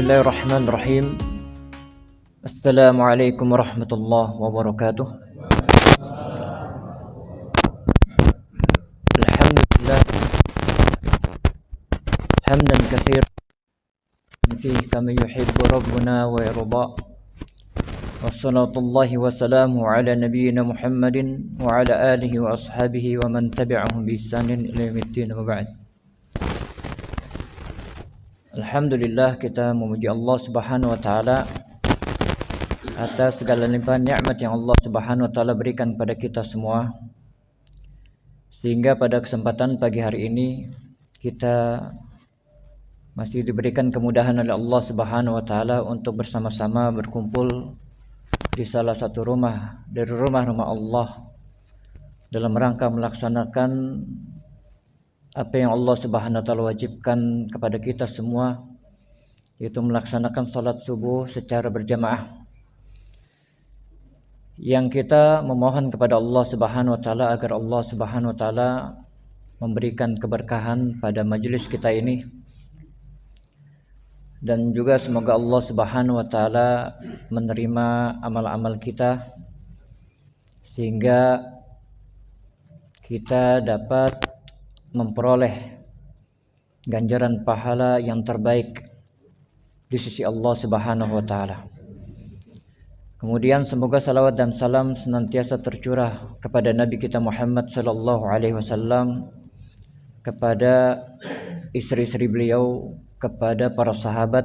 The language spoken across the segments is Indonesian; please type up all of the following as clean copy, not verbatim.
Bismillahirrahmanirrahim. Assalamualaikum warahmatullahi wabarakatuh. Alhamdulillah hamdan katsiran fihi kama yuhibbu rabbuna wa yarda. Wassalatullahi wassalamu ala nabiyyina Muhammadin wa ala alihi wa ashabihi wa man tabi'ahum bi ihsanin ila yaumiddin wa ba'd. Alhamdulillah, kita memuji Allah Subhanahu wa taala atas segala limpahan nikmat yang Allah Subhanahu wa taala berikan kepada kita semua, sehingga pada kesempatan pagi hari ini kita masih diberikan kemudahan oleh Allah Subhanahu wa taala untuk bersama-sama berkumpul di salah satu rumah dari rumah-rumah Allah dalam rangka melaksanakan apa yang Allah Subhanahu wa taala wajibkan kepada kita semua, yaitu melaksanakan salat subuh secara berjamaah. Yang kita memohon kepada Allah Subhanahu wa taala agar Allah Subhanahu wa taala memberikan keberkahan pada majelis kita ini, dan juga semoga Allah Subhanahu wa taala menerima amal-amal kita sehingga kita dapat memperoleh ganjaran pahala yang terbaik di sisi Allah Subhanahu wa taala. Kemudian semoga salawat dan salam senantiasa tercurah kepada Nabi kita Muhammad sallallahu alaihi wasallam, kepada istri-istri beliau, kepada para sahabat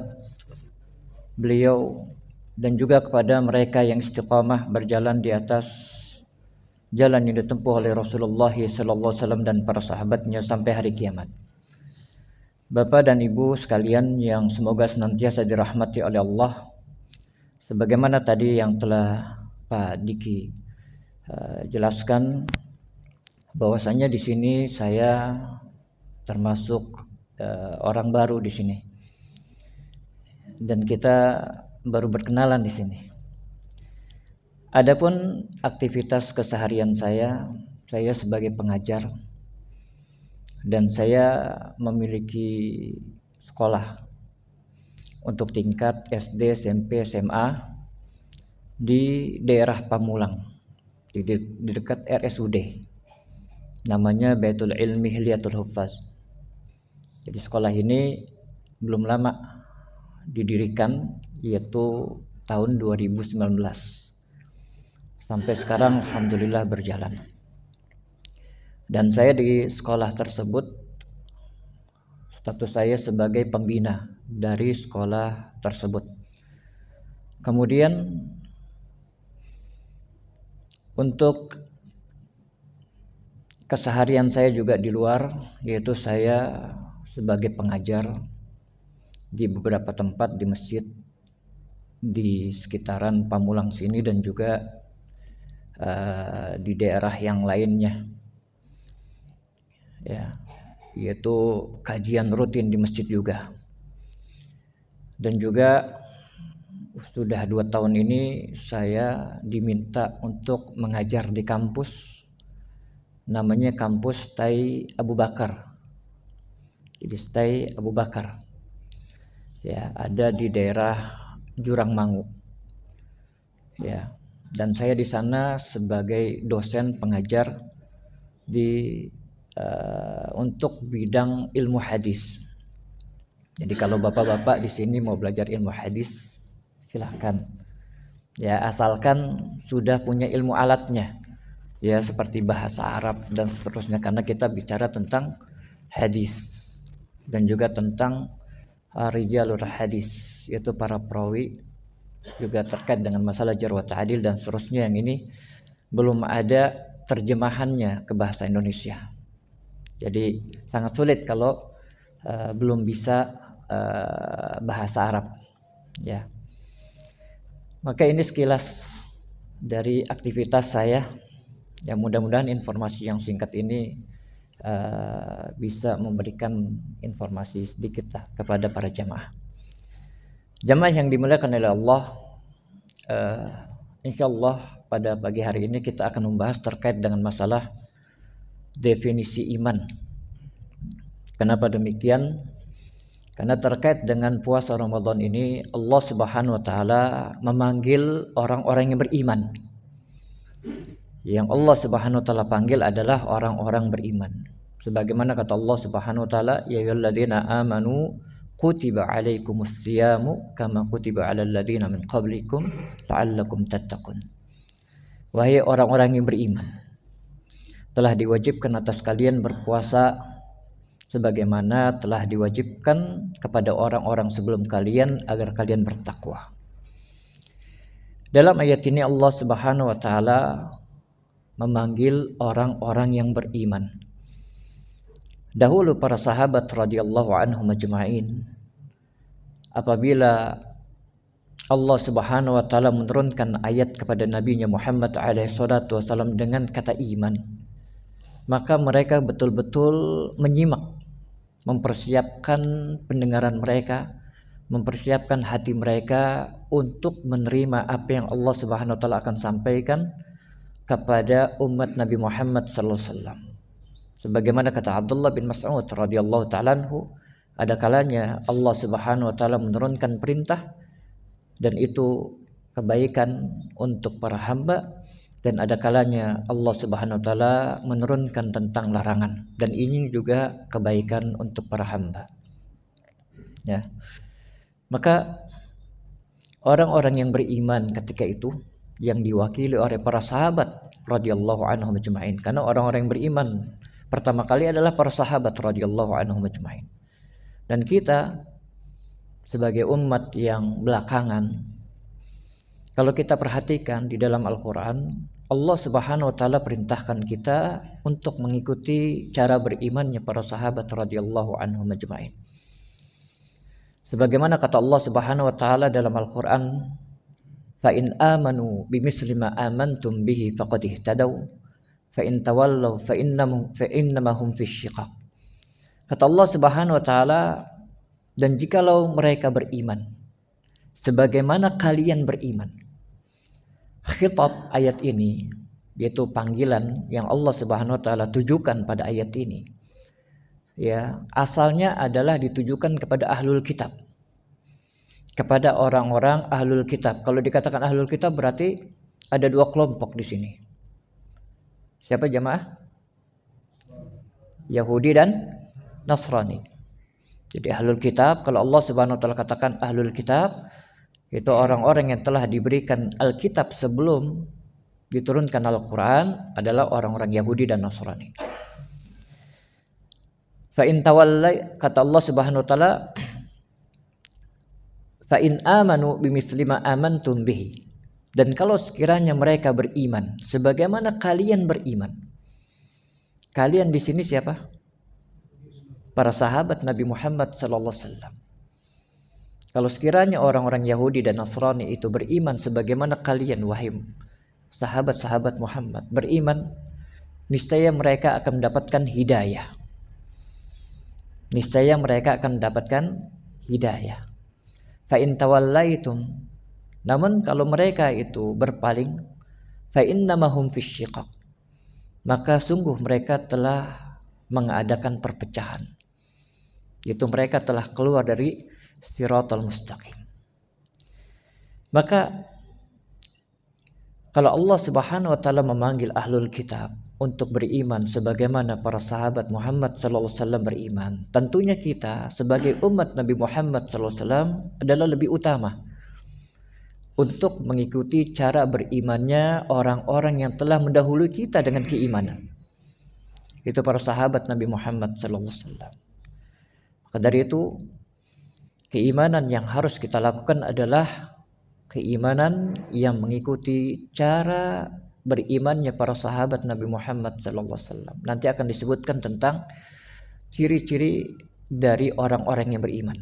beliau, dan juga kepada mereka yang istiqamah berjalan di atas jalan yang ditempuh oleh Rasulullah sallallahu alaihi wasallam dan para sahabatnya sampai hari kiamat. Bapak dan Ibu sekalian yang semoga senantiasa dirahmati oleh Allah, sebagaimana tadi yang telah Pak Diki jelaskan, bahwasanya di sini saya termasuk orang baru di sini, dan kita baru berkenalan di sini. Adapun aktivitas keseharian saya sebagai pengajar, dan saya memiliki sekolah untuk tingkat SD, SMP, SMA di daerah Pamulang, di dekat RSUD, namanya Baitul Ilmi Hilyatul Huffaz. Jadi sekolah ini belum lama didirikan, yaitu tahun 2019. Sampai sekarang alhamdulillah berjalan. Dan saya di sekolah tersebut, status saya sebagai pembina dari sekolah tersebut. Kemudian untuk keseharian saya juga di luar, yaitu saya sebagai pengajar di beberapa tempat di masjid di sekitaran Pamulang sini, dan juga di daerah yang lainnya, ya, yaitu kajian rutin di masjid juga. Dan juga sudah 2 tahun ini saya diminta untuk mengajar di kampus, namanya kampus Tai Abu Bakar. Jadi Tai Abu Bakar, ya, ada di daerah Jurangmangu, ya. Dan saya di sana sebagai dosen pengajar di untuk bidang ilmu hadis. Jadi kalau bapak-bapak di sini mau belajar ilmu hadis, silahkan, ya, asalkan sudah punya ilmu alatnya, ya, seperti bahasa Arab dan seterusnya, karena kita bicara tentang hadis dan juga tentang rijalul hadis, yaitu para perawi, juga terkait dengan masalah jarh wa ta'dil dan seterusnya, yang ini belum ada terjemahannya ke bahasa Indonesia. Jadi sangat sulit kalau belum bisa bahasa Arab, ya. Maka ini sekilas dari aktivitas saya. Ya, mudah-mudahan informasi yang singkat ini bisa memberikan informasi sedikit lah kepada para jamaah. Jamaah yang dimuliakan oleh Allah, insyaallah pada pagi hari ini kita akan membahas terkait dengan masalah definisi iman. Kenapa demikian? Karena terkait dengan puasa Ramadan ini, Allah Subhanahu wa taala memanggil orang-orang yang beriman. Yang Allah Subhanahu wa taala panggil adalah orang-orang beriman. Sebagaimana kata Allah Subhanahu wa taala, ya ayyuhalladzina amanu kutiba alaikumus siyamu kama kutiba alal ladzina min qablikum la'allakum tattaqun. Wahai orang-orang yang beriman, telah diwajibkan atas kalian berpuasa sebagaimana telah diwajibkan kepada orang-orang sebelum kalian agar kalian bertakwa. Dalam ayat ini Allah Subhanahu wa taala memanggil orang-orang yang beriman. Dahulu para sahabat radhiyallahu anhum ajma'in, apabila Allah Subhanahu wa taala menurunkan ayat kepada nabinya Muhammad alaihi salatu wasallam dengan kata iman, maka mereka betul-betul menyimak, mempersiapkan pendengaran mereka, mempersiapkan hati mereka untuk menerima apa yang Allah Subhanahu wa taala akan sampaikan kepada umat Nabi Muhammad sallallahu alaihi wasallam. Sebagaimana kata Abdullah bin Mas'ud radhiyallahu ta'ala anhu, ada kalanya Allah Subhanahu wa taala menurunkan perintah dan itu kebaikan untuk para hamba, dan ada kalanya Allah Subhanahu wa taala menurunkan tentang larangan dan ini juga kebaikan untuk para hamba. Ya. Maka orang-orang yang beriman ketika itu yang diwakili oleh para sahabat radhiyallahu anhum ajma'in, karena orang-orang yang beriman pertama kali adalah para sahabat radhiyallahu anhum ajma'in. Dan kita sebagai umat yang belakangan, kalau kita perhatikan di dalam Al-Qur'an, Allah Subhanahu wa taala perintahkan kita untuk mengikuti cara berimannya para sahabat radhiyallahu anhum ajma'in. Sebagaimana kata Allah Subhanahu wa taala dalam Al-Qur'an, fa in amanu bimithli ma amantum bihi faqad ihtadaw fa in tawallaw fa innama hum fi syiqaq. Kata Allah Subhanahu wa taala, dan jikalau mereka beriman sebagaimana kalian beriman. Khitab ayat ini, yaitu panggilan yang Allah Subhanahu wa taala tujukan pada ayat ini, ya, asalnya adalah ditujukan kepada ahlul kitab, kepada orang-orang ahlul kitab. Kalau dikatakan ahlul kitab berarti ada dua kelompok di sini. Siapa jamaah? Yahudi dan Nasrani. Jadi ahlul kitab, kalau Allah Subhanahu wa taala katakan ahlul kitab, itu orang-orang yang telah diberikan Alkitab sebelum diturunkan Al-Quran, adalah orang-orang Yahudi dan Nasrani. Fa in tawallai, kata Allah Subhanahu wa taala, fa in amanu bimithli ma amantum bihi, dan kalau sekiranya mereka beriman sebagaimana kalian beriman. Kalian di sini siapa? Para sahabat Nabi Muhammad sallallahu alaihi wasallam. Kalau sekiranya orang-orang Yahudi dan Nasrani itu beriman sebagaimana kalian, wahai sahabat-sahabat Muhammad beriman, niscaya mereka akan mendapatkan hidayah. Niscaya mereka akan mendapatkan hidayah. Fa in tawallaitum, namun kalau mereka itu berpaling, fa innamahum fisyiqaq, maka sungguh mereka telah mengadakan perpecahan. Itu mereka telah keluar dari Siratal mustaqim. Maka kalau Allah Subhanahu wa taala memanggil ahlul kitab untuk beriman sebagaimana para sahabat Muhammad sallallahu alaihi wasallam beriman, tentunya kita sebagai umat Nabi Muhammad sallallahu alaihi wasallam adalah lebih utama untuk mengikuti cara berimannya orang-orang yang telah mendahului kita dengan keimanan. Itu para sahabat Nabi Muhammad sallallahu alaihi wasallam. Maka dari itu, keimanan yang harus kita lakukan adalah keimanan yang mengikuti cara berimannya para sahabat Nabi Muhammad SAW. Nanti akan disebutkan tentang ciri-ciri dari orang-orang yang beriman.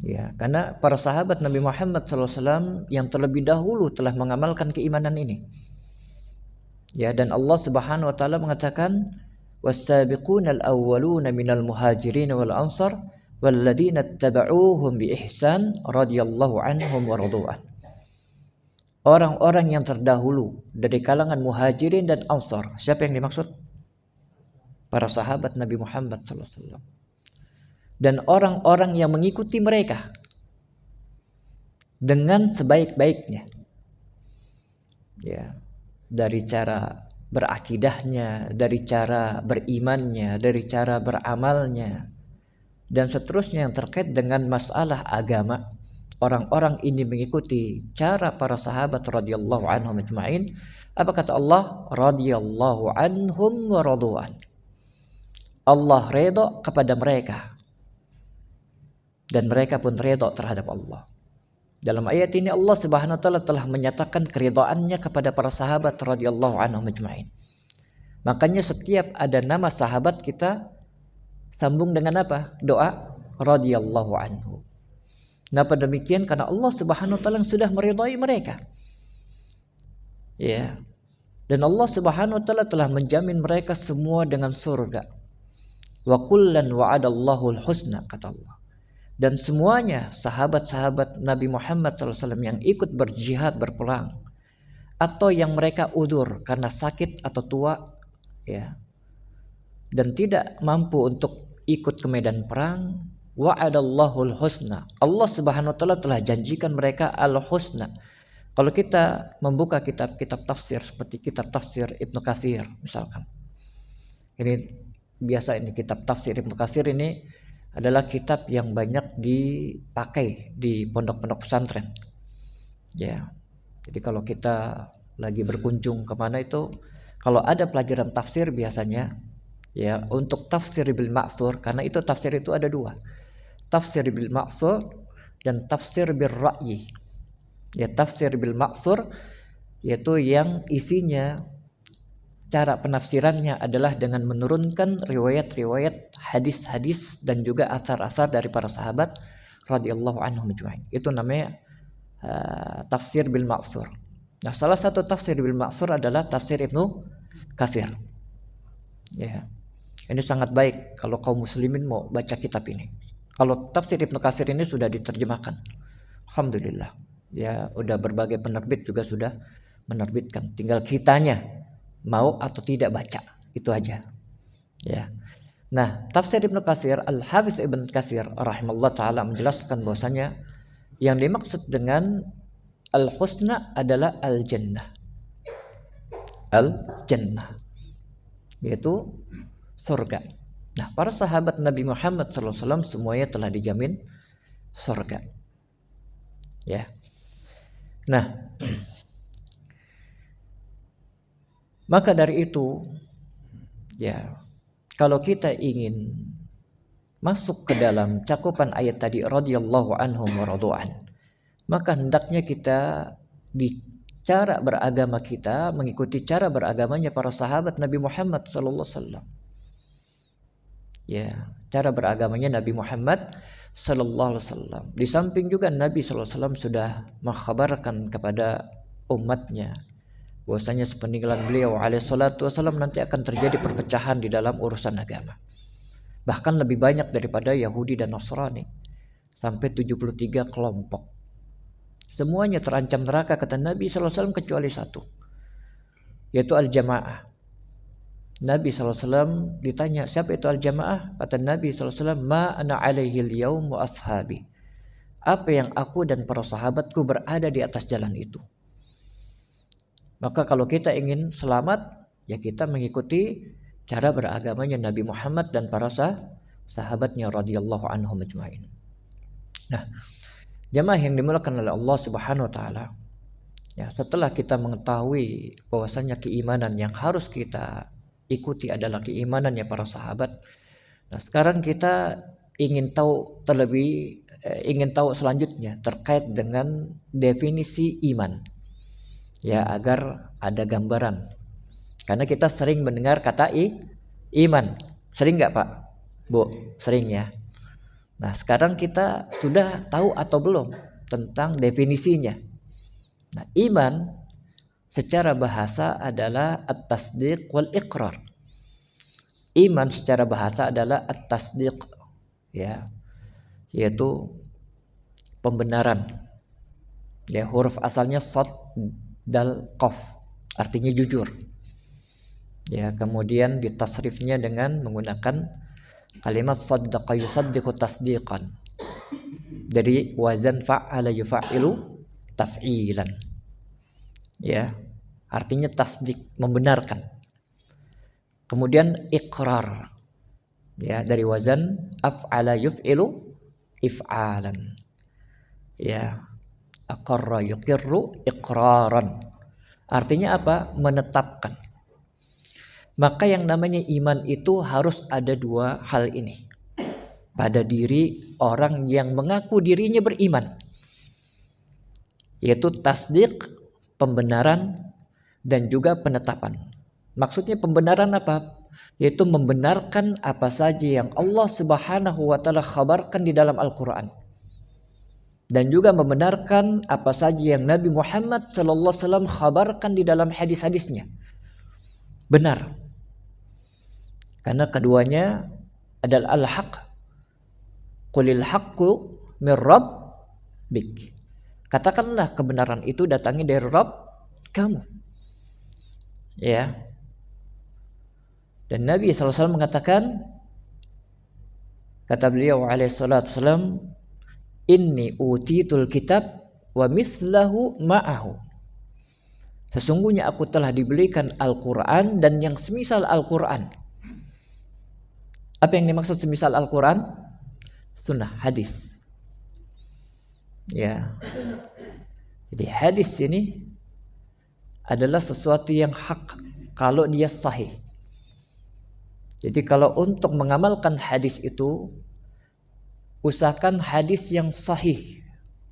Ya, karena para sahabat Nabi Muhammad SAW yang terlebih dahulu telah mengamalkan keimanan ini. Ya, dan Allah Subhanahu wa taala mengatakan, was-sabiqunal awwaluna minal muhajirin wal ansar walladzina ittaba'uuhum biihsan radhiyallahu anhum wa radu'an. Orang-orang yang terdahulu dari kalangan muhajirin dan ansar. Siapa yang dimaksud? Para sahabat Nabi Muhammad sallallahu alaihi wasallam. dan orang-orang yang mengikuti mereka dengan sebaik-baiknya. Ya, dari cara berakidahnya, dari cara berimannya, dari cara beramalnya, dan seterusnya yang terkait dengan masalah agama. Orang-orang ini mengikuti cara para sahabat radhiyallahu anhum ajma'in. Apa kata Allah? Radhiyallahu anhum wa radu'an. Allah redha kepada mereka dan mereka pun redha terhadap Allah. Dalam ayat ini Allah Subhanahu wa taala telah menyatakan keridhaannya kepada para sahabat radhiyallahu anhum ajma'in. Makanya setiap ada nama sahabat kita sambung dengan apa? Doa radhiyallahu anhu. Kenapa demikian? Karena Allah Subhanahu wa taala sudah meridhai mereka. Ya. Dan Allah Subhanahu wa taala telah menjamin mereka semua dengan surga. Wa kullan wa'adallahu al-husna, kata Allah. Dan semuanya sahabat-sahabat Nabi Muhammad SAW yang ikut berjihad, berperang, atau yang mereka udzur karena sakit atau tua, ya, dan tidak mampu untuk ikut ke medan perang, wa'adallahu al-husna. Allah Subhanahu wa taala telah janjikan mereka al-husna. Kalau kita membuka kitab-kitab tafsir seperti kitab tafsir Ibnu Katsir misalkan. Ini biasa, ini kitab tafsir Ibnu Katsir ini adalah kitab yang banyak dipakai di pondok-pondok pesantren. Ya. Jadi kalau kita lagi berkunjung kemana itu, kalau ada pelajaran tafsir biasanya, ya, untuk tafsir bil ma'thur, karena itu tafsir itu ada dua, tafsir bil ma'thur dan tafsir bil ra'yi. Ya, tafsir bil ma'thur yaitu yang isinya cara penafsirannya adalah dengan menurunkan riwayat-riwayat, hadis-hadis dan juga asar-asar dari para sahabat radhiyallahu anhum ajma'in. Itu namanya tafsir bil ma'thur. Nah, salah satu tafsir bil ma'thur adalah tafsir Ibnu Katsir. Ya. Ini sangat baik kalau kaum muslimin mau baca kitab ini. Kalau tafsir Ibnu Katsir ini sudah diterjemahkan. Alhamdulillah. Ya, udah berbagai penerbit juga sudah menerbitkan. Tinggal kitanya mau atau tidak baca, itu aja. Ya. Nah, tafsir Ibnu Katsir, Al-Hafiz Ibnu Katsir rahimahullah taala menjelaskan bahwasanya yang dimaksud dengan al-husna adalah al-jannah. Al-jannah yaitu surga. Nah, para sahabat Nabi Muhammad SAW semuanya telah dijamin surga. Ya. Nah, maka dari itu, ya, kalau kita ingin masuk ke dalam cakupan ayat tadi radhiyallahu anhum wa radu'an, maka hendaknya kita di cara beragama kita mengikuti cara beragamanya para sahabat Nabi Muhammad sallallahu alaihi wasallam. Ya, cara beragamanya Nabi Muhammad sallallahu alaihi wasallam. Di samping juga Nabi sallallahu alaihi wasallam sudah mengkhabarkan kepada umatnya bahwasanya sepeninggalan beliau alaihi salatu wasallam nanti akan terjadi perpecahan di dalam urusan agama. Bahkan lebih banyak daripada Yahudi dan Nasrani. Sampai 73 kelompok. Semuanya terancam neraka kata Nabi sallallahu alaihi wasallam kecuali satu, yaitu al-jamaah. Nabi sallallahu alaihi wasallam ditanya, siapa itu al-jamaah? Kata Nabi sallallahu alaihi wasallam, ma ana alaihi al-yaum wa ashabi. Apa yang aku dan para sahabatku berada di atas jalan itu. Maka kalau kita ingin selamat, ya kita mengikuti cara beragamanya Nabi Muhammad dan para sahabatnya radhiyallahu anhum ajma'in. Nah, jamaah yang dimulakan oleh Allah Subhanahu wa taala, ya, setelah kita mengetahui bahwasanya keimanan yang harus kita ikuti adalah keimanannya para sahabat. Nah, sekarang kita ingin tahu selanjutnya terkait dengan definisi iman. Ya, agar ada gambaran. Karena kita sering mendengar kata iman. Sering nggak Pak? Bu, sering ya. Nah, sekarang kita sudah tahu atau belum tentang definisinya. Nah, iman secara bahasa adalah at-tasdiq wal iqrar. Iman secara bahasa adalah at-tasdiq, ya, yaitu pembenaran. Ya, huruf asalnya shad dal qaf, artinya jujur. Ya, kemudian ditasrifnya dengan menggunakan Kalimat saddaqa yusaddiqu tasdiqan, dari wazan fa'ala yufa'ilu taf'ilan. Ya, artinya tasdik, membenarkan. Kemudian iqrar, ya, dari wazan af'ala yuf'ilu if'alan. Ya, aqarra yuqirru iqraran. Artinya apa? Menetapkan. Maka yang namanya iman itu harus ada dua hal ini pada diri orang yang mengaku dirinya beriman, yaitu tasdik, pembenaran, dan juga penetapan. Maksudnya pembenaran apa? Yaitu membenarkan apa saja yang Allah Subhanahu wa taala khabarkan di dalam Al-Qur'an, dan juga membenarkan apa saja yang Nabi Muhammad sallallahu alaihi wasallam khabarkan di dalam hadis-hadisnya. Benar. Karena keduanya adalah al-haq. Qulil haqqu mir rabbik. Katakanlah kebenaran itu datangnya dari Rabb kamu. Ya. Dan Nabi SAW mengatakan, kata beliau alaihi salatu wasallam, inni utitul kitab wa mislahu ma'ahu. Sesungguhnya aku telah diberikan Al-Quran dan yang semisal Al-Quran. Apa yang dimaksud semisal Al-Quran? Sunnah, hadis. Ya. Jadi hadis ini adalah sesuatu yang hak kalau dia sahih. Jadi kalau untuk mengamalkan hadis itu, usahakan hadis yang sahih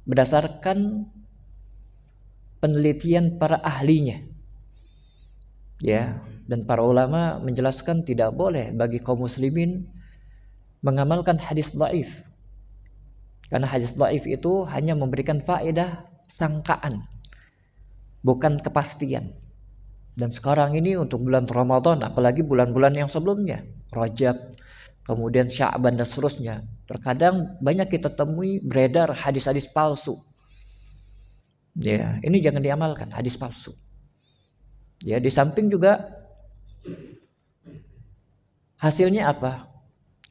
berdasarkan penelitian para ahlinya. Ya, dan para ulama menjelaskan tidak boleh bagi kaum muslimin mengamalkan hadis dhaif. Karena hadis dhaif itu hanya memberikan faedah sangkaan, bukan kepastian. Dan sekarang ini untuk bulan Ramadan, apalagi bulan-bulan yang sebelumnya, Rajab, kemudian Sya'ban dan seterusnya, terkadang banyak kita temui beredar hadis-hadis palsu. Ya, ini jangan diamalkan, hadis palsu. Ya, di samping juga hasilnya apa?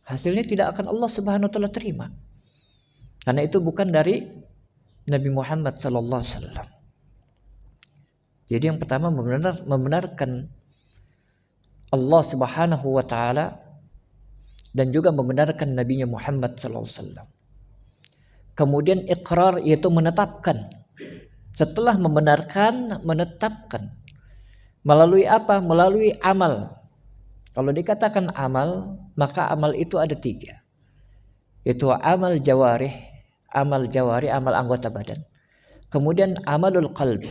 Hasilnya tidak akan Allah Subhanahu wa taala terima. Karena itu bukan dari Nabi Muhammad sallallahu alaihi wasallam. Jadi yang pertama membenarkan Allah Subhanahu wa taala dan juga membenarkan Nabi Muhammad sallallahu alaihi wasallam. Kemudian iqrar, yaitu menetapkan. Setelah membenarkan, menetapkan. Melalui apa? Melalui amal. Kalau dikatakan amal, maka amal itu ada 3. Itu amal jawarih, amal anggota badan. Kemudian amalul qalb,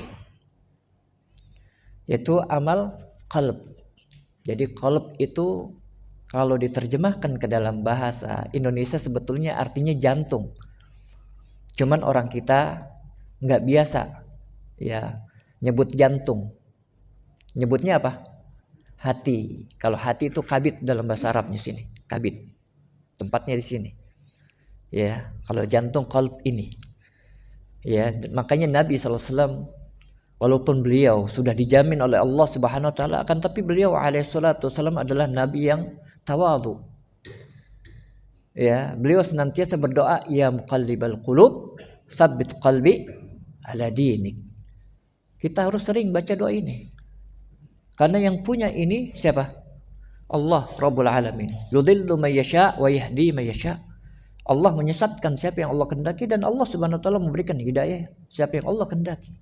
yaitu amal qalb. Jadi qalb itu kalau diterjemahkan ke dalam bahasa Indonesia sebetulnya artinya jantung. Cuman orang kita nggak biasa ya nyebut jantung. Nyebutnya apa? Hati. Kalau hati itu kabid dalam bahasa Arabnya sini, kabid. Tempatnya di sini. Ya, kalau jantung qalb ini. Ya, makanya Nabi SAW walaupun beliau sudah dijamin oleh Allah Subhanahu wa taala, akan tapi beliau alaihi salatu wasallam adalah nabi yang tawadhu. Ya, beliau senantiasa berdoa, ya muqallibal qulub, tsabbit qalbi ala dinik. Kita harus sering baca doa ini. Karena yang punya ini siapa? Allah Rabbul Alamin. Yudhillu may yasha wa yahdi may yasha. Allah menyesatkan siapa yang Allah kehendaki dan Allah Subhanahu wa taala memberikan hidayah siapa yang Allah kehendaki.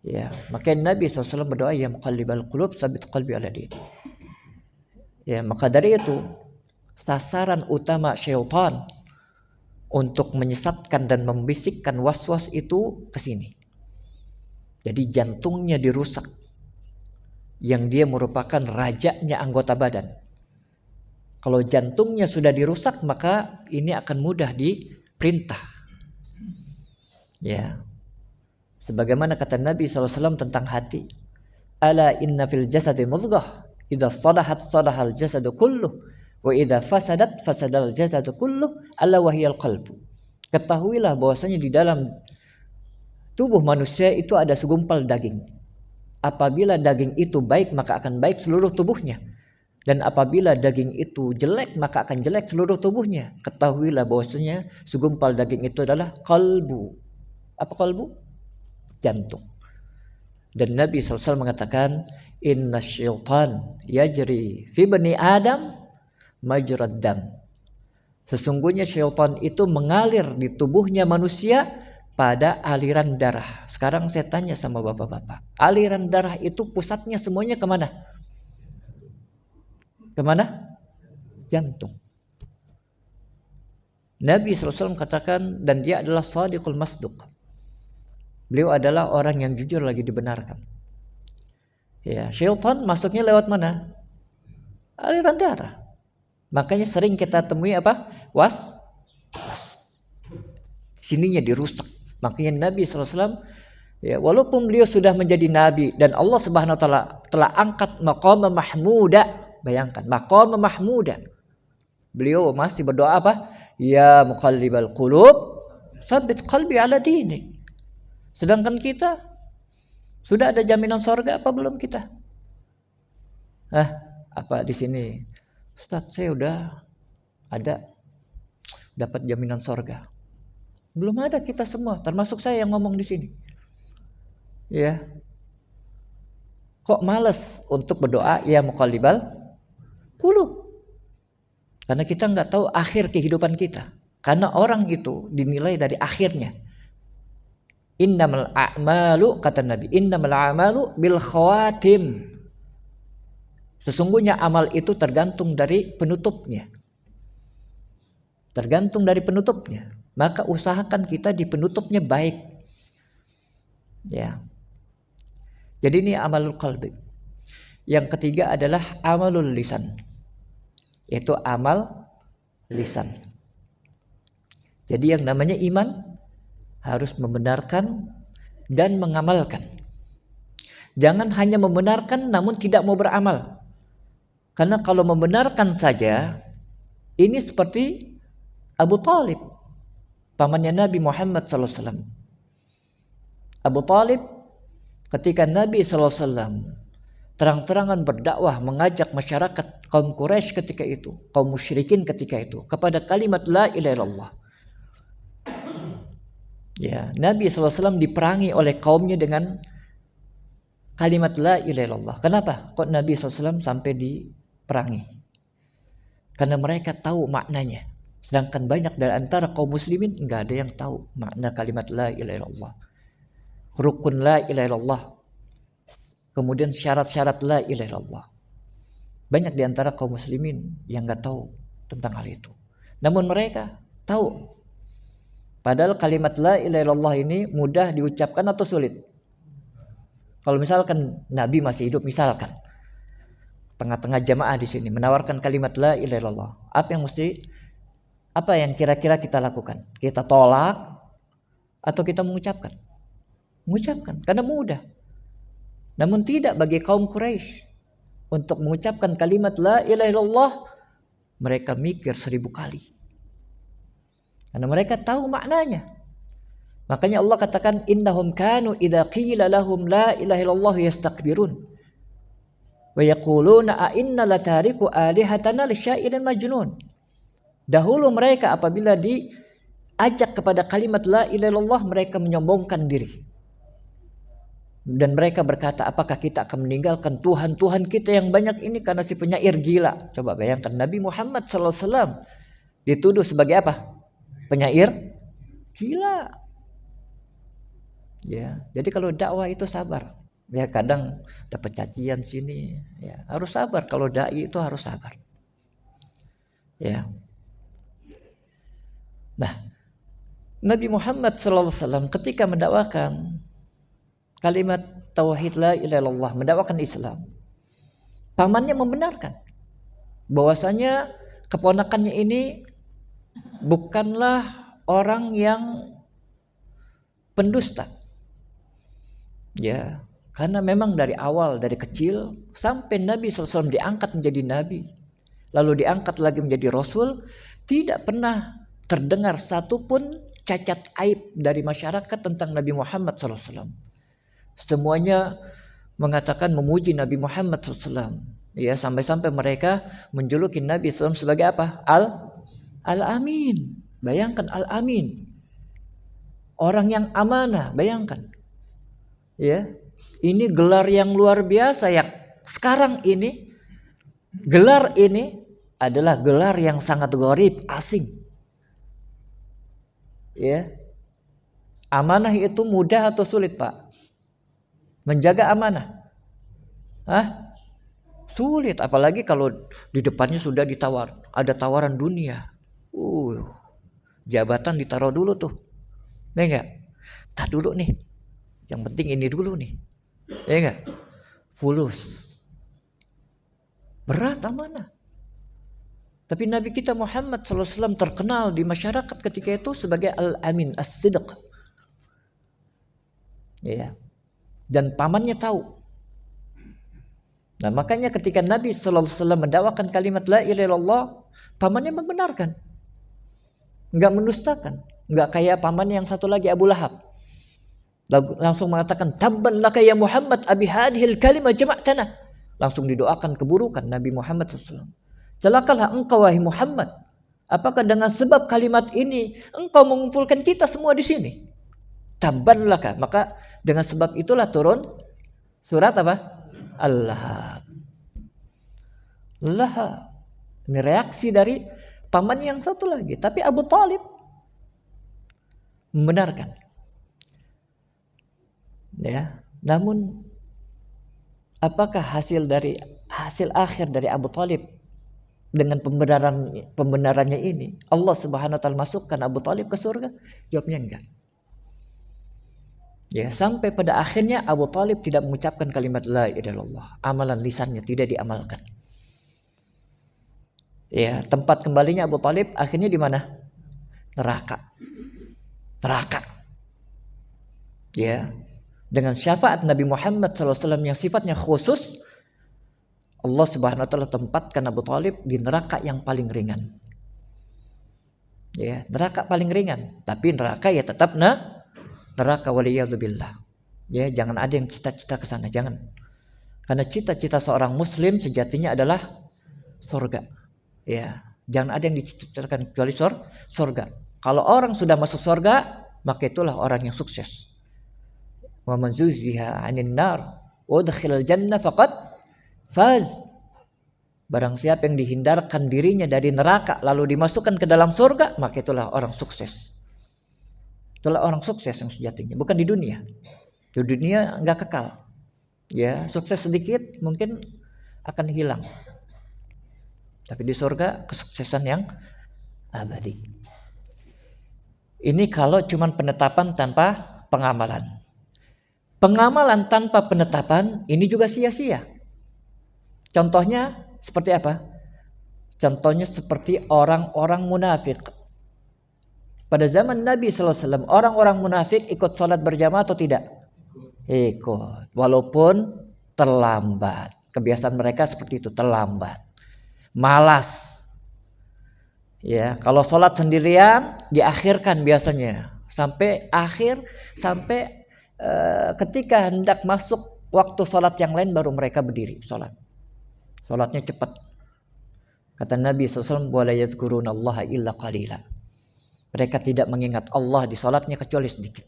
Ya, maka Nabi SAW berdoa, ya muqallibal qulub tsabbit qalbi ala dinik. Ya, maka dari itu sasaran utama syaitan untuk menyesatkan dan membisikkan was-was itu ke sini. Jadi jantungnya dirusak, yang dia merupakan rajanya anggota badan. Kalau jantungnya sudah dirusak, maka ini akan mudah diperintah. Ya. Sebagaimana kata Nabi SAW tentang hati. Ala inna fil jasadi mudghah, idza salahat salahal jasadu kulluh, wa idza fasadat fasadal jasadu kulluh, ala wahiyal qalbu. Ketahuilah bahwasanya di dalam tubuh manusia itu ada segumpal daging. Apabila daging itu baik, maka akan baik seluruh tubuhnya. Dan apabila daging itu jelek, maka akan jelek seluruh tubuhnya. Ketahuilah bahwasanya segumpal daging itu adalah kalbu. Apa kalbu? Jantung. Dan Nabi SAW mengatakan, inna syaitan yajri fi bani Adam majrad dam. Sesungguhnya syaitan itu mengalir di tubuhnya manusia pada aliran darah. Sekarang saya tanya sama bapak-bapak, aliran darah itu pusatnya semuanya kemana? Kemana? Jantung. Nabi SAW katakan, dan dia adalah shadiqul masduq. Beliau adalah orang yang jujur lagi dibenarkan. Ya, syaitan masuknya lewat mana? Aliran darah. Makanya sering kita temui apa? Was. Sininya dirusak. Makanya Nabi SAW, ya, walaupun beliau sudah menjadi nabi dan Allah Subhanahu wa taala telah angkat maqam mahmuda. Bayangkan, maqam mahmuda. Beliau masih berdoa apa? Ya muqallibal qulub, tsabbit qalbi ala dinik. Sedangkan kita sudah ada jaminan surga apa belum kita? Apa di sini? Ustaz, saya udah ada dapat jaminan surga. Belum ada kita semua, termasuk saya yang ngomong di sini. Ya. Kok malas untuk berdoa ya muqallibal qulub? Karena kita nggak tahu akhir kehidupan kita. Karena orang itu dinilai dari akhirnya. Innamal a'malu, kata Nabi, innamal a'malu bil khawatim. Sesungguhnya amal itu tergantung dari penutupnya. Tergantung dari penutupnya. Maka usahakan kita di penutupnya baik. Ya. Jadi ini amalul qalbi. Yang ketiga adalah amalul lisan. Yaitu amal lisan. Jadi yang namanya iman harus membenarkan dan mengamalkan. Jangan hanya membenarkan namun tidak mau beramal. Karena kalau membenarkan saja, ini seperti Abu Talib, pamannya Nabi Muhammad SAW. Abu Talib ketika Nabi SAW terang-terangan berdakwah mengajak masyarakat kaum Quraisy ketika itu, kaum musyrikin ketika itu, kepada kalimat la ilaha illallah. Ya, Nabi SAW diperangi oleh kaumnya dengan kalimat la ilaha illallah. Kenapa? Kok Nabi SAW sampai diperangi? Karena mereka tahu maknanya. Sedangkan banyak dari antara kaum muslimin enggak ada yang tahu makna kalimat la ilaha illallah. Rukun la ilaha illallah. Kemudian syarat-syarat la ilaha illallah. Banyak di antara kaum muslimin yang enggak tahu tentang hal itu. Namun mereka tahu. Padahal kalimat la ilaha illallah ini mudah diucapkan atau sulit? Kalau misalkan Nabi masih hidup, misalkan tengah-tengah jamaah di sini menawarkan kalimat la ilaha illallah, apa yang kira-kira kita lakukan? Kita tolak atau kita mengucapkan? Mengucapkan, karena mudah. Namun tidak bagi kaum Quraisy. Untuk mengucapkan kalimat la ilaha illallah, mereka mikir 1000 kali. Karena mereka tahu maknanya. Makanya Allah katakan innahum kanu idza qila lahum la ilaha illallah yastakbirun wa yaquluna a inna latariku alihatana lisyairin majnun. Dahulu mereka apabila diajak kepada kalimat la ilaha illallah, mereka menyombongkan diri. Dan mereka berkata, apakah kita akan meninggalkan Tuhan kita yang banyak ini karena si penyair gila? Coba bayangkan, Nabi Muhammad SAW dituduh sebagai apa? Penyair gila. Ya, jadi kalau dakwah itu sabar. Ya, kadang dapat cacian sini, ya harus sabar. Kalau dai itu harus sabar. Ya. Nah, Nabi Muhammad SAW ketika mendakwakan kalimat tauhid la ilaha illallah, mendakwakan Islam, pamannya membenarkan bahwasanya keponakannya ini bukanlah orang yang pendusta. Ya, karena memang dari awal, dari kecil sampai Nabi SAW diangkat menjadi Nabi, lalu diangkat lagi menjadi Rasul, tidak pernah terdengar satupun cacat aib dari masyarakat tentang Nabi Muhammad SAW. Semuanya mengatakan memuji Nabi Muhammad SAW. Ya, sampai-sampai mereka menjuluki Nabi SAW sebagai apa? Al-Amin. Bayangkan Al-Amin. Orang yang amanah, bayangkan. Ya. Ini gelar yang luar biasa yang sekarang ini gelar ini adalah gelar yang sangat gharib, asing. Ya. Amanah itu mudah atau sulit, Pak? Menjaga amanah. Sulit, apalagi kalau di depannya sudah ada tawaran dunia. Jabatan ditaruh dulu tuh. Ya enggak? Tak dulu nih. Yang penting ini dulu nih. Ya enggak? Fulus. Berat amanah. Tapi Nabi kita Muhammad SAW terkenal di masyarakat ketika itu sebagai Al-Amin, As-Sidq. Ya. Dan pamannya tahu. Nah, makanya ketika Nabi SAW mendakwakan kalimat la ilaha illallah, pamannya membenarkan. Enggak mendustakan. Enggak kayak pamannya yang satu lagi, Abu Lahab. Langsung mengatakan, tabban laka ya Muhammad abi hadhil kalimah jama'tana. Langsung didoakan keburukan Nabi Muhammad SAW. Celakalah engkau wahai Muhammad. Apakah dengan sebab kalimat ini engkau mengumpulkan kita semua di sini? Tabban laka. Maka dengan sebab itulah turun surat apa? Al-Lahab. Lahab. Ini reaksi dari paman yang satu lagi. Tapi Abu Talib membenarkan. Ya, namun apakah hasil akhir dari Abu Talib dengan pembenarannya ini? Allah Subhanahu wa taala masukkan Abu Talib ke surga? Jawabnya enggak. Ya, sampai pada akhirnya Abu Talib tidak mengucapkan kalimat la ilaha illallah. Amalan lisannya tidak diamalkan. Ya, tempat kembalinya Abu Talib akhirnya di mana? Neraka. Ya. Dengan syafaat Nabi Muhammad SAW yang sifatnya khusus, Allah Subhanahu wa taala tempatkan Abu Talib di neraka yang paling ringan. Ya, neraka paling ringan, tapi neraka ya tetap neraka waliyadzubillah. Ya, jangan ada yang cita-cita ke sana, jangan. Karena cita-cita seorang muslim sejatinya adalah surga. Ya, jangan ada yang dicita-citakan kecuali surga. Kalau orang sudah masuk surga, maka itulah orang yang sukses. Wa man zuhziha 'anil nar wa udkhilal jannah faqad faz. Barang siapa yang dihindarkan dirinya dari neraka lalu dimasukkan ke dalam surga, maka itulah orang sukses. Itulah orang sukses yang sejatinya, bukan di dunia. Di dunia enggak kekal. Ya, sukses sedikit mungkin akan hilang. Tapi di surga kesuksesan yang abadi. Ini kalau cuman penetapan tanpa pengamalan. Pengamalan tanpa penetapan ini juga sia-sia. Contohnya seperti apa? Contohnya seperti orang-orang munafik. Pada zaman Nabi SAW, orang-orang munafik ikut sholat berjamaah atau tidak? Ikut, walaupun terlambat. Kebiasaan mereka seperti itu, terlambat, malas. Ya, kalau sholat sendirian diakhirkan biasanya sampai akhir, sampai ketika hendak masuk waktu sholat yang lain baru mereka berdiri sholat. Sholatnya cepat. Kata Nabi SAW, wala yazkurunallaha illa qalila. Mereka tidak mengingat Allah di sholatnya kecuali sedikit.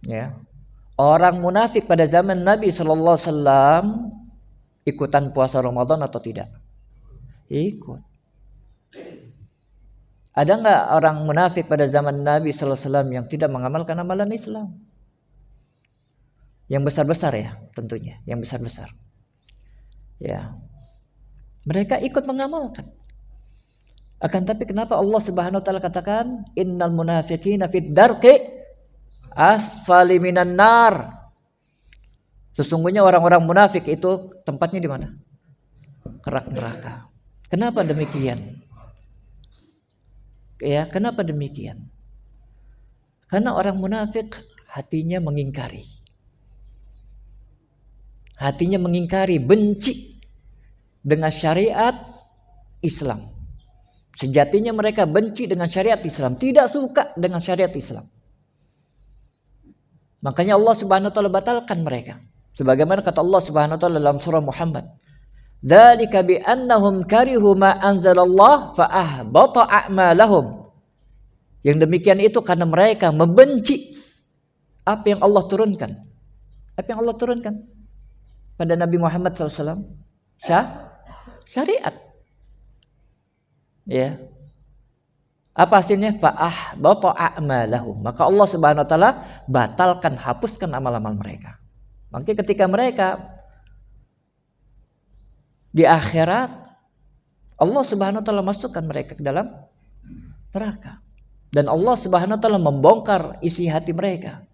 Ya. Orang munafik pada zaman Nabi SAW ikutan puasa Ramadan atau tidak? Ikut. Ada nggak orang munafik pada zaman Nabi SAW yang tidak mengamalkan amalan Islam? Yang besar-besar ya, tentunya. Yang besar-besar. Ya, mereka ikut mengamalkan. Akan tapi kenapa Allah Subhanahu wa taala katakan innal munafiqina fid darqi asfali minan nar? Sesungguhnya orang-orang munafik itu tempatnya di mana? Kerak neraka. Kenapa demikian? Ya, kenapa demikian? Karena orang munafik hatinya mengingkari. Hatinya mengingkari, benci dengan syariat Islam. Sejatinya mereka benci dengan syariat Islam, tidak suka dengan syariat Islam. Makanya Allah Subhanahu wa taala batalkan mereka. Sebagaimana kata Allah Subhanahu wa taala dalam surah Muhammad, Dzalika bi annahum karihu ma anzalallah fa ahbata a'malahum. Yang demikian itu karena mereka membenci apa yang Allah turunkan. Apa yang Allah turunkan pada Nabi Muhammad SAW? Syariat. Ya. Apa hasilnya? Fa ahbata a'malahum. Maka Allah Subhanahu wa taala batalkan, hapuskan amal-amal mereka. Maka ketika mereka di akhirat, Allah Subhanahu wa taala masukkan mereka ke dalam neraka. Dan Allah Subhanahu wa taala membongkar isi hati mereka.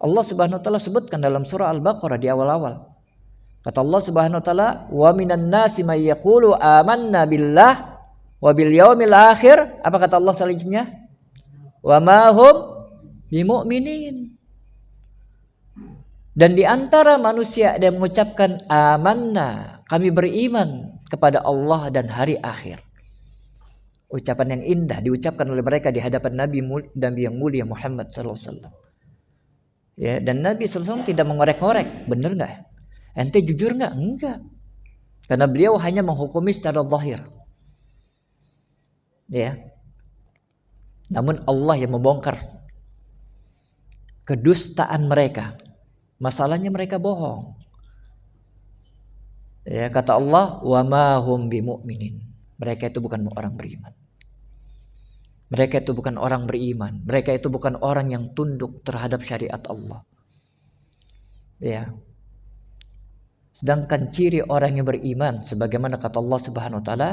Allah Subhanahu wa taala sebutkan dalam surah Al-Baqarah di awal-awal. Kata Allah Subhanahu wa taala, "Wa minan nasi may yaqulu amanna billah wa bil yaumil akhir." Apa kata Allah selanjutnya? "Wa ma hum bimu'minin." Dan di antara manusia ada yang mengucapkan amanna, kami beriman kepada Allah dan hari akhir. Ucapan yang indah diucapkan oleh mereka di hadapan Nabi yang mulia Muhammad SAW. Ya, dan Nabi SAW tidak mengorek-ngorek, benar nggak? Ente jujur nggak? Enggak. Karena beliau hanya menghukumi secara zahir. Ya. Namun Allah yang membongkar kedustaan mereka. Masalahnya mereka bohong. Ya, kata Allah, "Wa ma hum bimu'minin." Mereka itu bukan orang beriman. Mereka itu bukan orang beriman. Mereka itu bukan orang yang tunduk terhadap syariat Allah. Ya. Sedangkan ciri orang yang beriman, sebagaimana kata Allah Subhanahu wa taala,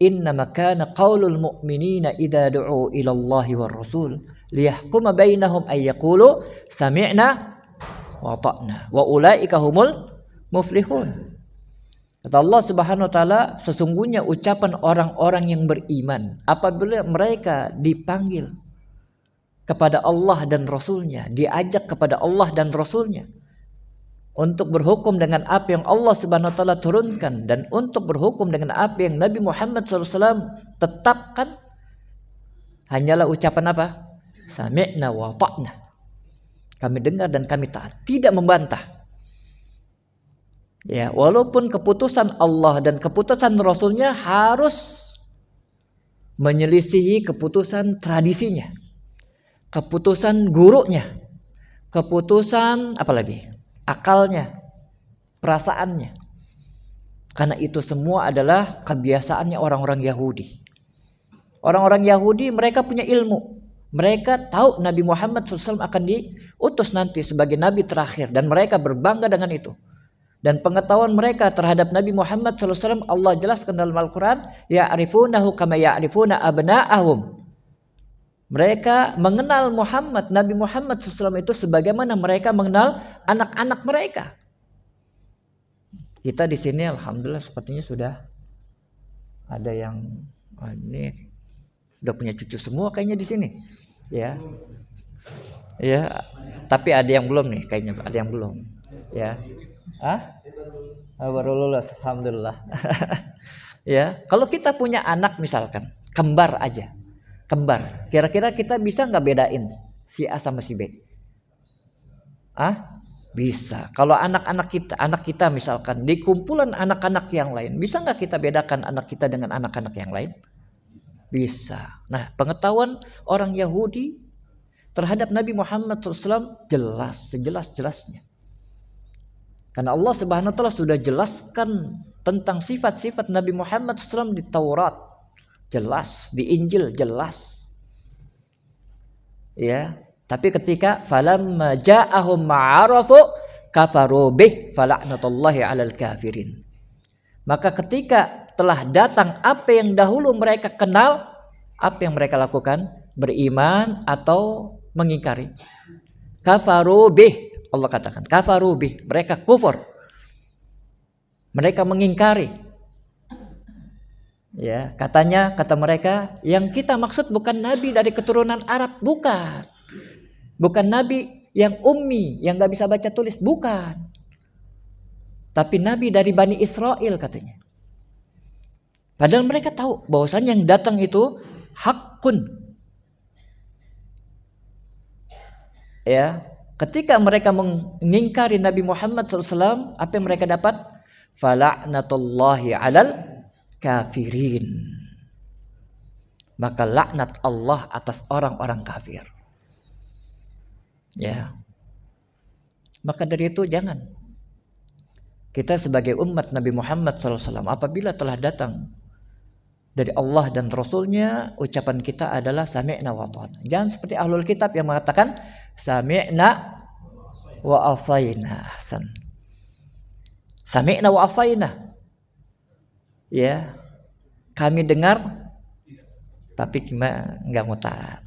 "Innama kana qaulul mu'minina idza du'u ila Allahi war rasul liyahkuma bainahum ay yaqulu sami'na wa ata'na wa ulaika humul muflihun." Kata Allah Subhanahu wa taala, sesungguhnya ucapan orang-orang yang beriman apabila mereka dipanggil kepada Allah dan Rasulnya, diajak kepada Allah dan Rasulnya untuk berhukum dengan apa yang Allah Subhanahu wa taala turunkan dan untuk berhukum dengan apa yang Nabi Muhammad SAW tetapkan, hanyalah ucapan apa? Sami'na wa ta'na. Kami dengar dan kami taat, tidak membantah. Ya, walaupun keputusan Allah dan keputusan Rasulnya harus menyelisihi keputusan tradisinya, keputusan gurunya, keputusan apalagi akalnya, perasaannya. Karena itu semua adalah kebiasaannya orang-orang Yahudi. Orang-orang Yahudi mereka punya ilmu. Mereka tahu Nabi Muhammad SAW akan diutus nanti sebagai nabi terakhir dan mereka berbangga dengan itu. Dan pengetahuan mereka terhadap Nabi Muhammad SAW Allah jelaskan dalam Al-Quran, ya'rifunahu kama ya'rifuna abna'ahum. Mereka mengenal Nabi Muhammad SAW itu sebagaimana mereka mengenal anak-anak mereka. Kita di sini alhamdulillah sepertinya sudah ada yang ini sudah punya cucu semua kayaknya di sini. Ya. Ya, tapi ada yang belum nih kayaknya, ada yang belum. Ya. Baru lulus, alhamdulillah. Ya, kalau kita punya anak misalkan kembar aja, kembar, kira-kira kita bisa nggak bedain si A sama si B? Bisa. Kalau anak kita misalkan di kumpulan anak-anak yang lain, bisa nggak kita bedakan anak kita dengan anak-anak yang lain? Bisa. Nah, pengetahuan orang Yahudi terhadap Nabi Muhammad SAW jelas, sejelas-jelasnya. Karena Allah Subhanahu wa taala sudah jelaskan tentang sifat-sifat Nabi Muhammad SAW di Taurat. Jelas, di Injil jelas. Ya, tapi ketika falamma ja'ahum ma'arafu kafaru bih fala'natullahi 'alal kafirin. Maka ketika telah datang apa yang dahulu mereka kenal, apa yang mereka lakukan? Beriman atau mengingkari? Kafaru bih. Allah katakan kafaru bih, mereka kufur, mereka mengingkari. Ya, kata mereka yang kita maksud bukan nabi dari keturunan Arab, bukan nabi yang ummi yang nggak bisa baca tulis, bukan, tapi nabi dari Bani Israel katanya. Padahal mereka tahu bahwasanya yang datang itu hakun. Ya. Ketika mereka mengingkari Nabi Muhammad SAW, apa yang mereka dapat? fala'natullahi 'alal kafirin. Maka laknat Allah atas orang-orang kafir. Ya. Maka dari itu jangan kita sebagai umat Nabi Muhammad SAW apabila telah datang dari Allah dan Rasulnya, ucapan kita adalah sami'na wa ata'na. Jangan seperti ahlul kitab yang mengatakan sami'na wa asaina. Sami'na wa asaina. Ya, kami dengar tapi nggak mau taat.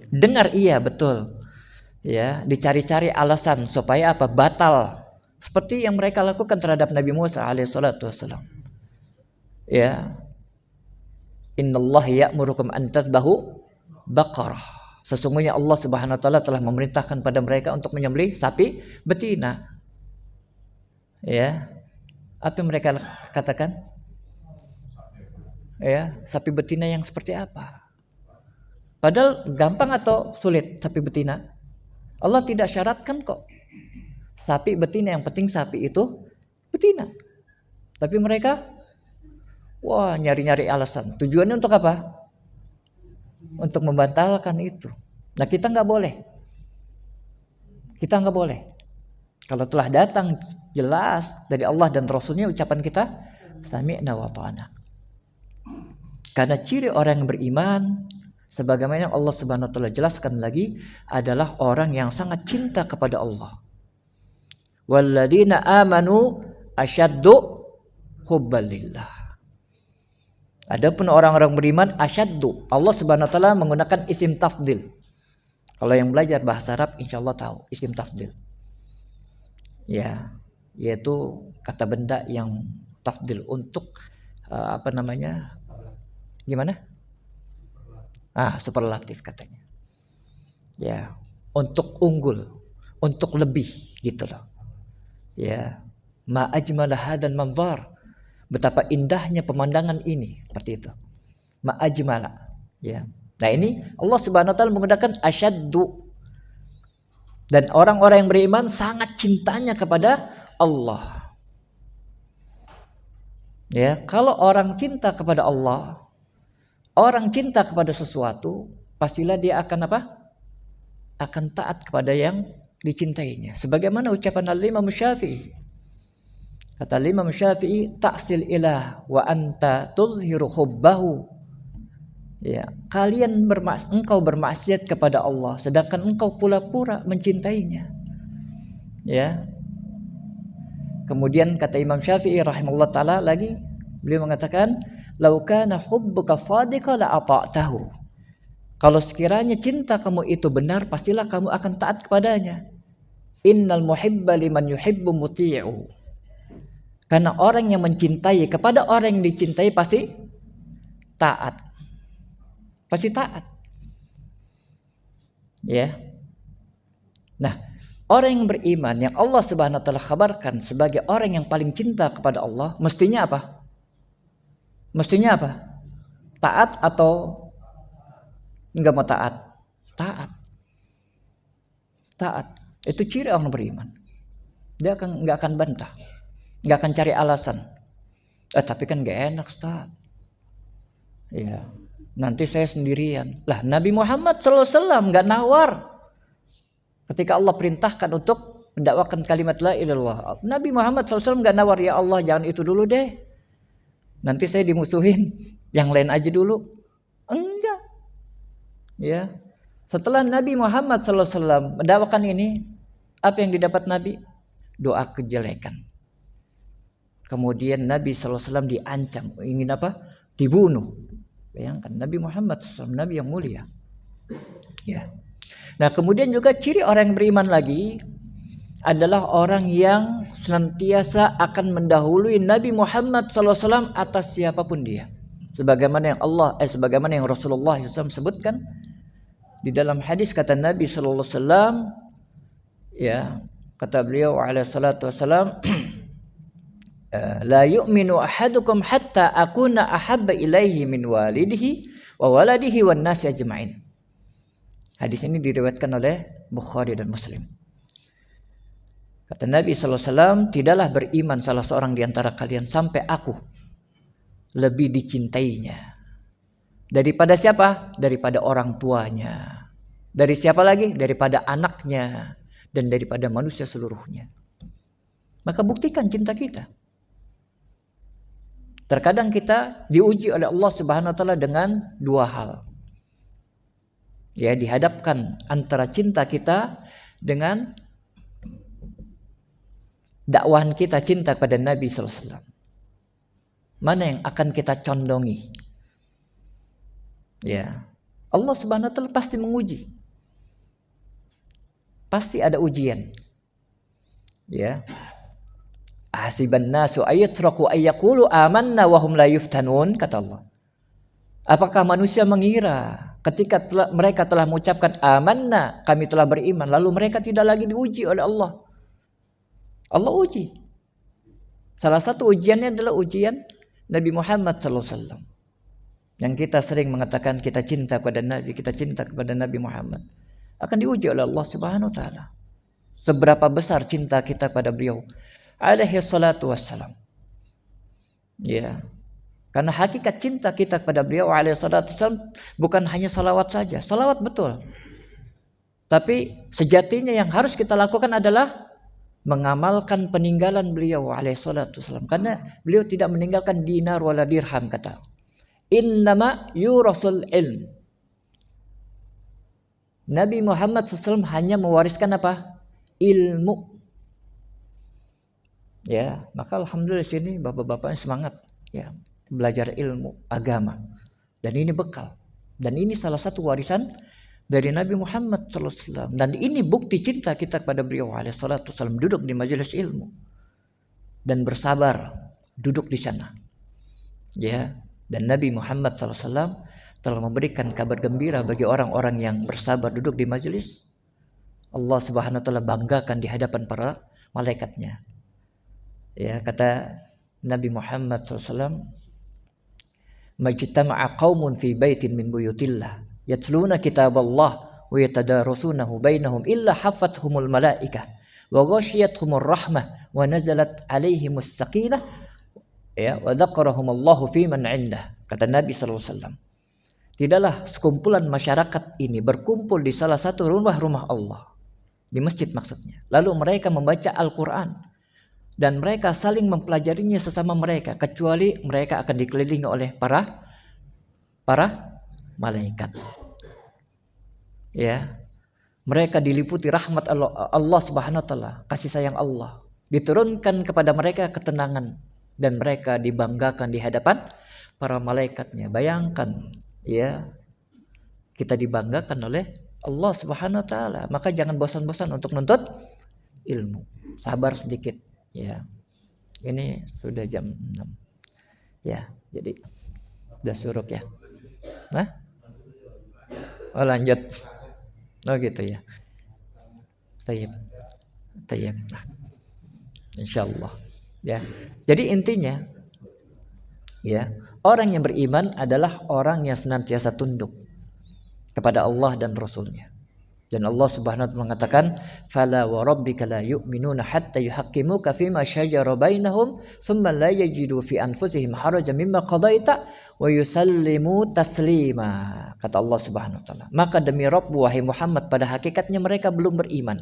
Dengar iya betul. Ya, dicari-cari alasan supaya apa? Batal. Seperti yang mereka lakukan terhadap Nabi Musa alaihissalatu wassalam. Ya. Innallaha ya'murukum an tadhbahu baqarah. Sesungguhnya Allah Subhanahu wa taala telah memerintahkan pada mereka untuk menyembelih sapi betina. Ya. Apa yang mereka katakan? Ya, sapi betina yang seperti apa? Padahal gampang atau sulit sapi betina? Allah tidak syaratkan kok. Sapi betina, yang penting sapi itu betina. Tapi mereka nyari-nyari alasan. Tujuannya untuk apa? Untuk membatalkan itu. Nah, kita nggak boleh. Kita nggak boleh. Kalau telah datang jelas dari Allah dan Rasulnya, ucapan kita sami'na wa ata'na. Karena ciri orang yang beriman, sebagaimana yang Allah Subhanahu wa taala jelaskan lagi, adalah orang yang sangat cinta kepada Allah. Walladzina amanu asyaddu hubbalillah. Adapun orang-orang beriman asyaddu, Allah Subhanahu wa taala menggunakan isim tafdil. Kalau yang belajar bahasa Arab insyaallah tahu isim tafdil. Ya, yaitu kata benda yang tafdil untuk gimana? Superlatif katanya. Ya, untuk unggul, untuk lebih gitu loh. Ya, ma ajmala hadzal manzar. Betapa indahnya pemandangan ini, seperti itu. Ma ajmala. Ya. Nah, ini Allah Subhanahu wa taala menggunakan asyaddu. Dan orang-orang yang beriman sangat cintanya kepada Allah. Ya, kalau orang cinta kepada Allah, orang cinta kepada sesuatu, pastilah dia akan apa? Akan taat kepada yang dicintainya. Sebagaimana ucapan Al-Imam Syafi'i. Kata Imam Syafi'i, ta'sil ilah wa anta tuzhiru hubbahu. Ya, engkau bermaksiat kepada Allah sedangkan engkau pura-pura mencintainya. Ya. Kemudian kata Imam Syafi'i rahimahullah taala lagi, beliau mengatakan, "Lau kana hubbuka shadiqan la ata'tahu." Kalau sekiranya cinta kamu itu benar, pastilah kamu akan taat kepadanya. Innal muhibba liman yuhibbu muti'u. Karena orang yang mencintai kepada orang yang dicintai pasti taat. Pasti taat. Ya. Nah, orang yang beriman yang Allah Subhanahu wa taala kabarkan sebagai orang yang paling cinta kepada Allah, mestinya apa? Mestinya apa? Taat atau enggak mau taat? Taat. Taat. Itu ciri orang beriman. Dia enggak akan bantah. Enggak akan cari alasan. Tapi kan enggak enak, Ustaz. Ya. Nanti saya sendirian. Lah, Nabi Muhammad SAW enggak nawar. Ketika Allah perintahkan untuk mendakwakan kalimat la ilaha illallah, Nabi Muhammad SAW enggak nawar, ya Allah jangan itu dulu deh. Nanti saya dimusuhin, yang lain aja dulu. Enggak. Ya. Setelah Nabi Muhammad SAW mendakwakan ini, apa yang didapat Nabi? Doa kejelekan. Kemudian Nabi SAW diancam, ingin apa? Dibunuh. Bayangkan Nabi Muhammad SAW, Nabi yang mulia. Ya. Nah, kemudian juga ciri orang yang beriman lagi adalah orang yang senantiasa akan mendahului Nabi Muhammad SAW atas siapapun dia. Sebagaimana yang Rasulullah SAW sebutkan di dalam hadis, kata Nabi SAW, ya, kata beliau alaihi salatu wasalam, la yu'minu ahadukum hatta akuna ahabba ilaihi min walidihi wa waladihi wan nasi ajma'in. Hadis ini diriwayatkan oleh Bukhari dan Muslim. Kata Nabi SAW, tidaklah beriman salah seorang di antara kalian sampai aku lebih dicintainya. Daripada siapa? Daripada orang tuanya. Dari siapa lagi? Daripada anaknya. Dan daripada manusia seluruhnya. Maka buktikan cinta kita. Terkadang kita diuji oleh Allah Subhanahu wa taala dengan dua hal. Ya, dihadapkan antara cinta kita dengan dakwahan kita cinta kepada Nabi sallallahu alaihi wasallam. Mana yang akan kita condongi? Ya. Allah Subhanahu wa taala pasti menguji. Pasti ada ujian. Ya. Ahsiban nasu ayatraku ayyaqulu amanna wa hum la yuftanun, kata Allah. Apakah manusia mengira ketika mereka telah mengucapkan amanna, kami telah beriman, lalu mereka tidak lagi diuji oleh Allah? Allah uji. Salah satu ujiannya adalah ujian Nabi Muhammad SAW. Yang kita sering mengatakan kita cinta kepada Nabi, kita cinta kepada Nabi Muhammad, akan diuji oleh Allah Subhanahu wa taala. Seberapa besar cinta kita kepada beliau alaihi salatu wassalam. Ya. Karena hakikat cinta kita kepada beliau alaihi salatu wassalam bukan hanya salawat saja. Salawat betul. Tapi sejatinya yang harus kita lakukan adalah mengamalkan peninggalan beliau alaihi salatu wasallam, karena beliau tidak meninggalkan dinar wala dirham, kata. Innama yurasul ilm. Nabi Muhammad SAW hanya mewariskan apa? Ilmu. Ya, maka alhamdulillah sini bapak-bapaknya semangat ya belajar ilmu agama. Dan ini bekal. Dan ini salah satu warisan dari Nabi Muhammad SAW. Dan ini bukti cinta kita kepada beliau SAW. Duduk di majelis ilmu dan bersabar duduk di sana. Ya, dan Nabi Muhammad SAW telah memberikan kabar gembira bagi orang-orang yang bersabar duduk di majelis. Allah Subhanahu wa taala banggakan di hadapan para malaikatnya. Ya, kata Nabi Muhammad SAW, majtama'a qaumun fi baitin min buyutillah yatluna kitaballah wa yatadarasunahu bainahum illa hafathumul malaikah wa ghashiyatuhumur rahmah wa nazalat alaihimus sakinah ya wa dzakarahumullahu fi man 'indah. Kata Nabi sallallahu alaihi wasallam, tidaklah sekumpulan masyarakat ini berkumpul di salah satu rumah-rumah Allah, di masjid maksudnya, lalu mereka membaca Al-Qur'an dan mereka saling mempelajarinya sesama mereka, kecuali mereka akan dikelilingi oleh para malaikat. Ya, mereka diliputi rahmat Allah Subhanahu wa taala, kasih sayang Allah. Diturunkan kepada mereka ketenangan dan mereka dibanggakan di hadapan para malaikatnya. Bayangkan, ya, kita dibanggakan oleh Allah Subhanahu wa taala. Maka jangan bosan-bosan untuk nuntut ilmu. Sabar sedikit, ya. Ini sudah jam 6. Ya, jadi udah suruk ya. Nah? Oh, lanjut. Oh gitu ya. Tayyib. Insyaallah. Ya. Jadi intinya, ya, orang yang beriman adalah orang yang senantiasa tunduk kepada Allah dan Rasul-Nya. Dan Allah Subhanahu wa taala mengatakan, "Fala wa rabbika la yu'minuna hatta yuhaqqimuka fima shajara bainahum, thumma la yajidu fi anfusihim harajan mimma qadaita wa yusallimu taslima." Kata Allah Subhanahu wa taala, "Maka demi Rabb wahai Muhammad, pada hakikatnya mereka belum beriman."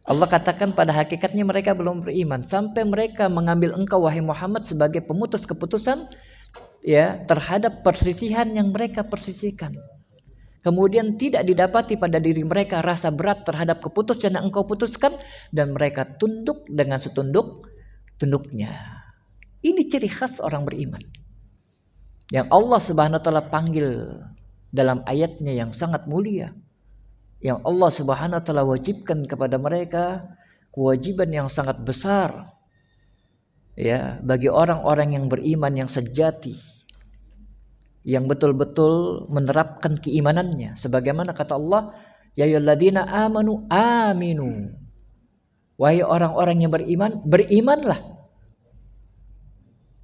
Allah katakan pada hakikatnya mereka belum beriman sampai mereka mengambil engkau wahai Muhammad sebagai pemutus keputusan ya terhadap persisihan yang mereka persisihkan. Kemudian tidak didapati pada diri mereka rasa berat terhadap keputusan yang engkau putuskan dan mereka tunduk dengan setunduk-tunduknya. Ini ciri khas orang beriman yang Allah Subhanahu wa taala panggil dalam ayatnya yang sangat mulia, yang Allah Subhanahu wa taala wajibkan kepada mereka kewajiban yang sangat besar ya bagi orang-orang yang beriman yang sejati, yang betul-betul menerapkan keimanannya sebagaimana kata Allah, ya ayyuhalladzina amanu aminu. Wahai orang-orang yang beriman, berimanlah.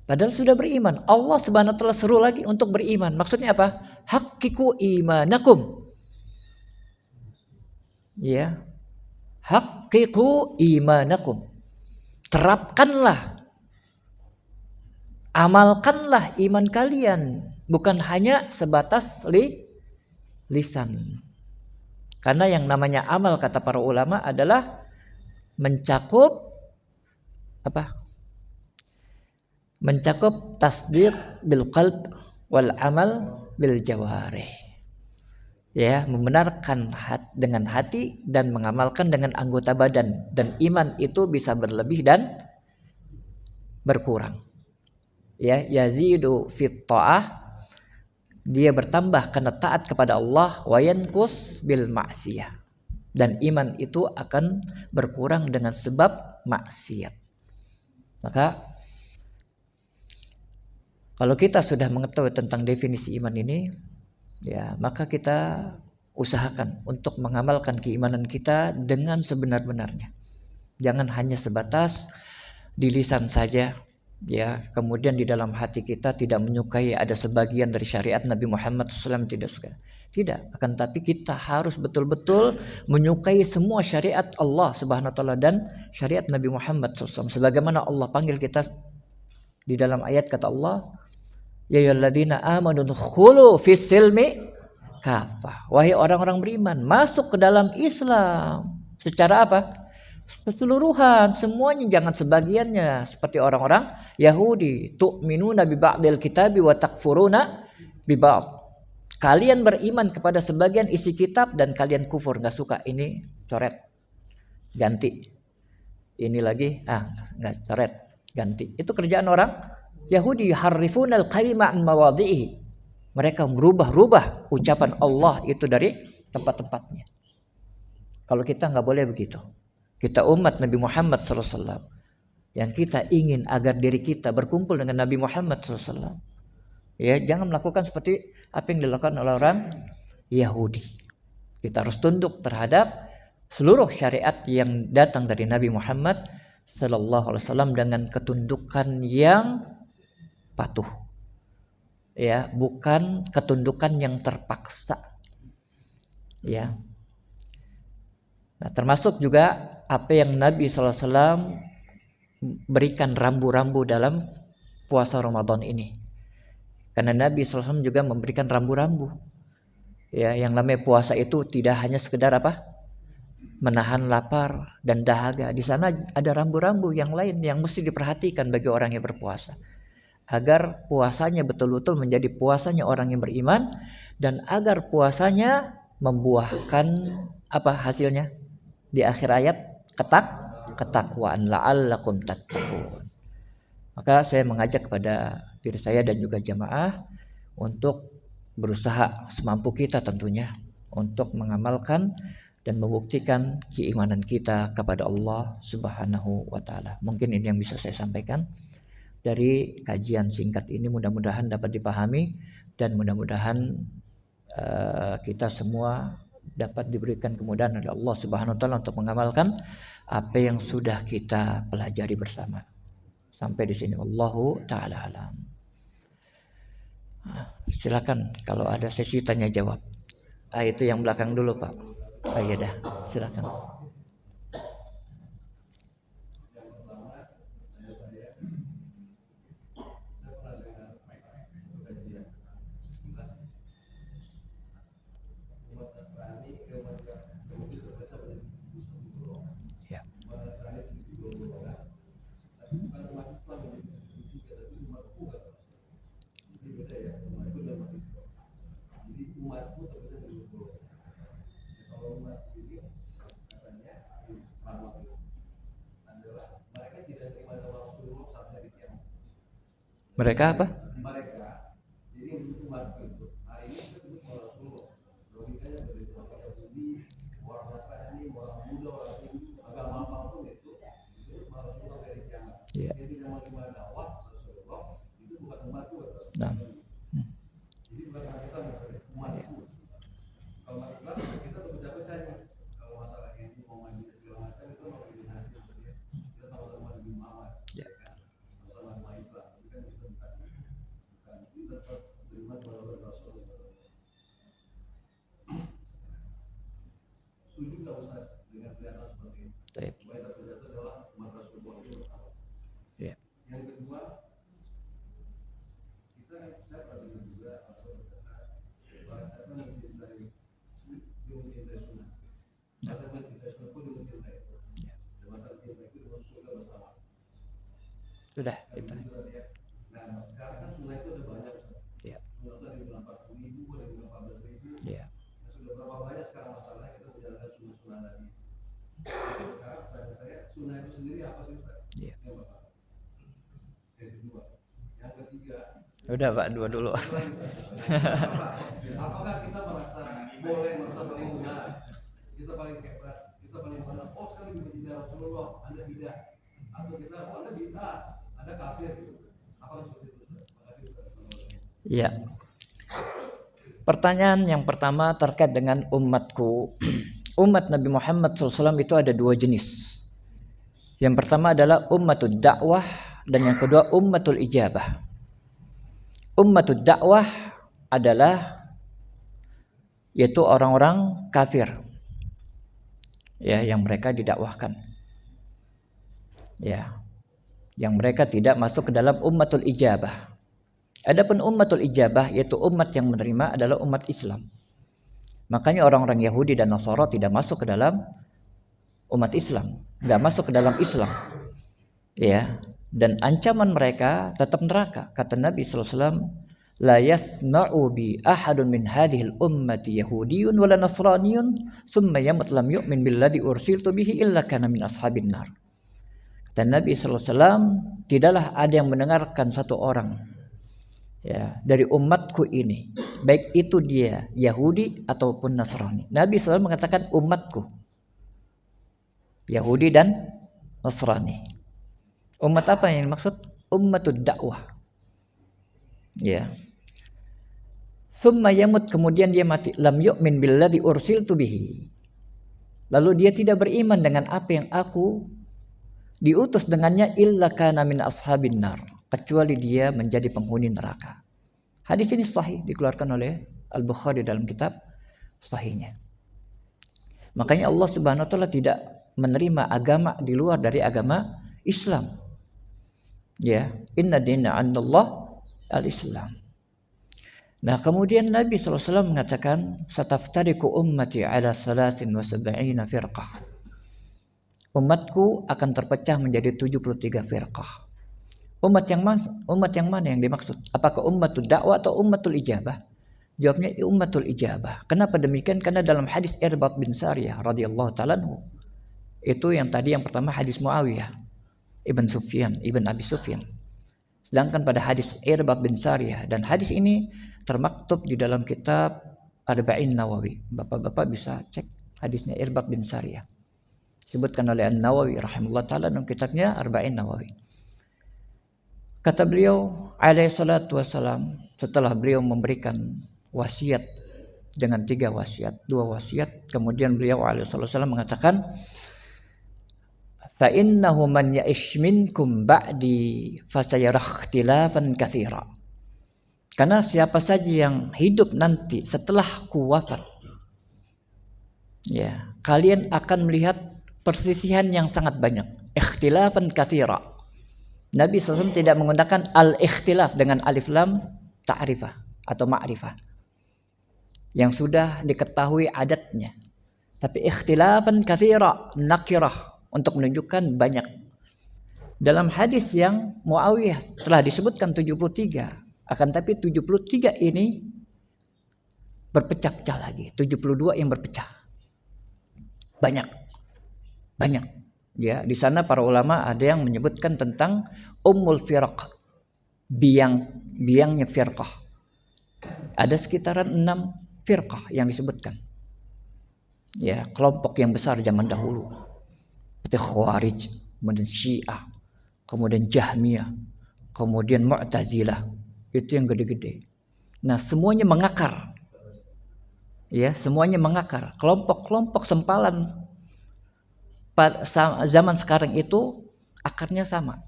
Padahal sudah beriman. Allah Subhanahu wa taala seru lagi untuk beriman. Maksudnya apa? Haqqiqu imanakum. Ya. haqqiqu imanakum. Terapkanlah, amalkanlah iman kalian, bukan hanya sebatas lisan. Karena yang namanya amal kata para ulama adalah mencakup apa? Mencakup tasdiq bil qalb wal amal bil jawarih. Ya, membenarkan dengan hati dan mengamalkan dengan anggota badan, dan iman itu bisa berlebih dan berkurang. Ya, yazidu fit ta'ah, dia bertambah karena taat kepada Allah, wa yanqus bil ma'siyah, dan iman itu akan berkurang dengan sebab maksiat. Maka kalau kita sudah mengetahui tentang definisi iman ini, ya, maka kita usahakan untuk mengamalkan keimanan kita dengan sebenar-benarnya. Jangan hanya sebatas di lisan saja, ya, kemudian di dalam hati kita tidak menyukai ada sebagian dari syariat Nabi Muhammad SAW, tidak suka. Tidak, akan tapi kita harus betul-betul menyukai semua syariat Allah Subhanahu wa taala dan syariat Nabi Muhammad SAW. Sebagaimana Allah panggil kita di dalam ayat, kata Allah, ya ayyuhalladzina amanu dkhulu fis silmi kafah. Wahai orang-orang beriman, masuk ke dalam Islam secara apa? Keseluruhan, semuanya, jangan sebagiannya seperti orang-orang Yahudi. Tu'minuna bi ba'dil kitabi wa takfuruna bi ba'd. Kalian beriman kepada sebagian isi kitab dan kalian kufur, enggak suka ini, coret, ganti. Ini lagi, enggak, coret, ganti. Itu kerjaan orang Yahudi, yuharrifunal kalima an mawadhi'i. Mereka merubah-rubah ucapan Allah itu dari tempat-tempatnya. Kalau kita enggak boleh begitu. Kita umat Nabi Muhammad SAW, yang kita ingin agar diri kita berkumpul dengan Nabi Muhammad SAW, ya, jangan melakukan seperti apa yang dilakukan oleh orang Yahudi. Kita harus tunduk terhadap seluruh syariat yang datang dari Nabi Muhammad SAW dengan ketundukan yang patuh, ya, bukan ketundukan yang terpaksa, ya. Nah, termasuk juga apa yang Nabi SAW berikan rambu-rambu dalam puasa Ramadan ini. Karena Nabi SAW juga memberikan rambu-rambu. Ya, yang namanya puasa itu tidak hanya sekedar apa? Menahan lapar dan dahaga. Di sana ada rambu-rambu yang lain yang mesti diperhatikan bagi orang yang berpuasa. Agar puasanya betul-betul menjadi puasanya orang yang beriman, dan agar puasanya membuahkan apa hasilnya? Di akhir ayat, ketakwaan, la'allakum tattaqun. Maka saya mengajak kepada diri saya dan juga jamaah untuk berusaha semampu kita tentunya untuk mengamalkan dan membuktikan keimanan kita kepada Allah Subhanahu wa taala. Mungkin ini yang bisa saya sampaikan dari kajian singkat ini, mudah-mudahan dapat dipahami dan mudah-mudahan kita semua dapat diberikan kemudahan oleh Allah Subhanahu wa taala untuk mengamalkan apa yang sudah kita pelajari bersama. Sampai di sini, wallahu taala alam. Silakan kalau ada sesi tanya jawab. Itu yang belakang dulu, Pak. Iya dah, silakan. Ya. Mereka apa? Ya. Nah. Ya. Sudah itu. Nah, sekarang kan sungai itu ada banyak. Ya. Sungai itu ada yang 40.000, ada yang 14.000. Ya. Nah, sudah berapa banyak sekarang masalahnya kita menjalankan sungai tadi. Sekarang pertanyaan saya, sungai itu sendiri apa sih Ustaz? Ya. Yang pertama. Yang kedua. Yang ketiga. Udah Pak, dua dulu. Apakah kita boleh merasa paling benar? Kita paling hebat, kita paling benar. Oh, sekali berbeda Rasulullah, Anda tidak. Atau kita, oh Anda bid'ah, Anda kafir. Apakah seperti itu? Terima kasih Ustaz. Iya. Pertanyaan yang pertama terkait dengan umatku. Umat Nabi Muhammad SAW itu ada dua jenis. Yang pertama adalah ummatul dakwah dan yang kedua ummatul ijabah. Ummatul dakwah adalah yaitu orang-orang kafir, ya, yang mereka didakwahkan, ya, yang mereka tidak masuk ke dalam ummatul ijabah. Adapun ummatul ijabah yaitu umat yang menerima adalah umat Islam. Makanya orang-orang Yahudi dan Nasara tidak masuk ke dalam umat Islam, nggak masuk ke dalam Islam, ya. Dan ancaman mereka tetap neraka. Kata Nabi SAW, la yasma'u bi ahadun min hadhil ummati yahudiyyun wala nasraniyyun thumma yamut lam yu'min billadhi ursiltu bihi illa kana min ashabin nar. Dan Nabi SAW, tidaklah ada yang mendengarkan satu orang, ya, dari umatku ini, baik itu dia Yahudi ataupun Nasrani. Nabi SAW mengatakan umatku, Yahudi dan Nasrani. Umat apa yang dimaksud? Ummatud dakwah, ya. Summa yamut, kemudian dia mati, lam yu'min billadhi ursiltu bihi, lalu dia tidak beriman dengan apa yang aku diutus dengannya, illa kana min ashabin nar, kecuali dia menjadi penghuni neraka. Hadis ini sahih, dikeluarkan oleh Al-Bukhari dalam kitab sahihnya. Makanya Allah Subhanahu wa taala tidak menerima agama di luar dari agama Islam. Ya, inna dina 'indallah al-Islam. Nah, kemudian Nabi SAW mengatakan, sataftariku ummati ala 73 firqah. Umatku akan terpecah menjadi 73 firqah. Umat yang mana yang dimaksud? Apakah ummatul dakwah atau ummatul ijabah? Jawabnya ummatul ijabah. Kenapa demikian? Karena dalam hadis Irbad bin Sariyah radhiyallahu ta'ala anhu, itu yang pertama hadis Muawiyah Ibn Abi Sufyan. Sedangkan pada hadis Irbad bin Sariyah, dan hadis ini termaktub di dalam kitab Arba'in Nawawi. Bapak-bapak bisa cek hadisnya Irbad bin Sariyah. Disebutkan oleh An-Nawawi rahimahullah ta'ala dalam kitabnya Arba'in Nawawi. Kata beliau alaihi salatu wassalam, setelah beliau memberikan wasiat dengan 3 wasiat, 2 wasiat, kemudian beliau alaihi salatu wassalam mengatakan, fa innahu man ya'ish minkum ba'di fasayara ikhtilafan katsira. Karena siapa saja yang hidup nanti setelah ku wafat, ya, kalian akan melihat perselisihan yang sangat banyak, ikhtilafan katsira. Nabi SAW tidak menggunakan al-ikhtilaf dengan alif lam ta'rifah atau ma'rifah yang sudah diketahui adatnya, tapi ikhtilafan katsira nakirah untuk menunjukkan banyak. Dalam hadis yang Muawiyah telah disebutkan 73, akan tapi 73 ini berpecah-pecah lagi, 72 yang berpecah. Banyak. Ya, di sana para ulama ada yang menyebutkan tentang ummul firaq, biangnya firqah. Ada sekitaran 6 firqah yang disebutkan. Ya, kelompok yang besar zaman dahulu. Seperti Khawarij, kemudian Syiah, kemudian Jahmiyah, kemudian Mu'tazilah. Itu yang gede-gede. Nah, semuanya mengakar. Ya, semuanya mengakar. Kelompok-kelompok sempalan pada zaman sekarang itu akarnya sama.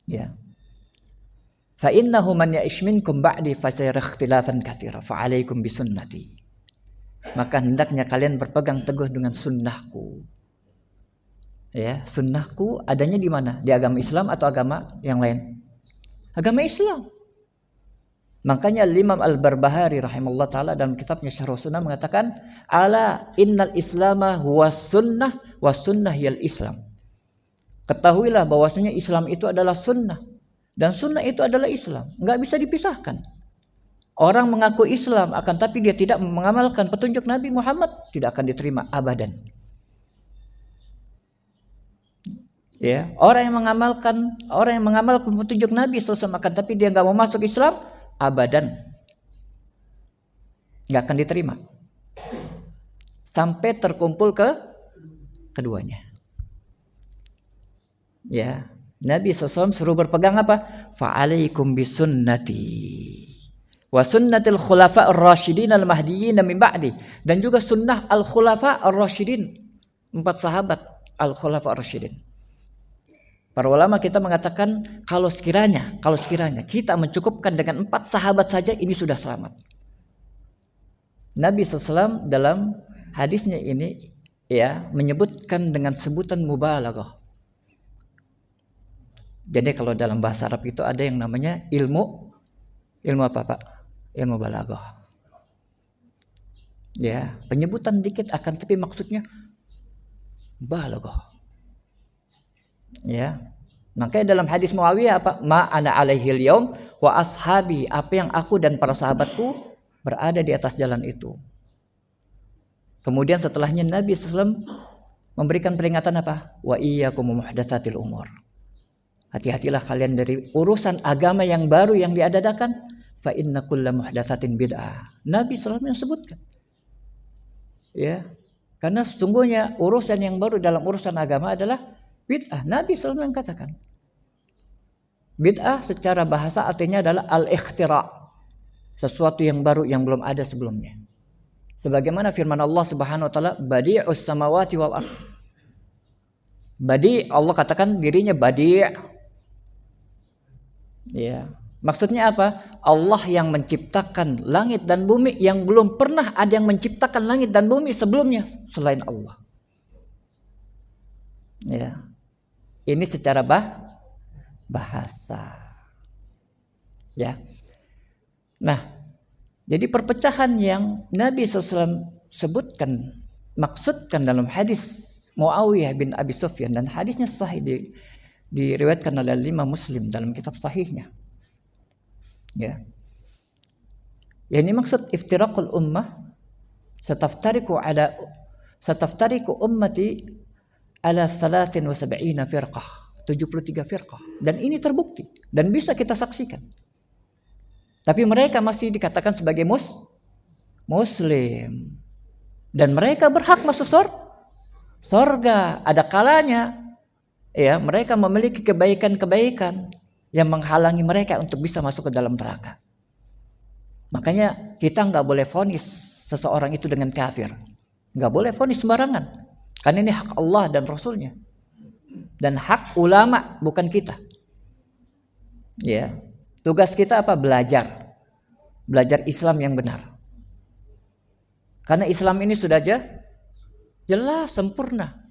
Ya. Fa innahu man ya'ish minkum ba'di fasayara ikhtilafan katsira fa 'alaikum bisunnati. Maka hendaknya kalian berpegang teguh dengan sunnahku. Ya, sunnahku adanya di mana? Di agama Islam atau agama yang lain? Agama Islam. Makanya Imam Al-Barbahari rahimahullah ta'ala dalam kitabnya Syarh Sunnah mengatakan, ala innal islama huwa sunnah wa sunnah yal islam. Ketahuilah bahwasanya Islam itu adalah sunnah dan sunnah itu adalah Islam, nggak bisa dipisahkan. Orang mengaku Islam akan tapi dia tidak mengamalkan petunjuk Nabi Muhammad, tidak akan diterima abadan. Ya, orang yang mengamalkan petunjuk Nabi SAW akan tapi dia nggak mau masuk Islam, abadan nggak akan diterima sampai terkumpul keduanya. Ya, Nabi SAW suruh berpegang apa? Fa'alaikum bisunnati wa sunnatil khulafa ar-rasyidin al-mahdiyyin min ba'di, dan juga sunnah al-khulafa ar-rasyidin, 4 sahabat al-khulafa ar-rasyidin. Para ulama kita mengatakan kalau sekiranya kita mencukupkan dengan 4 sahabat saja ini sudah selamat. Nabi SAW dalam hadisnya ini ya menyebutkan dengan sebutan mubalaghah. Jadi kalau dalam bahasa Arab itu ada yang namanya ilmu apa Pak? Ilmu balaghah. Ya, penyebutan dikit akan tapi maksudnya balaghah. Ya. Makanya dalam hadis Muawiyah apa? Ma ana alaihil yaum wa ashabi, apa yang aku dan para sahabatku berada di atas jalan itu. Kemudian setelahnya Nabi SAW memberikan peringatan apa? Wa iyyakum muhdatsatil umur. Hati-hatilah kalian dari urusan agama yang baru yang diadakan. Fa inna kulla muhdatsatin bid'ah. Nabi SAW menyebutkan. Ya. Karena sesungguhnya urusan yang baru dalam urusan agama adalah bid'ah. Nabi SAW mengatakan. Bid'ah secara bahasa artinya adalah al-ikhtira'. Sesuatu yang baru yang belum ada sebelumnya. Sebagaimana firman Allah Subhanahu wa taala, badi'us samawati wal ardh. Badi', Allah katakan dirinya badi'. Ya. Maksudnya apa? Allah yang menciptakan langit dan bumi yang belum pernah ada yang menciptakan langit dan bumi sebelumnya selain Allah. Ya. Ini secara bahasa. Ya. Nah, jadi perpecahan yang Nabi SAW sebutkan, maksudkan dalam hadis Muawiyah bin Abi Sufyan, dan hadisnya sahih diriwayatkan oleh Imam Muslim dalam kitab sahihnya. Ya. Yang maksud iftiraqul ummah, sataftariku ummati ala 73 firqah, 73 firqah, dan ini terbukti dan bisa kita saksikan. Tapi mereka masih dikatakan sebagai muslim dan mereka berhak masuk surga. Ada kalanya ya mereka memiliki kebaikan-kebaikan yang menghalangi mereka untuk bisa masuk ke dalam neraka. Makanya kita nggak boleh vonis seseorang itu dengan kafir, nggak boleh vonis sembarangan, karena ini hak Allah dan Rasulnya dan hak ulama, bukan kita. Ya, tugas kita apa? Belajar Islam yang benar. Karena Islam ini sudah jelas sempurna.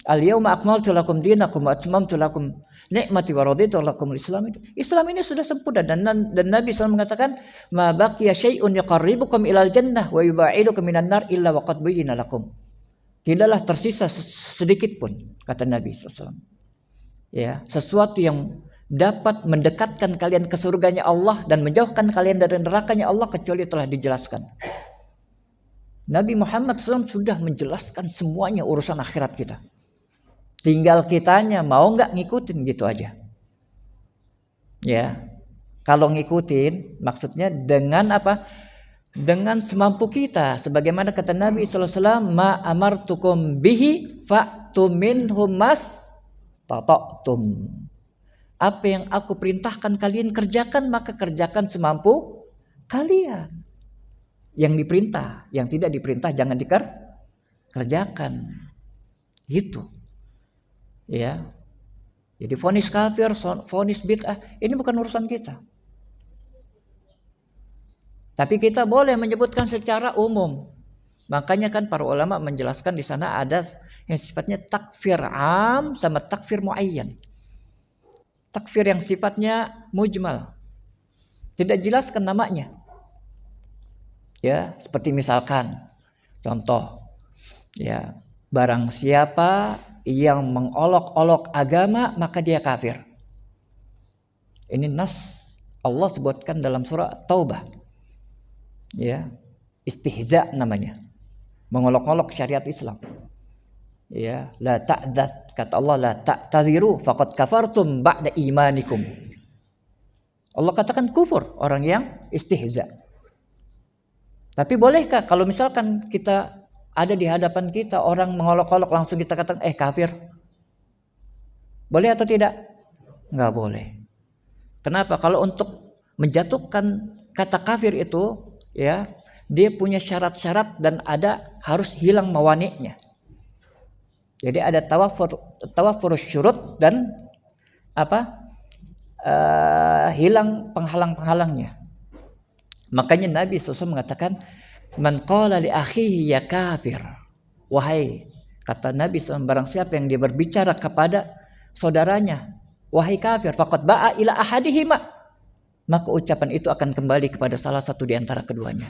Al-yauma akmaltu lakum dinakum wa atmamtu lakum ni'mati wa raditu lakum al-Islam. Islam ini sudah sempurna dan Nabi SAW mengatakan ma baqiya syai'un yuqarribukum ilal jannah wa yubaidukum minan nar illa waqad bayyana lakum. Tidaklah tersisa sedikit pun, kata Nabi SAW. Ya, sesuatu yang dapat mendekatkan kalian ke surganya Allah dan menjauhkan kalian dari nerakanya Allah kecuali telah dijelaskan. Nabi Muhammad SAW sudah menjelaskan semuanya urusan akhirat kita. Tinggal kitanya mau nggak ngikutin, gitu aja. Ya, kalau ngikutin maksudnya dengan apa? Dengan semampu kita. Sebagaimana kata Nabi SAW, ma amartukum bihi fa'tu minhum mas tata'tum. Apa yang aku perintahkan kalian kerjakan, maka kerjakan semampu kalian. Yang diperintah, yang tidak diperintah jangan dikerjakan. Gitu. Ya. Jadi vonis kafir, vonis bid'ah, ini bukan urusan kita. Tapi kita boleh menyebutkan secara umum. Makanya kan para ulama menjelaskan di sana ada yang sifatnya takfir am sama takfir muayyan. Takfir yang sifatnya mujmal, tidak jelaskan namanya. Ya, seperti misalkan contoh, ya, barang siapa yang mengolok-olok agama maka dia kafir. Ini nas Allah sebutkan dalam surah Taubah. Ya, istihza namanya. Mengolok-olok syariat Islam. Ya, la ta'dad, kata Allah, la ta'tadhiru faqad kafartum ba'da imanikum. Allah katakan kufur orang yang istihza. Tapi bolehkah kalau misalkan kita ada di hadapan kita orang mengolok-olok langsung kita katakan kafir? Boleh atau tidak? Enggak boleh. Kenapa? Kalau untuk menjatuhkan kata kafir itu, ya, dia punya syarat-syarat dan harus hilang mawani'nya. Jadi ada tawafur syurut dan hilang penghalang-penghalangnya. Makanya Nabi SAW mengatakan, man qala li akhihi ya kafir. Wahai, kata Nabi SAW, barang siapa yang dia berbicara kepada saudaranya, wahai kafir, faqad ba'a ila ahadihima, maka ucapan itu akan kembali kepada salah satu di antara keduanya.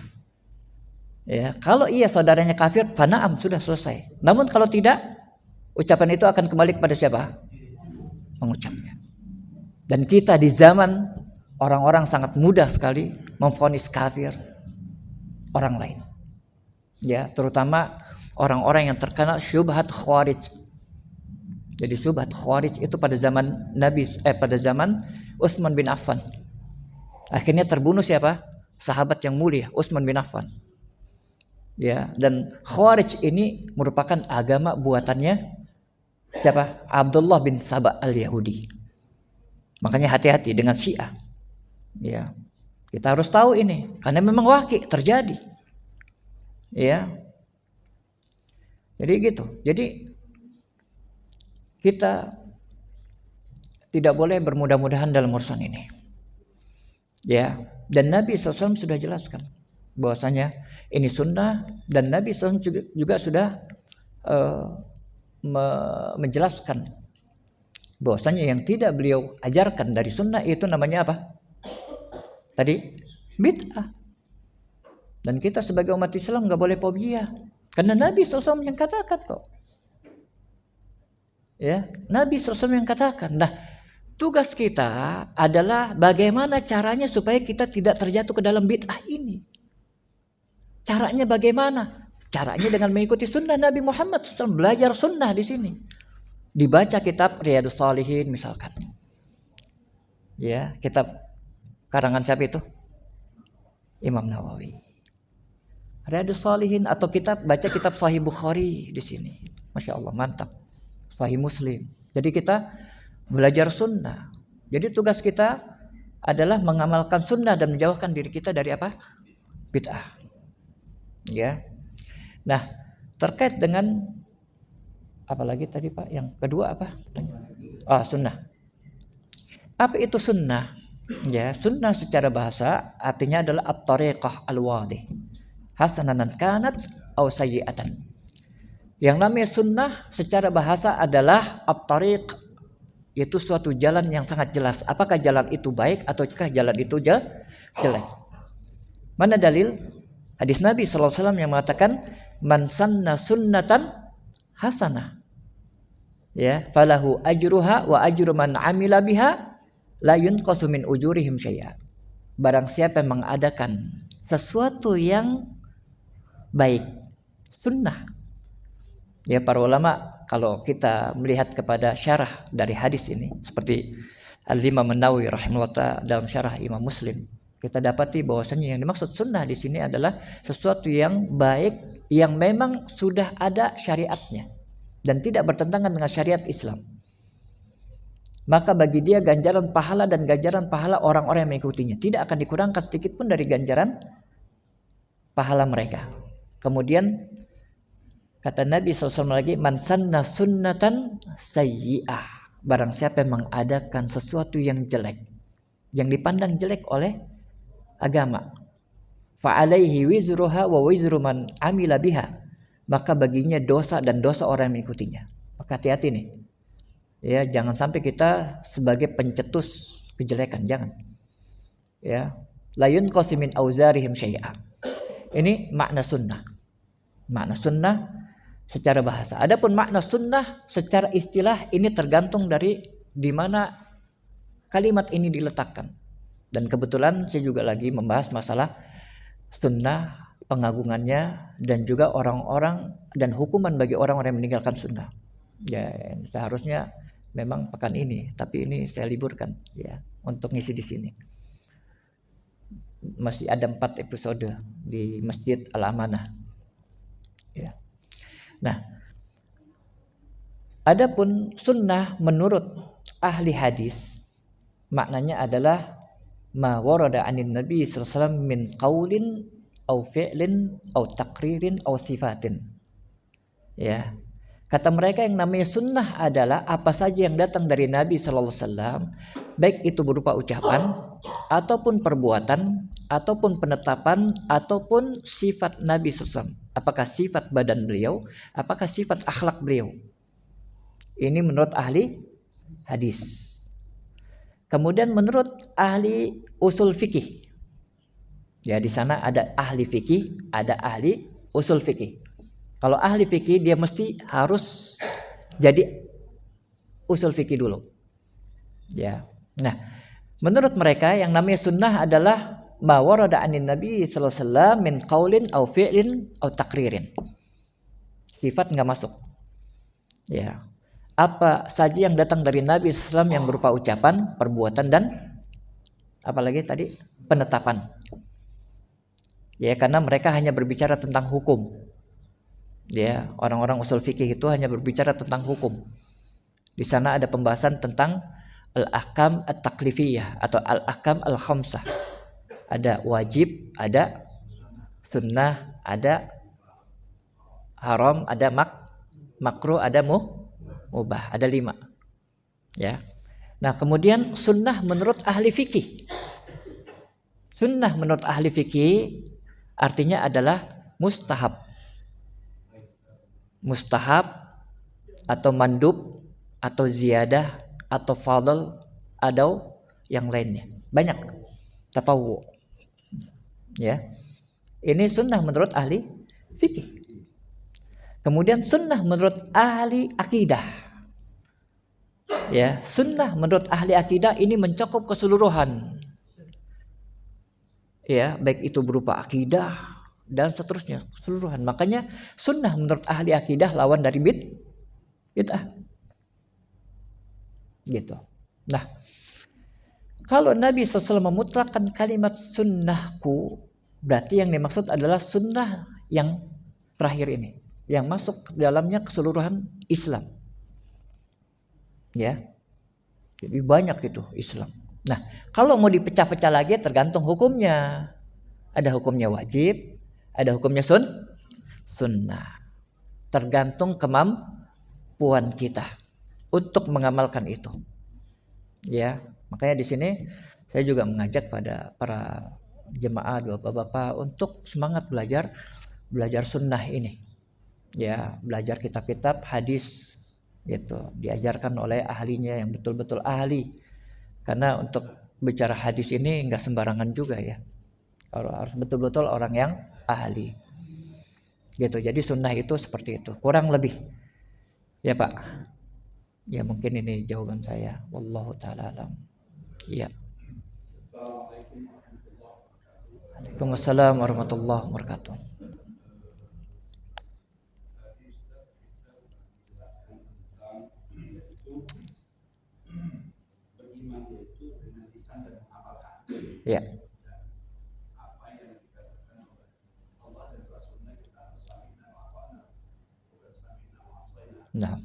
Ya, kalau iya saudaranya kafir, fana'am, sudah selesai. Namun kalau tidak, ucapan itu akan kembali kepada siapa? Pengucapnya. Dan kita di zaman orang-orang sangat mudah sekali memvonis kafir orang lain. Ya, terutama orang-orang yang terkena syubhat khawarij. Jadi syubhat khawarij itu pada zaman pada zaman Utsman bin Affan. Akhirnya terbunuh siapa? Sahabat yang mulia, Utsman bin Affan. Ya, dan khawarij ini merupakan agama buatannya siapa? Abdullah bin Saba al-Yahudi. Makanya hati-hati dengan Syiah. Ya, kita harus tahu ini karena memang waqi' terjadi. Ya. Jadi gitu. Jadi kita tidak boleh bermudah-mudahan dalam urusan ini. Ya, dan Nabi SAW sudah jelaskan bahwasanya ini sunnah, dan Nabi SAW juga sudah menjelaskan bahwasanya yang tidak beliau ajarkan dari sunnah itu namanya apa? Tadi bid'ah. Dan kita sebagai umat Islam nggak boleh fobia, karena Nabi SAW yang katakan kok. Ya, Nabi SAW yang katakan. Nah, tugas kita adalah bagaimana caranya supaya kita tidak terjatuh ke dalam bid'ah ini. Caranya bagaimana? Caranya dengan mengikuti sunnah Nabi Muhammad SAW, belajar sunnah di sini. Dibaca kitab Riyadhus Shalihin misalkan. Ya, kitab karangan siapa itu? Imam Nawawi. Riyadhus Shalihin, atau baca kitab Sahih Bukhari di sini. Masya Allah, mantap. Sahih Muslim. Jadi kita belajar sunnah. Jadi tugas kita adalah mengamalkan sunnah dan menjauhkan diri kita dari apa? Bid'ah. Ya. Nah, terkait dengan apa lagi tadi Pak? Yang kedua apa? Sunnah. Apa itu sunnah? Ya, sunnah secara bahasa artinya adalah at-tariqah al-wadih. Hasanan kanat aw sayyi'atan. Yang namanya sunnah secara bahasa adalah at-tariq, yaitu suatu jalan yang sangat jelas. Apakah jalan itu baik ataukah jalan itu jelek? Mana dalil? Hadis Nabi SAW yang mengatakan, man sanna sunnatan hasanah, ya, falahu ajruha wa ajru man amila biha la yunqasu min ujurihim syai'a. Barang siapa yang mengadakan sesuatu yang baik, sunnah. Ya, para ulama kalau kita melihat kepada syarah dari hadis ini, seperti Al-Imam An-Nawawi rahimahullah dalam syarah Imam Muslim, kita dapati bahwasanya yang dimaksud sunnah di sini adalah sesuatu yang baik yang memang sudah ada syariatnya dan tidak bertentangan dengan syariat Islam. Maka bagi dia ganjaran pahala dan ganjaran pahala orang-orang yang mengikutinya tidak akan dikurangkan sedikit pun dari ganjaran pahala mereka. Kemudian kata Nabi SAW lagi, man sanna sunnatan sayyi'ah. Barang siapa yang mengadakan sesuatu yang jelek, yang dipandang jelek oleh agama, fa'alaihi wizruha wa wizru man amila biha, maka baginya dosa dan dosa orang yang mengikutinya. Maka hati-hati nih. Ya, jangan sampai kita sebagai pencetus kejelekan, jangan. Ya, la yunqasu min auzarihim syai'a. Ini makna sunnah. Makna sunnah secara bahasa. Adapun makna sunnah secara istilah ini tergantung dari di mana kalimat ini diletakkan. Dan kebetulan saya juga lagi membahas masalah sunnah, pengagungannya, dan juga orang-orang dan hukuman bagi orang-orang yang meninggalkan sunnah. Ya, seharusnya memang pekan ini, tapi ini saya liburkan ya untuk ngisi di sini. Masih ada 4 episode di Masjid Al-Amanah. Ya. Nah, adapun sunnah menurut ahli hadis maknanya adalah ma warada anin nabi sallallahu alaihi wasallam min qaulin au fi'lin au taqririn au sifatin. Ya. Kata mereka yang namanya sunnah adalah apa saja yang datang dari Nabi sallallahu alaihi wasallam, baik itu berupa ucapan ataupun perbuatan ataupun penetapan ataupun sifat Nabi sallallahu alaihi wasallam. Apakah sifat badan beliau, apakah sifat akhlak beliau. Ini menurut ahli hadis. Kemudian menurut ahli usul fikih. Ya, di sana ada ahli fikih, ada ahli usul fikih. Kalau ahli fikih dia mesti harus jadi usul fikih dulu. Ya. Nah, menurut mereka yang namanya sunnah adalah ma warada anin nabi sallallahu alaihi wasallam min qaulin au fi'lin au taqririn. Sifat enggak masuk. Ya. Apa saja yang datang dari Nabi SAW yang berupa ucapan, perbuatan dan apalagi tadi penetapan. Ya, karena mereka hanya berbicara tentang hukum. Ya, orang-orang usul fikih itu hanya berbicara tentang hukum. Di sana ada pembahasan tentang al-ahkam at-taklifiyah atau al-ahkam al-khamsah. Ada wajib, ada sunnah, ada haram, ada makruh, ada mubah, ada 5. Ya. Nah, kemudian sunnah menurut ahli fikih. Sunnah menurut ahli fikih artinya adalah mustahab. Mustahab atau mandub atau ziyadah atau fadl atau yang lainnya. Banyak. Tatawwu. Ya. Ini sunnah menurut ahli fikih. Kemudian sunnah menurut ahli akidah. Ya, sunnah menurut ahli akidah ini mencakup keseluruhan. Ya, baik itu berupa akidah dan seterusnya, keseluruhan. Makanya sunnah menurut ahli akidah lawan dari bid'ah. Gitu. Nah, kalau Nabi SAW memutlakkan kalimat sunnahku, berarti yang dimaksud adalah sunnah yang terakhir ini, yang masuk ke dalamnya keseluruhan Islam. Ya, jadi banyak itu Islam. Nah, kalau mau dipecah-pecah lagi tergantung hukumnya. Ada hukumnya wajib, ada hukumnya sunnah. Tergantung kemampuan kita untuk mengamalkan itu. Ya, makanya di sini saya juga mengajak pada para jemaah, bapak-bapak untuk semangat belajar sunnah ini. Ya, belajar kitab-kitab hadis gitu, diajarkan oleh ahlinya yang betul-betul ahli. Karena untuk bicara hadis ini enggak sembarangan juga ya. Harus betul-betul orang yang ahli. Gitu. Jadi sunnah itu seperti itu, kurang lebih. Ya, Pak. Ya, mungkin ini jawaban saya. Wallahu taala alam. Iya. Waalaikumsalam warahmatullahi wabarakatuh. Ya. Nah.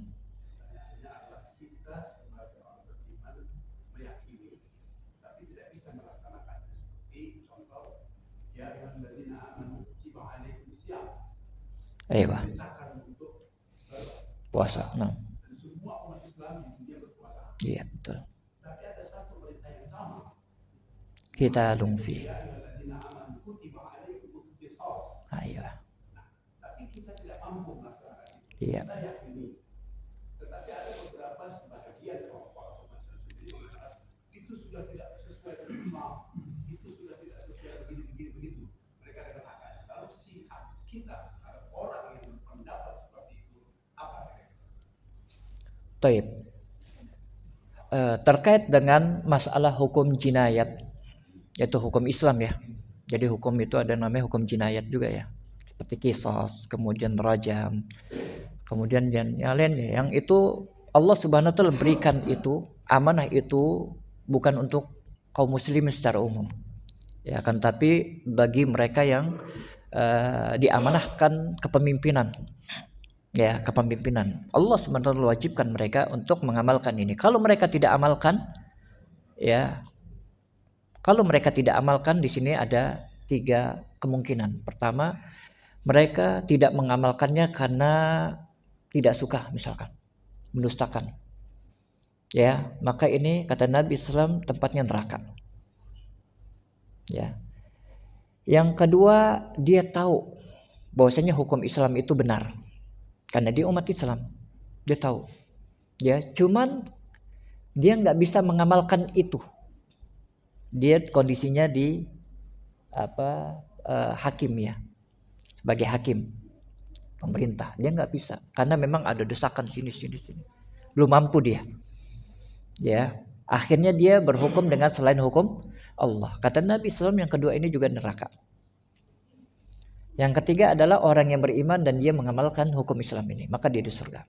Ayo, Pak. Puasa. Nah. Iya, betul. Kita lungfi. Ayo. Iya. Taib. Terkait dengan masalah hukum jinayat, yaitu hukum Islam ya. Jadi hukum itu ada namanya hukum jinayat juga ya. Seperti qisas, kemudian rajam, kemudian yang lainnya. Yang itu Allah Subhanahu wa taala berikan itu, amanah itu bukan untuk kaum muslimin secara umum. Ya kan, tapi bagi mereka yang diamanahkan kepemimpinan. Ya, kepemimpinan. Allah SWT wajibkan mereka untuk mengamalkan ini. Kalau mereka tidak amalkan, ya, kalau mereka tidak amalkan, di sini ada 3 kemungkinan. Pertama, mereka tidak mengamalkannya karena tidak suka, misalkan mendustakan. Ya, maka ini kata Nabi SAW tempatnya neraka. Ya. Yang kedua, dia tahu bahwasanya hukum Islam itu benar. Karena dia umat Islam, dia tahu. Ya, cuman dia nggak bisa mengamalkan itu. Dia kondisinya di hakim ya, sebagai hakim pemerintah. Dia nggak bisa karena memang ada desakan sini. Belum mampu dia. Ya, akhirnya dia berhukum dengan selain hukum Allah. Kata Nabi SAW yang kedua ini juga neraka. Yang ketiga adalah orang yang beriman dan dia mengamalkan hukum Islam ini, maka dia di surga.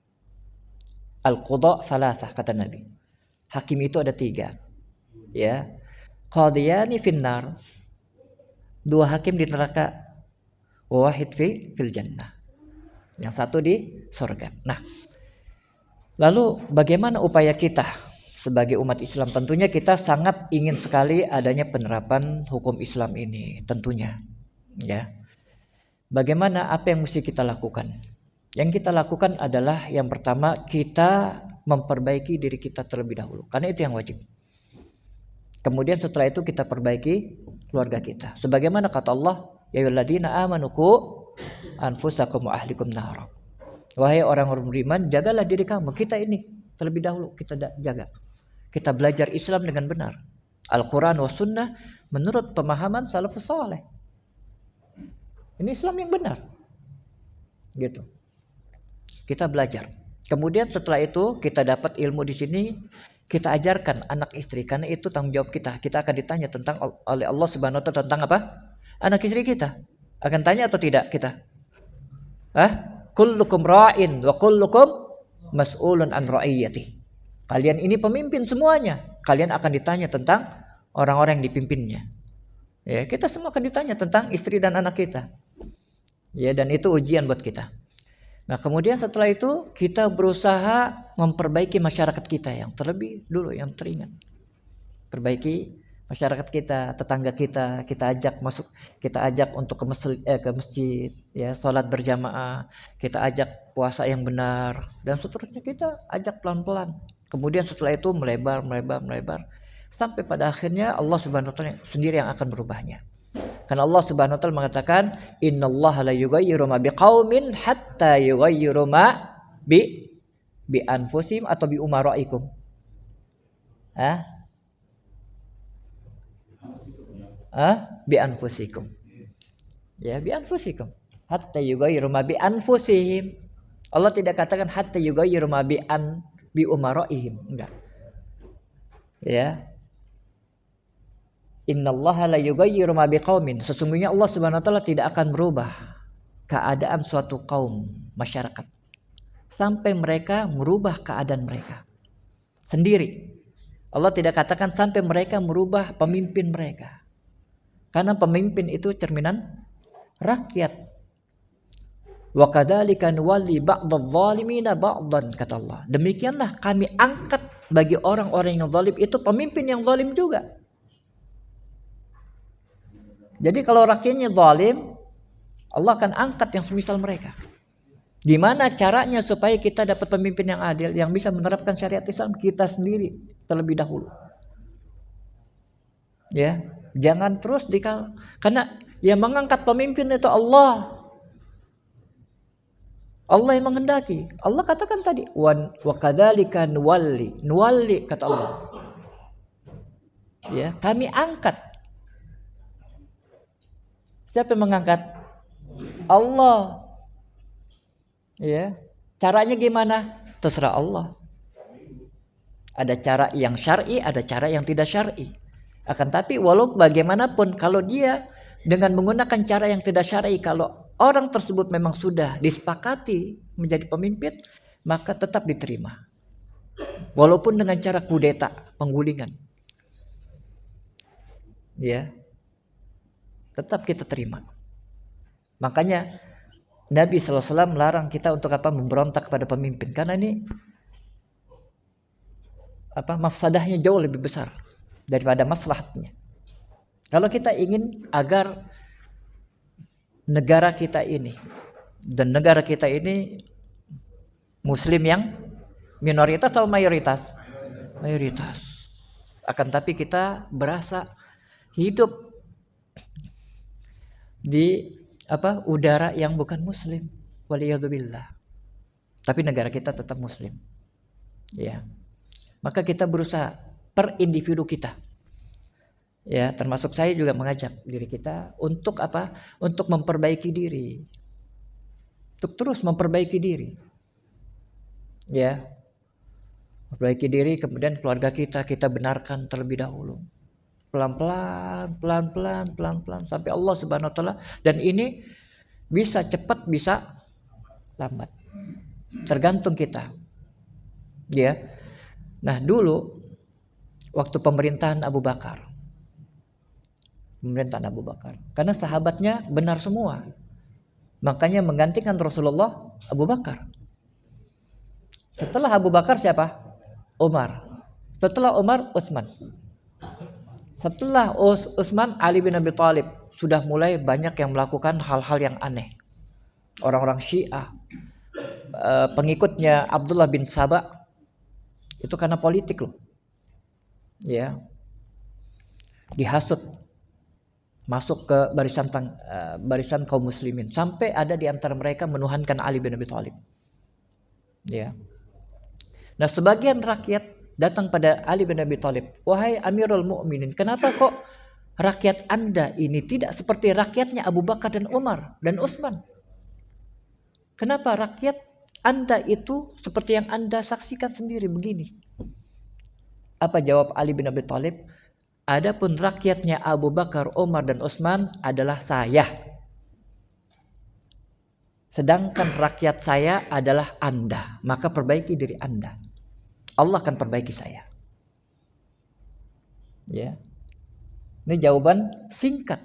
Al-qudha salasah kata Nabi. Hakim itu ada 3. Ya. Qadiyani finnar. 2 hakim di neraka. Wahid fil jannah. Yang satu di surga. Nah, lalu bagaimana upaya kita sebagai umat Islam? Tentunya kita sangat ingin sekali adanya penerapan hukum Islam ini, tentunya. Ya. Bagaimana, apa yang mesti kita lakukan? Yang kita lakukan adalah yang pertama, kita memperbaiki diri kita terlebih dahulu, karena itu yang wajib. Kemudian setelah itu kita perbaiki keluarga kita. Sebagaimana kata Allah, ya ayyuhalladzina amanu qu anfusakum wa ahlikum nar. Wahai orang-orang beriman, jagalah diri kamu. Kita ini terlebih dahulu kita jaga. Kita belajar Islam dengan benar. Al-Quran wa sunnah menurut pemahaman salafus saleh. Ini Islam yang benar. Gitu. Kita belajar. Kemudian setelah itu kita dapat ilmu di sini, kita ajarkan anak istri, karena itu tanggung jawab kita. Kita akan ditanya tentang oleh Allah Subhanahu wa taala tentang apa? Anak istri kita. Akan tanya atau tidak kita? Kullukum ra'in wa kullukum mas'ulun an ra'iyati. Kalian ini pemimpin semuanya. Kalian akan ditanya tentang orang-orang yang dipimpinnya. Ya, kita semua akan ditanya tentang istri dan anak kita. Ya, dan itu ujian buat kita. Nah, kemudian setelah itu kita berusaha memperbaiki masyarakat kita yang terlebih dulu, yang teringat. Perbaiki masyarakat kita, tetangga kita ajak masuk, kita ajak untuk ke masjid, ya, sholat berjamaah, kita ajak puasa yang benar, dan seterusnya kita ajak pelan-pelan. Kemudian setelah itu melebar sampai pada akhirnya Allah Subhanahu wa taala sendiri yang akan berubahnya. Karena Allah Subhanahu wa taala mengatakan, innallaha la yughayyiru ma biqaumin hatta yughayyiru ma bi anfusihim atau bi umaraikum. Bi anfusikum. Ya, bi anfusikum. Hatta yughayyiru ma bi anfusihim. Allah tidak katakan hatta yughayyiru ma bi umaraihim, enggak. Ya. Innallaha la yughayyiru ma biqaumin. Sesungguhnya Allah Subhanahu wa taala tidak akan merubah keadaan suatu kaum, masyarakat, sampai mereka merubah keadaan mereka sendiri. Allah tidak katakan sampai mereka merubah pemimpin mereka. Karena pemimpin itu cerminan rakyat. Wa kadzalika nuwalli ba'dadh-dhalimina ba'dhan, kata Allah. Demikianlah kami angkat bagi orang-orang yang zalim itu pemimpin yang zalim juga. Jadi kalau rakyatnya zalim, Allah akan angkat yang semisal mereka. Gimana caranya supaya kita dapat pemimpin yang adil, yang bisa menerapkan syariat Islam? Kita sendiri terlebih dahulu. Ya, jangan terus karena yang mengangkat pemimpin itu Allah. Allah yang menghendaki. Allah katakan tadi, wa kadzalika nuwalli kata Allah. Ya, kami angkat. Siapa yang mengangkat? Allah. Ya. Caranya gimana? Terserah Allah. Ada cara yang syar'i, ada cara yang tidak syar'i. Akan tapi walau bagaimanapun kalau dia dengan menggunakan cara yang tidak syar'i, kalau orang tersebut memang sudah disepakati menjadi pemimpin, maka tetap diterima. Walaupun dengan cara kudeta, penggulingan. Ya. Tetap kita terima. Makanya Nabi SAW melarang kita untuk memberontak kepada pemimpin, karena ini mafsadahnya jauh lebih besar daripada maslahatnya. Kalau kita ingin agar negara kita ini muslim yang minoritas atau mayoritas? Mayoritas. Akan tapi kita berasa hidup di udara yang bukan muslim, waliyadzubillah. Tapi negara kita tetap muslim. Ya. Maka kita berusaha per individu kita. Ya, termasuk saya juga mengajak diri kita untuk Untuk memperbaiki diri. Untuk terus memperbaiki diri. Ya. Memperbaiki diri, kemudian keluarga kita benarkan terlebih dahulu. Pelan-pelan sampai Allah Subhanahu wa taala, dan ini bisa cepat bisa lambat. Tergantung kita. Ya. Nah, dulu waktu pemerintahan Abu Bakar, karena sahabatnya benar semua, makanya menggantikan Rasulullah Abu Bakar. Setelah Abu Bakar siapa? Umar. Setelah Umar, Utsman. Setelah Utsman, Ali bin Abi Thalib. Sudah mulai banyak yang melakukan hal-hal yang aneh. Orang-orang Syiah, pengikutnya Abdullah bin Saba, itu karena politik loh. Ya. Dihasut masuk ke barisan kaum muslimin, sampai ada di antara mereka menuhankan Ali bin Abi Thalib. Ya. Nah, sebagian rakyat datang pada Ali bin Abi Thalib, "Wahai Amirul Mukminin, kenapa kok rakyat Anda ini tidak seperti rakyatnya Abu Bakar dan Umar dan Utsman? Kenapa rakyat Anda itu seperti yang Anda saksikan sendiri begini?" Apa jawab Ali bin Abi Thalib? "Adapun rakyatnya Abu Bakar, Umar dan Utsman adalah saya. Sedangkan rakyat saya adalah Anda. Maka perbaiki diri Anda. Allah akan perbaiki saya." Ya. Ini jawaban singkat.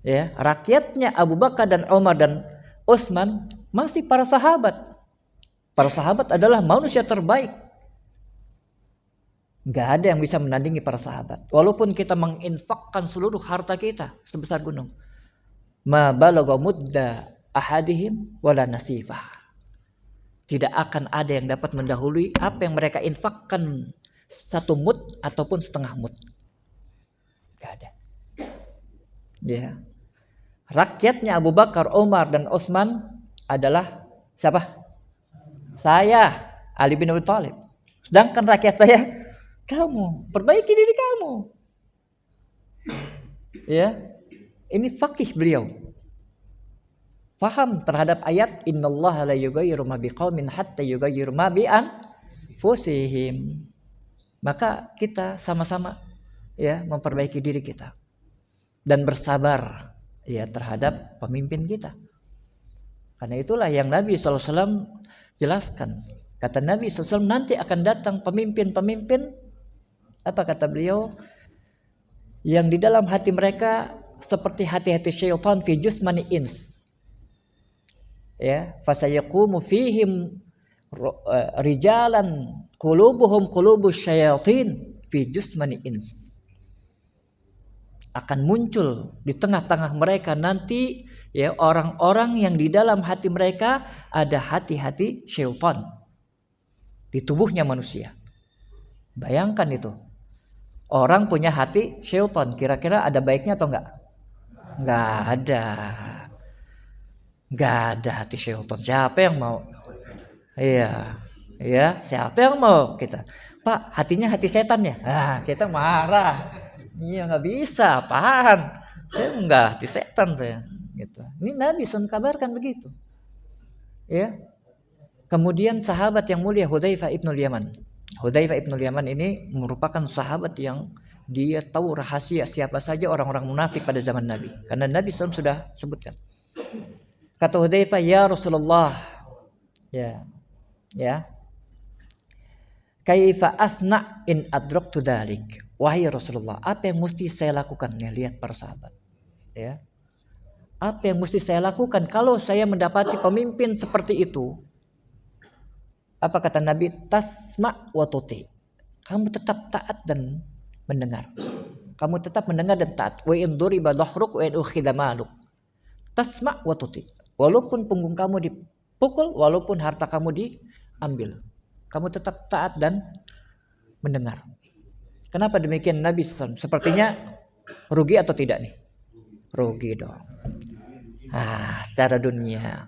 Ya, rakyatnya Abu Bakar dan Umar dan Utsman masih para sahabat. Para sahabat adalah manusia terbaik. Gak ada yang bisa menandingi para sahabat. Walaupun kita menginfakkan seluruh harta kita sebesar gunung. Ma balagha mudda ahadihim wala nasifah. Tidak akan ada yang dapat mendahului apa yang mereka infakkan, 1 mud ataupun setengah mud. Gak ada. Ya. Rakyatnya Abu Bakar, Umar dan Utsman adalah siapa? Saya, Ali bin Abi Thalib. Sedangkan rakyat saya, kamu. Perbaiki diri kamu. Ya. Ini faqih beliau. Faham terhadap ayat innallaha la yughayyiru ma biqaumin hatta yughayyiru ma bi anfusihim. Maka kita sama-sama ya memperbaiki diri kita dan bersabar ya terhadap pemimpin kita. Karena itulah yang Nabi SAW jelaskan. Kata Nabi SAW, nanti akan datang pemimpin-pemimpin, apa kata beliau, yang di dalam hati mereka seperti hati-hati syaitan fi jusmani ins. Ya, fasayaqumu fihim rijalan qulubuhum qulubus syayatin fi jusmani ins. Akan muncul di tengah-tengah mereka nanti ya orang-orang yang di dalam hati mereka ada hati-hati syaitan di tubuhnya manusia. Bayangkan itu. Orang punya hati syaitan, kira-kira ada baiknya atau enggak? Enggak ada. Enggak ada hati syaitan. Siapa yang mau? Iya. Ya, siapa yang mau kita? Pak, hatinya hati setan ya? Ah, kita marah. Iya, enggak bisa, apaan? Saya enggak hati setan saya, gitu. Ini Nabi SAW kabarkan begitu. Ya. Kemudian sahabat yang mulia Hudzaifah ibnul Yaman. Hudzaifah ibn Yaman ini merupakan sahabat yang dia tahu rahasia siapa saja orang-orang munafik pada zaman Nabi. Karena Nabi SAW sudah sebutkan. Kata Hudzaifah, ya Rasulullah, ya, kaifa asna in adraktu dzalik. Wahai Rasulullah, apa yang mesti saya lakukan? Ya, lihat para sahabat. Ya. Apa yang mesti saya lakukan kalau saya mendapati pemimpin seperti itu? Apa kata Nabi? Tasma' wa tuti. Kamu tetap taat dan mendengar. Kamu tetap mendengar dan taat. Wa in duriba dhahruk wa in ukhidha maluk. Tasma' wa tuti. Walaupun punggung kamu dipukul, walaupun harta kamu diambil, kamu tetap taat dan mendengar. Kenapa demikian Nabi SAW? Sepertinya rugi atau tidak nih? Rugi dong. Secara dunia.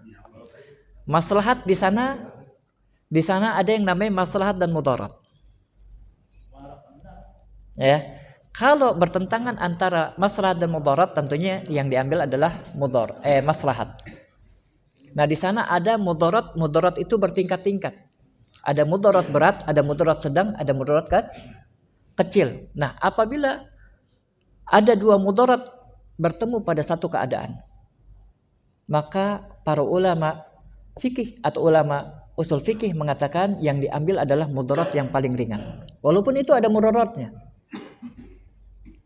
Maslahat di sana ada yang namanya maslahat dan mudarat. Ya. Kalau bertentangan antara maslahat dan mudarat, tentunya yang diambil adalah maslahat. Nah, di sana ada mudarat. Mudarat itu bertingkat-tingkat. Ada mudarat berat, ada mudarat sedang, ada mudarat kecil. Nah, apabila ada dua mudarat bertemu pada satu keadaan, maka para ulama fikih atau ulama usul fikih mengatakan yang diambil adalah mudarat yang paling ringan. Walaupun itu ada mudaratnya.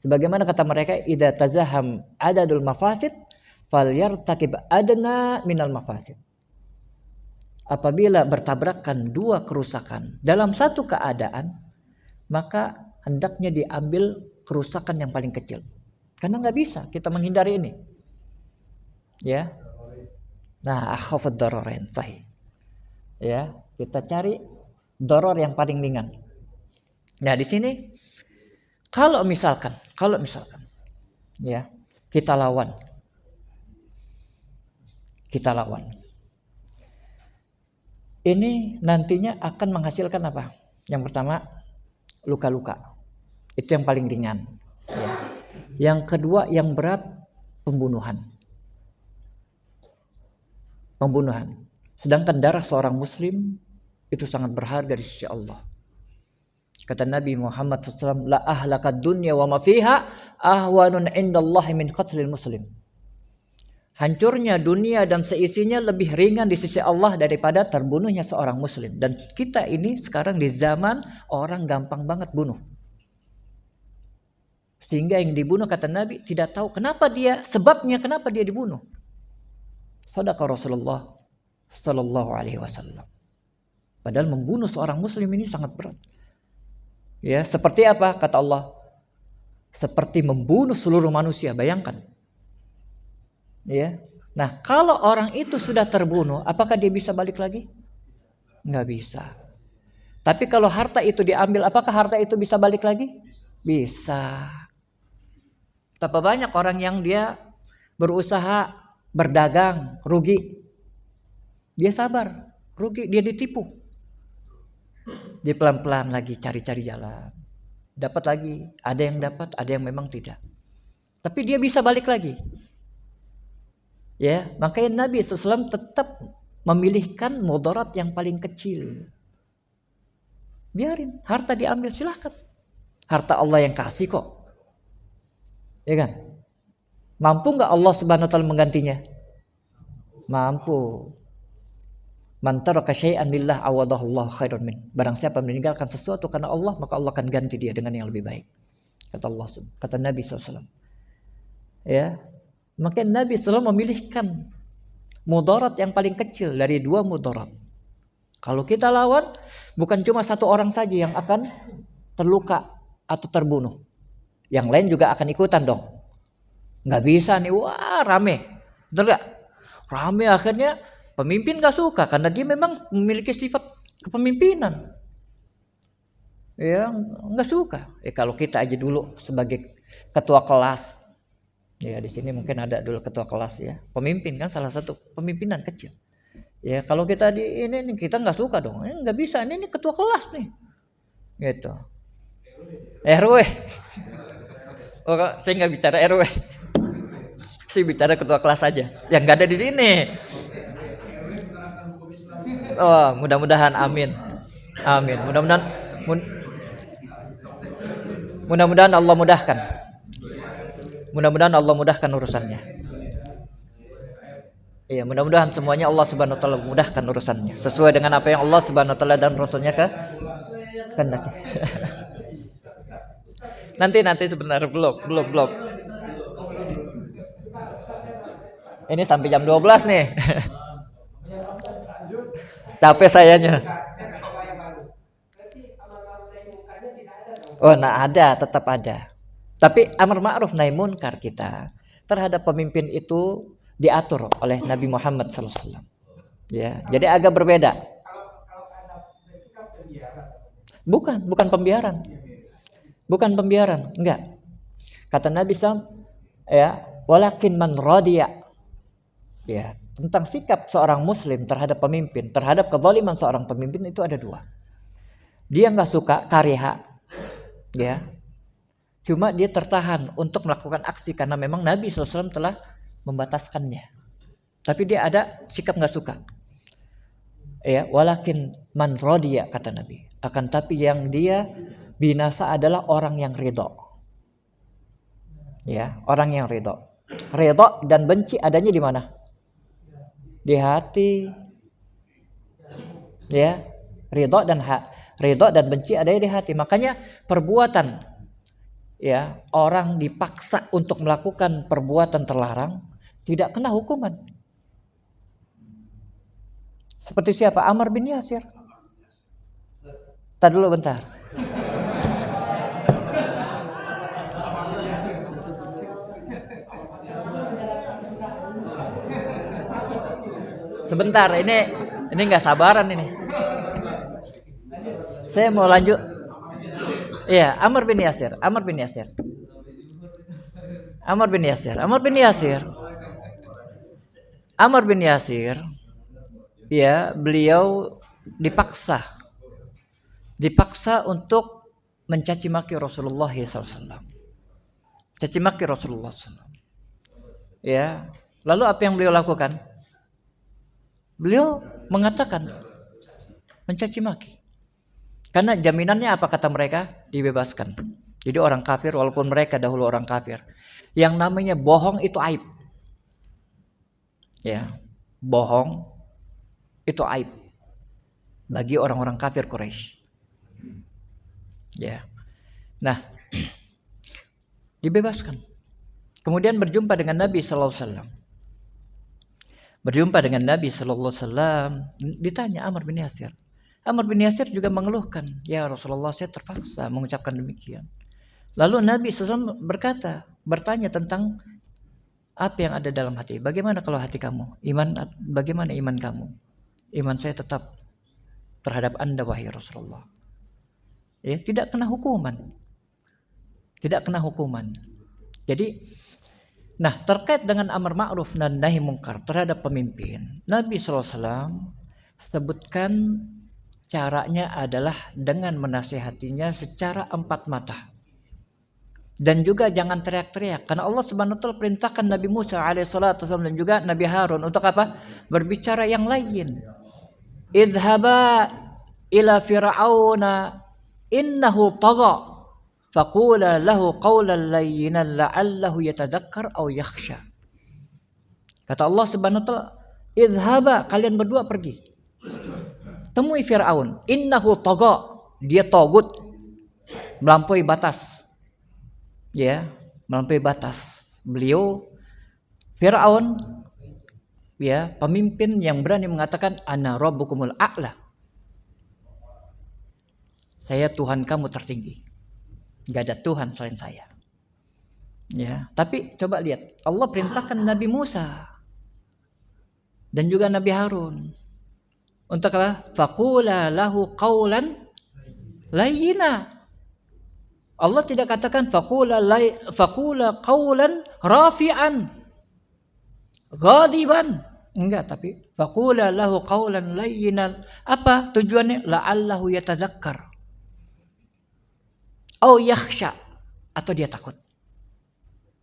Sebagaimana kata mereka, idza tazaham adadul mafasid falyartakib adna minal mafasid. Apabila bertabrakan dua kerusakan dalam satu keadaan, maka hendaknya diambil kerusakan yang paling kecil. Karena nggak bisa kita menghindari ini. Ya. Nah, akhafud dararain sahih. Ya, kita cari darar yang paling ringan. Nah, di sini kalau misalkan ya, kita lawan. Ini nantinya akan menghasilkan apa? Yang pertama, luka-luka. Itu yang paling ringan. Ya. Yang kedua, yang berat, pembunuhan. Sedangkan darah seorang muslim itu sangat berharga di sisi Allah. Kata Nabi Muhammad SAW, la ahlakad dunya wa ma fiha ahwanun indallahi min qatlil muslim. Hancurnya dunia dan seisinya lebih ringan di sisi Allah daripada terbunuhnya seorang muslim. Dan kita ini sekarang di zaman orang gampang banget bunuh. Sehingga yang dibunuh, kata Nabi, tidak tahu kenapa dia dibunuh. Sadaqa Rasulullah sallallahu alaihi wasallam. Padahal membunuh seorang muslim ini sangat berat. Ya, seperti apa kata Allah? Seperti membunuh seluruh manusia, bayangkan. Ya. Nah, kalau orang itu sudah terbunuh, apakah dia bisa balik lagi? Nggak bisa. Tapi kalau harta itu diambil, apakah harta itu bisa balik lagi? Bisa. Betapa banyak orang yang dia berusaha berdagang, rugi. Dia sabar, rugi, dia ditipu. Dia pelan-pelan lagi cari-cari jalan. Dapat lagi, ada yang dapat, ada yang memang tidak. Tapi dia bisa balik lagi. Ya, makanya Nabi SAW tetap memilihkan mudarat yang paling kecil. Biarin, harta diambil, silahkan. Harta Allah yang kasih kok. Ya kan? Mampu gak Allah Subhanahu wa ta'ala menggantinya? Mampu. Man taraka syai'an lillah awadahullahu khairan min. Barang siapa meninggalkan sesuatu karena Allah, maka Allah akan ganti dia dengan yang lebih baik. Kata Nabi SAW. Ya. Maka Nabi SAW memilihkan mudarat yang paling kecil dari dua mudarat. Kalau kita lawan, bukan cuma satu orang saja yang akan terluka atau terbunuh. Yang lain juga akan ikutan dong. Nggak bisa nih, wah rame. Betul gak? Rame akhirnya pemimpin gak suka karena dia memang memiliki sifat kepemimpinan. Ya, nggak suka. Kalau kita aja dulu sebagai ketua kelas, ya di sini mungkin ada dulu ketua kelas ya, pemimpin kan salah satu pemimpinan kecil. Ya kalau kita di ini kita nggak suka dong, nggak bisa. Ini ketua kelas nih, gitu. RW. Oh, saya nggak bicara RW. Saya bicara ketua kelas aja. Yang nggak ada di sini. Oh, mudah-mudahan, amin. Amin. Mudah-mudahan Allah mudahkan. Mudah-mudahan Allah mudahkan urusannya. Iya, mudah-mudahan semuanya Allah Subhanahu wa taala mudahkan urusannya sesuai dengan apa yang Allah Subhanahu wa taala dan Rasulnya kehendaki. Nanti sebentar, belum. Ini sampai jam 12 nih. Capek sayanya. Oh, nah tetap ada. Tapi amar ma'ruf nahi munkar kita terhadap pemimpin itu diatur oleh Nabi Muhammad SAW. Ya, jadi agak berbeda. Bukan pembiaran. Bukan pembiaran, enggak. Kata Nabi SAW, ya, walakin man radiya. Ya, tentang sikap seorang muslim terhadap pemimpin, terhadap kezaliman seorang pemimpin itu ada dua. Dia enggak suka kariha. Ya. Cuma dia tertahan untuk melakukan aksi karena memang Nabi SAW telah membataskannya. Tapi dia ada sikap nggak suka. Ya, walakin man radiya kata Nabi. Akan tapi yang dia binasa adalah orang yang ridho. Ya, orang yang ridho. Ridho dan benci adanya di mana? Di hati. Ya, ridho dan benci adanya di hati. Makanya perbuatan, ya, orang dipaksa untuk melakukan perbuatan terlarang tidak kena hukuman. Seperti siapa? Ammar bin Yasir. Tadi dulu bentar. Sebentar, ini nggak sabaran ini. Saya mau lanjut. Iya, Ammar bin Yasir. Ya, beliau dipaksa untuk mencaci maki Rasulullah SAW. Caci maki Rasulullah SAW. Ya, lalu apa yang beliau lakukan? Beliau mengatakan mencaci maki. Karena jaminannya apa kata mereka? Dibebaskan. Jadi orang kafir walaupun mereka dahulu orang kafir, yang namanya bohong itu aib. Ya, bohong itu aib bagi orang-orang kafir Quraisy. Ya. Nah, dibebaskan. Kemudian berjumpa dengan Nabi sallallahu alaihi wasallam. Ditanya Ammar bin Yasir. Ammar bin Yasir juga mengeluhkan, "Ya Rasulullah, saya terpaksa mengucapkan demikian." Lalu Nabi SAW bertanya tentang apa yang ada dalam hati. Bagaimana kalau hati kamu? Bagaimana iman kamu? Iman saya tetap terhadap Anda wahai Rasulullah. Ya, tidak kena hukuman. Jadi, nah, terkait dengan amar ma'ruf dan nahi munkar terhadap pemimpin, Nabi SAW sebutkan caranya adalah dengan menasihatinya secara empat mata. Dan juga jangan teriak-teriak, karena Allah Subhanahu wa taala perintahkan Nabi Musa alaihissalatu wasallam dan juga Nabi Harun untuk apa? Berbicara yang lain. Idhaba ila fir'auna innahu tagha faqula lahu qawlan layyinan la'allahu yatadzakkar aw yakhsha. Kata Allah Subhanahu wa taala, idhaba, kalian berdua pergi. Temui Firaun, innahu tagha, dia togut, melampaui batas. Ya, melampaui batas. Beliau Firaun, ya, pemimpin yang berani mengatakan ana rabbukumul a'la. Saya Tuhan kamu tertinggi. Enggak ada Tuhan selain saya. Ya, tapi coba lihat, Allah perintahkan Nabi Musa dan juga Nabi Harun untuk apa? Faqula lahu qawlan layyina. Allah tidak katakan faqula qawlan rafi'an ghadiban. Enggak, tapi faqula lahu qawlan layyinan. Apa tujuannya? La'allahu yatadzakkar aw yakhsha, atau dia takut.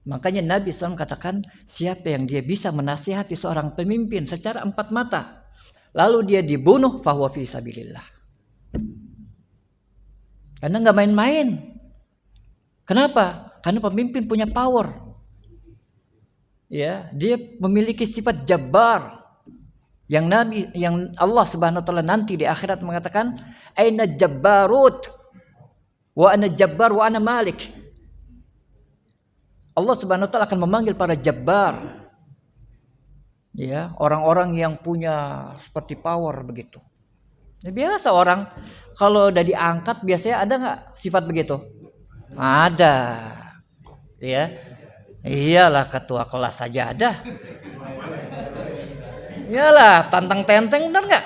Makanya Nabi SAW katakan, siapa yang dia bisa menasihati seorang pemimpin secara empat mata, lalu dia dibunuh, fahuwa fi sabilillah. Karena nggak main-main. Kenapa? Karena pemimpin punya power. Ya, dia memiliki sifat jabbar. Yang Allah Subhanahu wa taala nanti di akhirat mengatakan, "Aina jabbarut wa ana jabbar wa ana malik." Allah Subhanahu wa taala akan memanggil para jabbar. Ya, orang-orang yang punya seperti power begitu. Ya, biasa orang kalau udah diangkat biasanya ada nggak sifat begitu? Ada. Ya. Iyalah ketua kelas saja ada. Iyalah tantang tenteng benar nggak?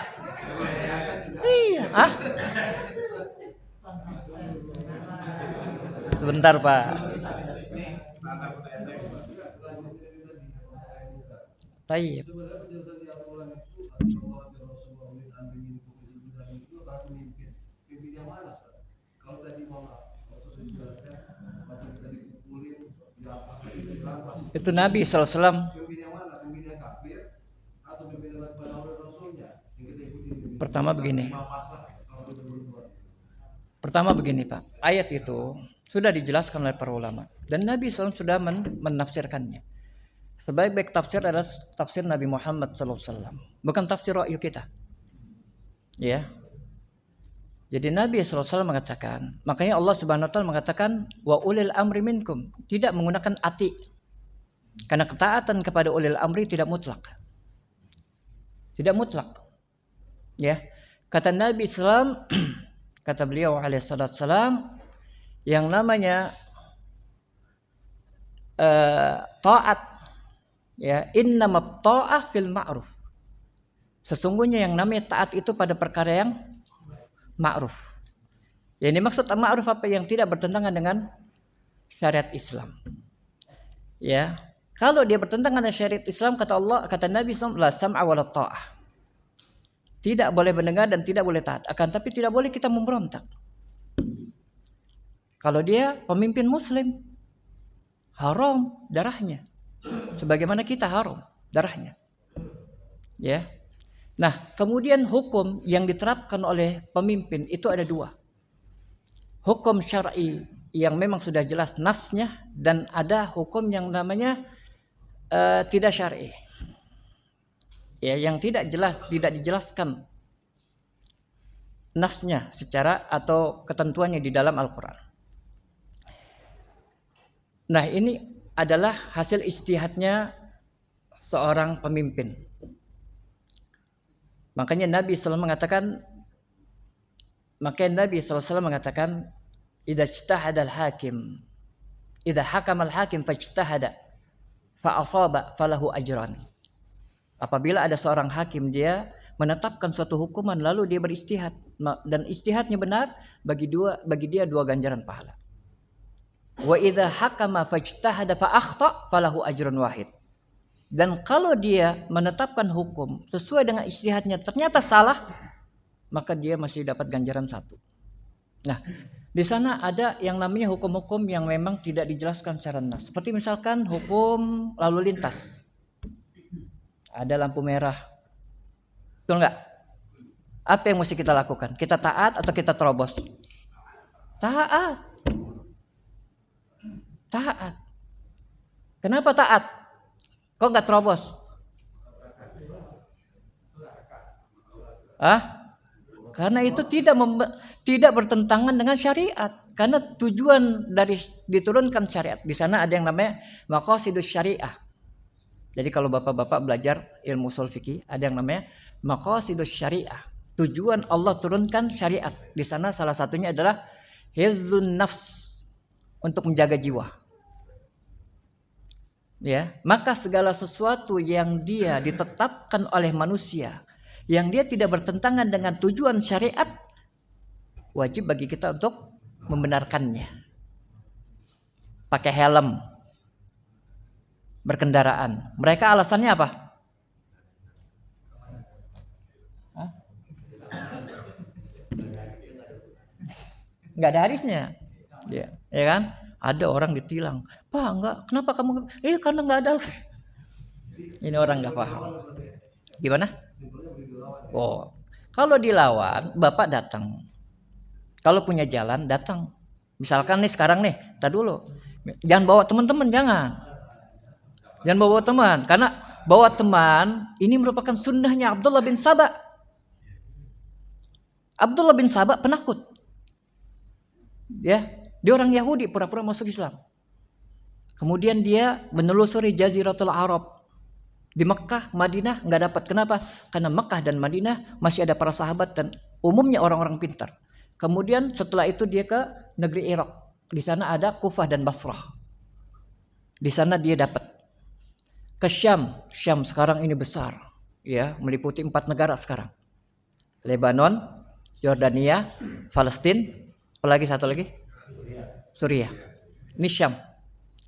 Iya. Ah? Sebentar Pak. Taib. Sebenarnya penjelasan di Al-Quran itu bahwa Rasulullah itu adalah pimpin yang mana? Kalau tadi kalau sudah dijelaskan waktu kita dipukulin dirampas. Itu Nabi SAW. Pimpin yang mana? Pimpin yang kafir atau pimpin yang kepada Rasulnya yang kita ikuti? Pertama begini. Pertama begini Pak. Ayat itu sudah dijelaskan oleh para ulama dan Nabi SAW sudah menafsirkannya. Sebaik-baik tafsir adalah tafsir Nabi Muhammad SAW, bukan tafsir ra'yu kita. Ya. Jadi Nabi SAW mengatakan, makanya Allah Subhanahu wa taala mengatakan wa ulil amri minkum, tidak menggunakan ati. Karena ketaatan kepada ulil amri tidak mutlak. Tidak mutlak. Ya. Kata Nabi SAW, kata beliau alaihi salatu wasalam, yang namanya taat, ya, innamat ta'ah fil ma'ruf. Sesungguhnya yang namanya taat itu pada perkara yang ma'ruf. Yang dimaksud ma'ruf apa? Yang tidak bertentangan dengan syariat Islam. Ya, kalau dia bertentangan dengan syariat Islam, kata Allah, kata Nabi SAW, la sam'a wa la ta'ah. Tidak boleh mendengar dan tidak boleh taat. Akan tapi tidak boleh kita memberontak. Kalau dia pemimpin muslim, haram darahnya. Sebagaimana kita haram darahnya. Ya. Nah, kemudian hukum yang diterapkan oleh pemimpin itu ada dua. Hukum syar'i yang memang sudah jelas nasnya dan ada hukum yang namanya tidak syar'i. Ya, yang tidak jelas, tidak dijelaskan nasnya secara atau ketentuannya di dalam Al-Qur'an. Nah, ini adalah hasil ijtihadnya seorang pemimpin. Makanya Nabi SAW mengatakan, idza ijtahada al-hakim, idza hakama al-hakim fajtahada fa asaba falahu ajran. Apabila ada seorang hakim dia menetapkan suatu hukuman lalu dia beristihad dan istihadnya benar, bagi dia dua ganjaran pahala. Wa idza hakama fajtahada fa akhta falahu ajrun wahid. Dan kalau dia menetapkan hukum sesuai dengan ijtihadnya ternyata salah, maka dia masih dapat ganjaran satu. Nah, di sana ada yang namanya hukum-hukum yang memang tidak dijelaskan secara nas. Seperti misalkan hukum lalu lintas. Ada lampu merah. Betul enggak? Apa yang mesti kita lakukan? Kita taat atau kita terobos? Taat. Taat. Kenapa taat? Kok enggak terobos? Karena itu tidak bertentangan dengan syariat. Karena tujuan dari diturunkan syariat, di sana ada yang namanya maqasidus syariah. Jadi kalau bapak-bapak belajar ilmu ushul fikih, ada yang namanya maqasidus syariah. Tujuan Allah turunkan syariat. Di sana salah satunya adalah hizzun nafs, untuk menjaga jiwa. Ya, maka segala sesuatu yang dia ditetapkan oleh manusia, yang dia tidak bertentangan dengan tujuan syariat, wajib bagi kita untuk membenarkannya. Pakai helm berkendaraan. Mereka alasannya apa? Enggak ada hadisnya. Ya kan? Ada orang ditilang. Pak, enggak. Kenapa kamu? Karena enggak ada. Ini orang enggak paham. Gimana? Oh, kalau dilawan, Bapak datang. Kalau punya jalan datang. Misalkan nih sekarang nih, tar dulu. Jangan bawa teman-teman, jangan. Jangan bawa teman, karena bawa teman ini merupakan sunnahnya Abdullah bin Saba. Abdullah bin Saba penakut. Ya, dia orang Yahudi pura-pura masuk Islam. Kemudian dia menelusuri Jaziratul Arab. Di Mekah, Madinah nggak dapat. Kenapa? Karena Mekah dan Madinah masih ada para sahabat dan umumnya orang-orang pintar. Kemudian setelah itu dia ke negeri Irak. Di sana ada Kufah dan Basrah. Di sana dia dapat. Ke Syam. Syam sekarang ini besar. Ya, meliputi 4 negara sekarang. Lebanon, Yordania, Palestina, apalagi satu lagi? Suriah. Ini Syam.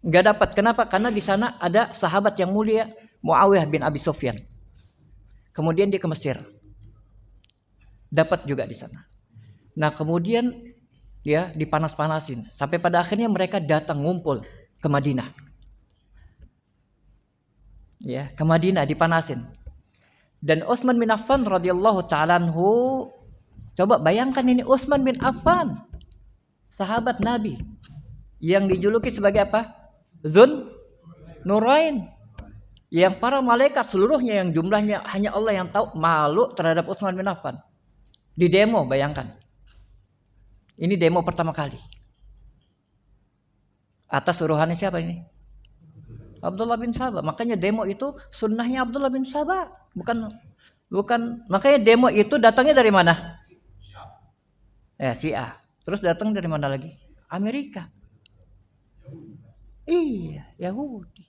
Nggak dapat. Kenapa? Karena di sana ada sahabat yang mulia, Muawiyah bin Abi Sufyan. Kemudian dia ke Mesir. Dapat juga di sana. Nah, kemudian ya dipanas-panasin sampai pada akhirnya mereka datang ngumpul ke Madinah. Ya, ke Madinah dipanasin. Dan Utsman bin Affan radhiyallahu ta'ala anhu, coba bayangkan ini Utsman bin Affan, sahabat Nabi yang dijuluki sebagai apa? Dzun Nurain. Yang para malaikat seluruhnya yang jumlahnya hanya Allah yang tahu malu terhadap Utsman bin Affan. Di demo, bayangkan. Ini demo pertama kali. Atas suruhannya siapa ini? Abdullah bin Saba. Makanya demo itu sunnahnya Abdullah bin Saba. Bukan. Makanya demo itu datangnya dari mana? Ya, Syiah. Terus datang dari mana lagi? Amerika. Iya, Yahudi.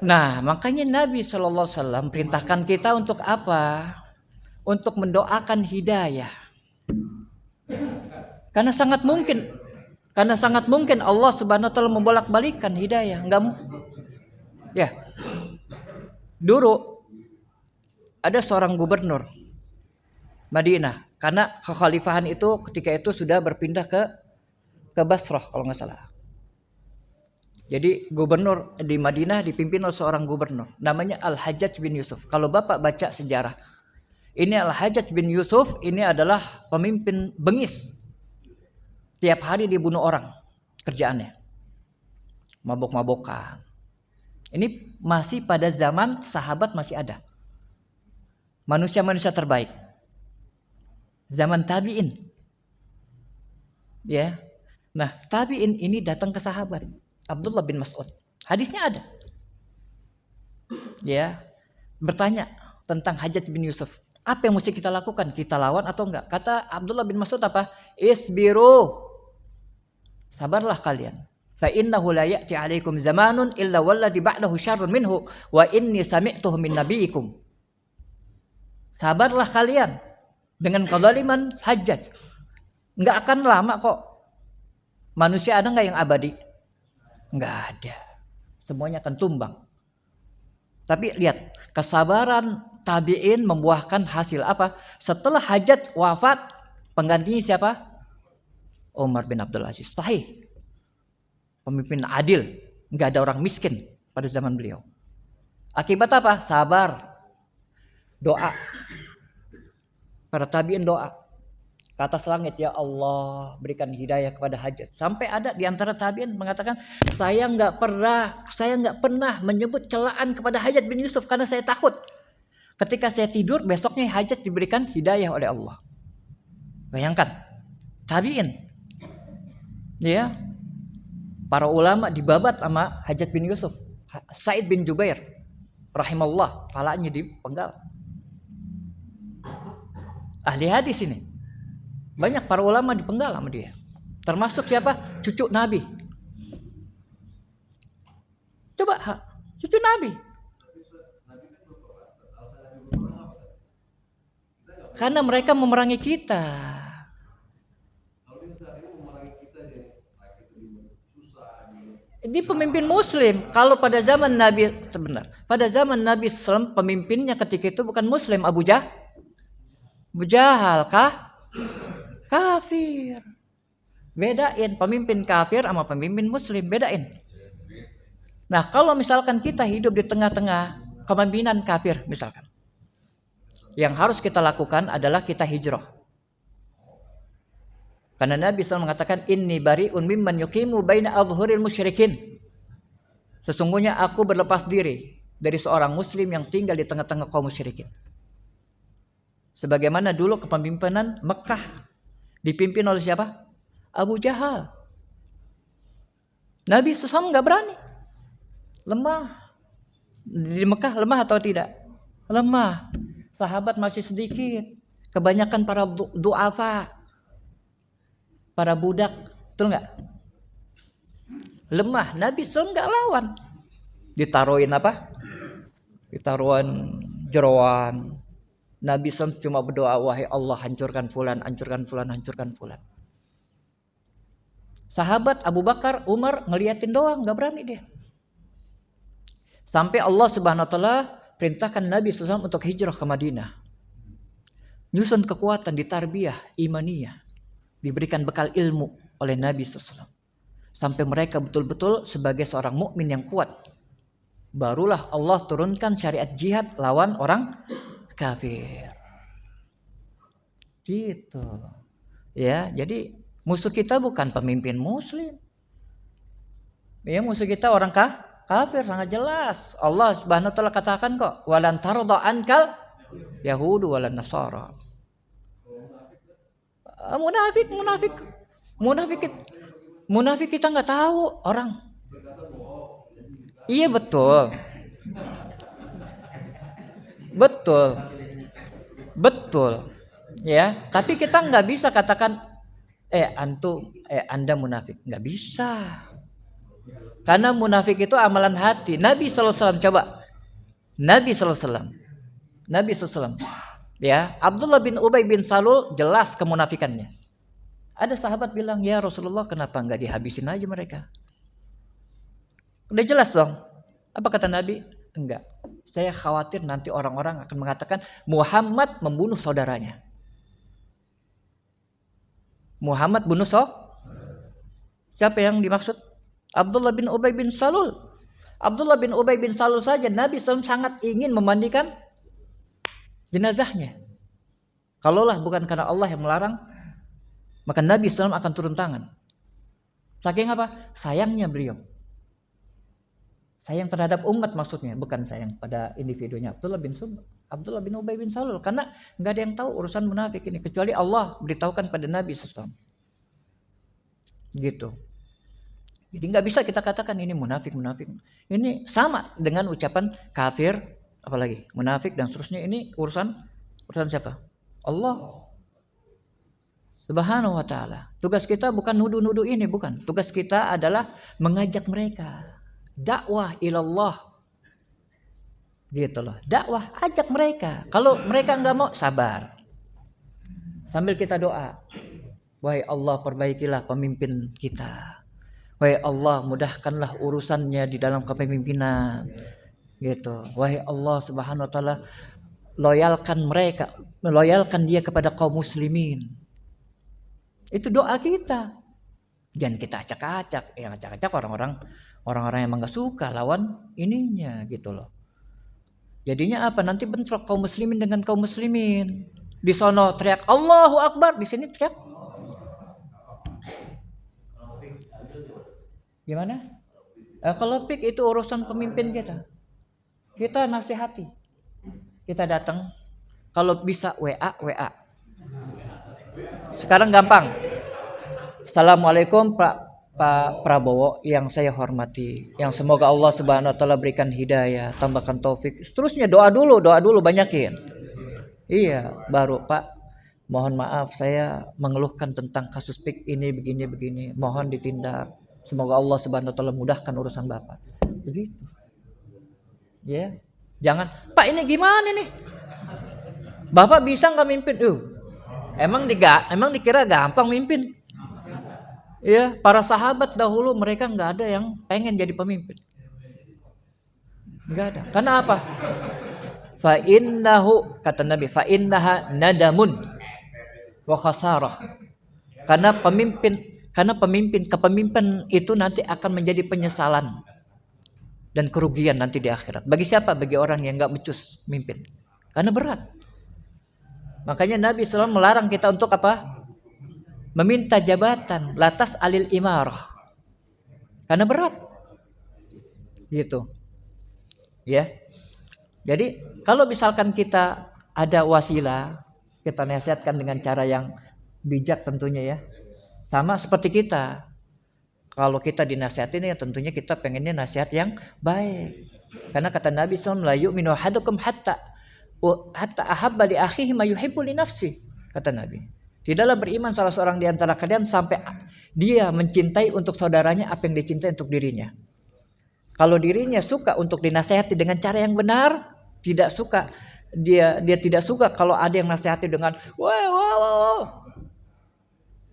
Nah, makanya Nabi SAW perintahkan kita untuk apa? Untuk mendoakan hidayah. Karena sangat mungkin Allah Subhanahu wa taala membolak-balikkan hidayah. Ya. Dulu ada seorang gubernur Madinah, karena kekhalifahan itu ketika itu sudah berpindah ke Basrah kalau nggak salah. Jadi gubernur di Madinah dipimpin oleh seorang gubernur namanya Al-Hajjaj bin Yusuf. Kalau Bapak baca sejarah, ini Al-Hajjaj bin Yusuf ini adalah pemimpin bengis. Tiap hari dibunuh orang kerjaannya. Mabok-mabokan. Ini masih pada zaman sahabat masih ada. Manusia-manusia terbaik. Zaman tabi'in. Ya. Nah, tabi'in ini datang ke sahabat Abdullah bin Mas'ud. Hadisnya ada. Ya. Bertanya tentang Hajjaj bin Yusuf. Apa yang mesti kita lakukan? Kita lawan atau enggak? Kata Abdullah bin Mas'ud apa? Isbiru. Sabarlah kalian. Fa innahu la ya'ti 'alaikum zamanun illa walladhi ba'dahu syarrun minhu wa inni sami'tuhu min nabiyikum. Sabarlah kalian dengan kezaliman Hajjaj. Enggak akan lama kok. Manusia ada enggak yang abadi? Enggak ada. Semuanya akan tumbang. Tapi lihat, kesabaran tabi'in membuahkan hasil apa? Setelah Hajjaj wafat, penggantinya siapa? Umar bin Abdul Aziz. Sahih. Pemimpin adil, enggak ada orang miskin pada zaman beliau. Akibat apa? Sabar. Doa. Para tabi'in doa. Ke atas langit, ya Allah berikan hidayah kepada Hajjaj. Sampai ada di antara tabi'in mengatakan, saya nggak pernah menyebut celaan kepada Hajjaj bin Yusuf karena saya takut. Ketika saya tidur besoknya Hajjaj diberikan hidayah oleh Allah. Bayangkan, tabi'in. Ya. Para ulama dibabat sama Hajjaj bin Yusuf. Sa'id bin Jubair rahimallah, palanya dipenggal. Ahli hadis ini. Banyak para ulama dipenggal sama dia. Termasuk siapa? Cucu Nabi. Coba, cucu Nabi. Karena mereka memerangi kita. Ini pemimpin Muslim. Kalau pada zaman Nabi pada zaman Nabi SAW pemimpinnya ketika itu bukan Muslim, Abu Jahal kah? Kafir. Bedain pemimpin kafir sama pemimpin Muslim, bedain. Nah, kalau misalkan kita hidup di tengah-tengah kepemimpinan kafir misalkan. yang harus kita lakukan adalah kita hijrah. Karena Nabi SAW mengatakan, inni bari'un mimman yuqimu baina adhhuril musyrikin. Sesungguhnya aku berlepas diri dari seorang muslim yang tinggal di tengah-tengah kaum musyrikin. Sebagaimana dulu kepemimpinan Mekah dipimpin oleh siapa? Abu Jahal. Nabi SAW nggak berani. Lemah. Di Mekah lemah atau tidak? Lemah. Sahabat masih sedikit. Kebanyakan para du'afa. Para budak. Betul nggak? Lemah. Nabi SAW nggak lawan. Ditaruhin apa? Ditaruhin jeroan. Nabi SAW cuma berdoa, wahai Allah, hancurkan fulan, hancurkan fulan, hancurkan fulan. Sahabat Abu Bakar, Umar ngeliatin doang, nggak berani dia. Sampai Allah Subhanahu Wa Taala perintahkan Nabi SAW untuk hijrah ke Madinah. Nyusun kekuatan di tarbiyah imaniyah, diberikan bekal ilmu oleh Nabi SAW. Sampai mereka betul-betul sebagai seorang mukmin yang kuat. Barulah Allah turunkan syariat jihad lawan orang kafir. Gitu. Ya, jadi musuh kita bukan pemimpin muslim. Ya, musuh kita orang kafir, sangat jelas. Allah Subhanahu wa taala katakan kok, walan tarda ankal yahudu walan nasara. Munafik kita nggak tahu orang. Iya betul. Ya, tapi kita nggak bisa katakan Anda munafik, nggak bisa. Karena munafik itu amalan hati. Nabi SAW coba. Nabi SAW. Ya, Abdullah bin Ubay bin Salul jelas kemunafikannya. Ada sahabat bilang, ya Rasulullah, kenapa nggak dihabisin aja mereka? Udah jelas dong. Apa kata Nabi? Enggak. Saya khawatir nanti orang-orang akan mengatakan Muhammad membunuh saudaranya. Muhammad bunuh siapa yang dimaksud? Abdullah bin Ubay bin Salul. Abdullah bin Ubay bin Salul saja Nabi SAW sangat ingin memandikan jenazahnya. Kalaulah bukan karena Allah yang melarang, maka Nabi SAW akan turun tangan. Saking apa? Sayangnya beliau. Sayang terhadap umat maksudnya, bukan sayang pada individunya. Abdullah bin Ubay bin Salul. Karena nggak ada yang tahu urusan munafik ini kecuali Allah beritahukan pada Nabi SAW. Gitu. Jadi nggak bisa kita katakan ini munafik. Ini sama dengan ucapan kafir, apalagi munafik dan seterusnya. Ini urusan siapa? Allah Subhanahu wa taala. Tugas kita bukan nuduh-nuduh ini, bukan. Tugas kita adalah mengajak mereka. Dakwah ilallah. Gitu loh. Dakwah, ajak mereka. Kalau mereka nggak mau, sabar. Sambil kita doa. Wahai Allah, perbaikilah pemimpin kita. Wahai Allah, mudahkanlah urusannya di dalam kepemimpinan. Gitu. Wahai Allah Subhanahu wa taala, loyalkan dia kepada kaum muslimin. Itu doa kita. Jangan kita acak-acak. Yang acak-acak orang-orang yang enggak suka lawan ininya gitu loh. Jadinya apa? Nanti bentrok kaum muslimin dengan kaum muslimin. Di sono teriak Allahu Akbar, di sini teriak gimana? Kalau pik itu urusan pemimpin kita. Kita nasihati. Kita datang. Kalau bisa WA. Sekarang gampang. Assalamualaikum Pak Prabowo yang saya hormati. Yang semoga Allah Subhanahu wa taala berikan hidayah, tambahkan taufik. Seterusnya doa dulu banyakin. Iya, baru Pak, mohon maaf saya mengeluhkan tentang kasus pik ini begini. Mohon ditindak. Semoga Allah Subhanahu wa taala mudahkan urusan Bapak. Begitu. Ya. Jangan, Pak ini gimana nih? Bapak bisa enggak mimpin? Emang dikira gampang mimpin? Ya, para sahabat dahulu mereka enggak ada yang pengen jadi pemimpin. Enggak ada. Karena apa? Fa innahu, kata Nabi, fa innaha nadamun wa khasarah. Karena kepemimpinan itu nanti akan menjadi penyesalan dan kerugian nanti di akhirat. Bagi siapa? Bagi orang yang enggak becus mimpin. Karena berat. Makanya Nabi SAW melarang kita untuk apa? Meminta jabatan, latas alil imarah. Karena berat. Gitu. Ya. Jadi kalau misalkan kita ada wasilah, kita nasihatkan dengan cara yang bijak tentunya ya. Sama seperti kita. Kalau kita dinasihatin ya tentunya kita pengennya nasihat yang baik. Karena kata Nabi SAW, la yu'minu ahadukum hatta ahabba li akhihi ma yuhibbu li nafsi. Kata Nabi. Tidaklah beriman salah seorang di antara kalian sampai dia mencintai untuk saudaranya apa yang dicintai untuk dirinya. Kalau dirinya suka untuk dinasihati dengan cara yang benar, tidak suka dia tidak suka kalau ada yang nasihati dengan wow.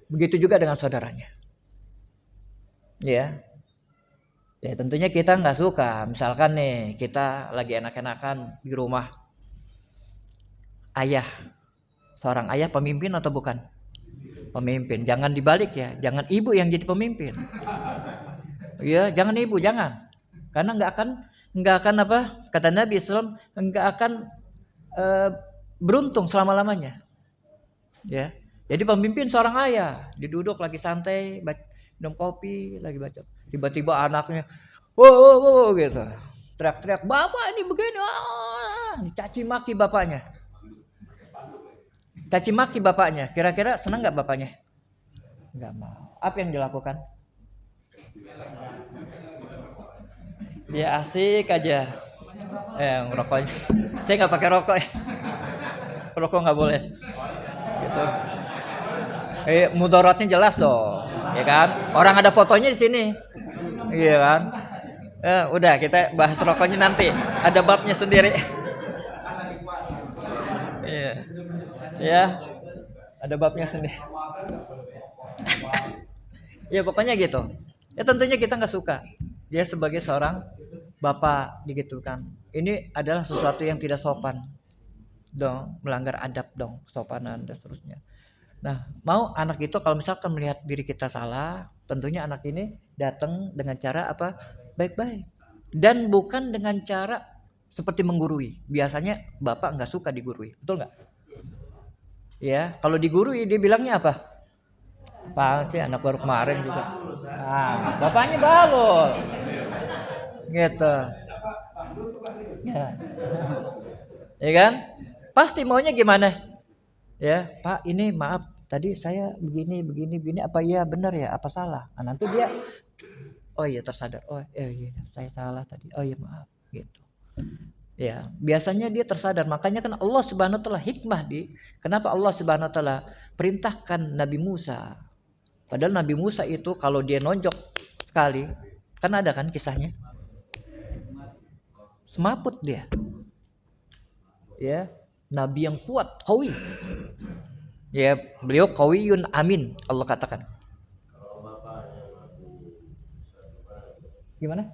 Begitu juga dengan saudaranya. Ya. Ya tentunya kita nggak suka. Misalkan nih kita lagi enak-enakan di rumah. Ayah. Seorang ayah pemimpin atau bukan? Pemimpin. Jangan dibalik ya. Jangan ibu yang jadi pemimpin. Ya, jangan ibu, jangan. Karena nggak akan apa? Kata Nabi SAW, nggak akan beruntung selama-lamanya. Ya. Jadi pemimpin seorang ayah, diduduk lagi santai, minum kopi, lagi baca. Tiba-tiba anaknya, wow gitu. Teriak-teriak, "Bapak ini begini." Dicaci maki bapaknya. Caci maki bapaknya. Kira-kira senang enggak bapaknya? Enggak mau. Apa yang dilakukan? Dia asik aja. Ngerokoknya. Saya enggak pakai rokok. Rokok enggak boleh. Gitu. Mudaratnya jelas dong, ya kan? Orang ada fotonya di sini. Iya kan? Udah kita bahas rokoknya nanti. Ada babnya sendiri. Iya. Ya. Ada babnya sendiri. Ya pokoknya gitu. Ya tentunya kita enggak suka. Dia sebagai seorang bapak digitukan. Ini adalah sesuatu yang tidak sopan. Dong, melanggar adab dong, sopanan dan seterusnya. Nah, mau anak itu kalau misalkan melihat diri kita salah, tentunya anak ini datang dengan cara apa? Baik-baik. Dan bukan dengan cara seperti menggurui. Biasanya bapak nggak suka digurui, betul nggak? Ya, kalau digurui dia bilangnya apa? Apaan sih anak baru kemarin juga. Bapaknya balul. Gitu. Ya. Ya kan? Pasti maunya gimana? Ya, Pak, ini maaf. Tadi saya begini apa iya benar ya apa salah? Nah, nanti dia oh iya tersadar. Oh iya saya salah tadi. Oh iya maaf gitu. Ya, biasanya dia tersadar. Makanya kan Allah Subhanahu wa taala hikmah kenapa Allah Subhanahu wa taala perintahkan Nabi Musa. Padahal Nabi Musa itu kalau dia nonjok sekali, kan ada kan kisahnya. Semaput dia. Ya, nabi yang kuat, qawi. Ya, beliau qawiyun amin, Allah katakan. Gimana?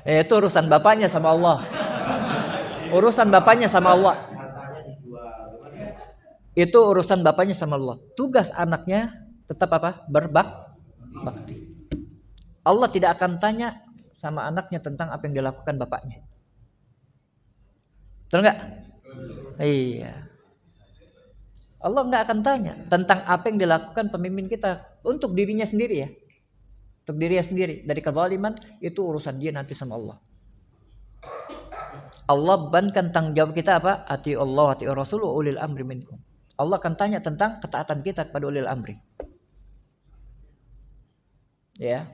Itu urusan bapaknya sama Allah. Urusan bapaknya sama Allah. Itu urusan bapaknya sama Allah. Tugas anaknya tetap apa? Berbakti. Allah tidak akan tanya sama anaknya tentang apa yang dilakukan bapaknya. Betul nggak? Iya. Allah nggak akan tanya tentang apa yang dilakukan pemimpin kita untuk dirinya sendiri ya. Untuk dirinya sendiri. Dari kezaliman itu urusan dia nanti sama Allah. Allah bebankan tanggung jawab kita apa? Ati Allah, ati Rasul, ulil amri minkum. Allah akan tanya tentang ketaatan kita kepada ulil amri. Ya.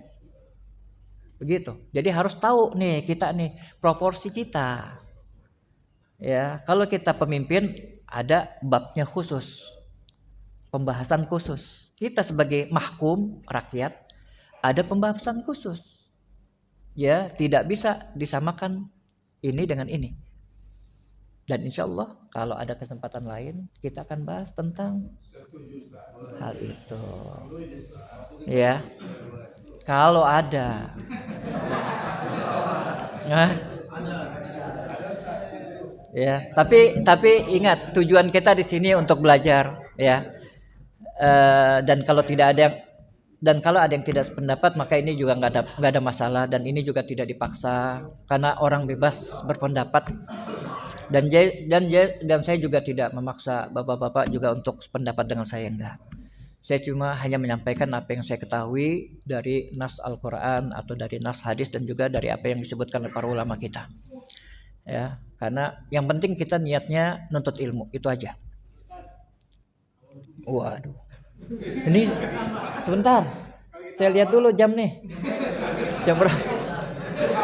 Begitu. Jadi harus tahu nih kita nih proporsi kita. Ya, kalau kita pemimpin ada babnya khusus, pembahasan khusus. Kita sebagai mahkum rakyat ada pembahasan khusus. Ya, tidak bisa disamakan ini dengan ini. Dan insya Allah kalau ada kesempatan lain kita akan bahas tentang hal itu. Ya, kalau ada. Ya, tapi ingat tujuan kita di sini untuk belajar, ya. Dan kalau tidak ada yang Dan kalau ada yang tidak sependapat maka ini juga nggak ada masalah, dan ini juga tidak dipaksa karena orang bebas berpendapat, dan saya juga tidak memaksa bapak-bapak juga untuk sependapat dengan saya, enggak. Saya cuma hanya menyampaikan apa yang saya ketahui dari nas Al-Quran atau dari nas hadis dan juga dari apa yang disebutkan oleh para ulama kita. Ya, karena yang penting kita niatnya nuntut ilmu, itu aja. Waduh. Ini sebentar. Saya lihat dulu jam nih. Jam berapa?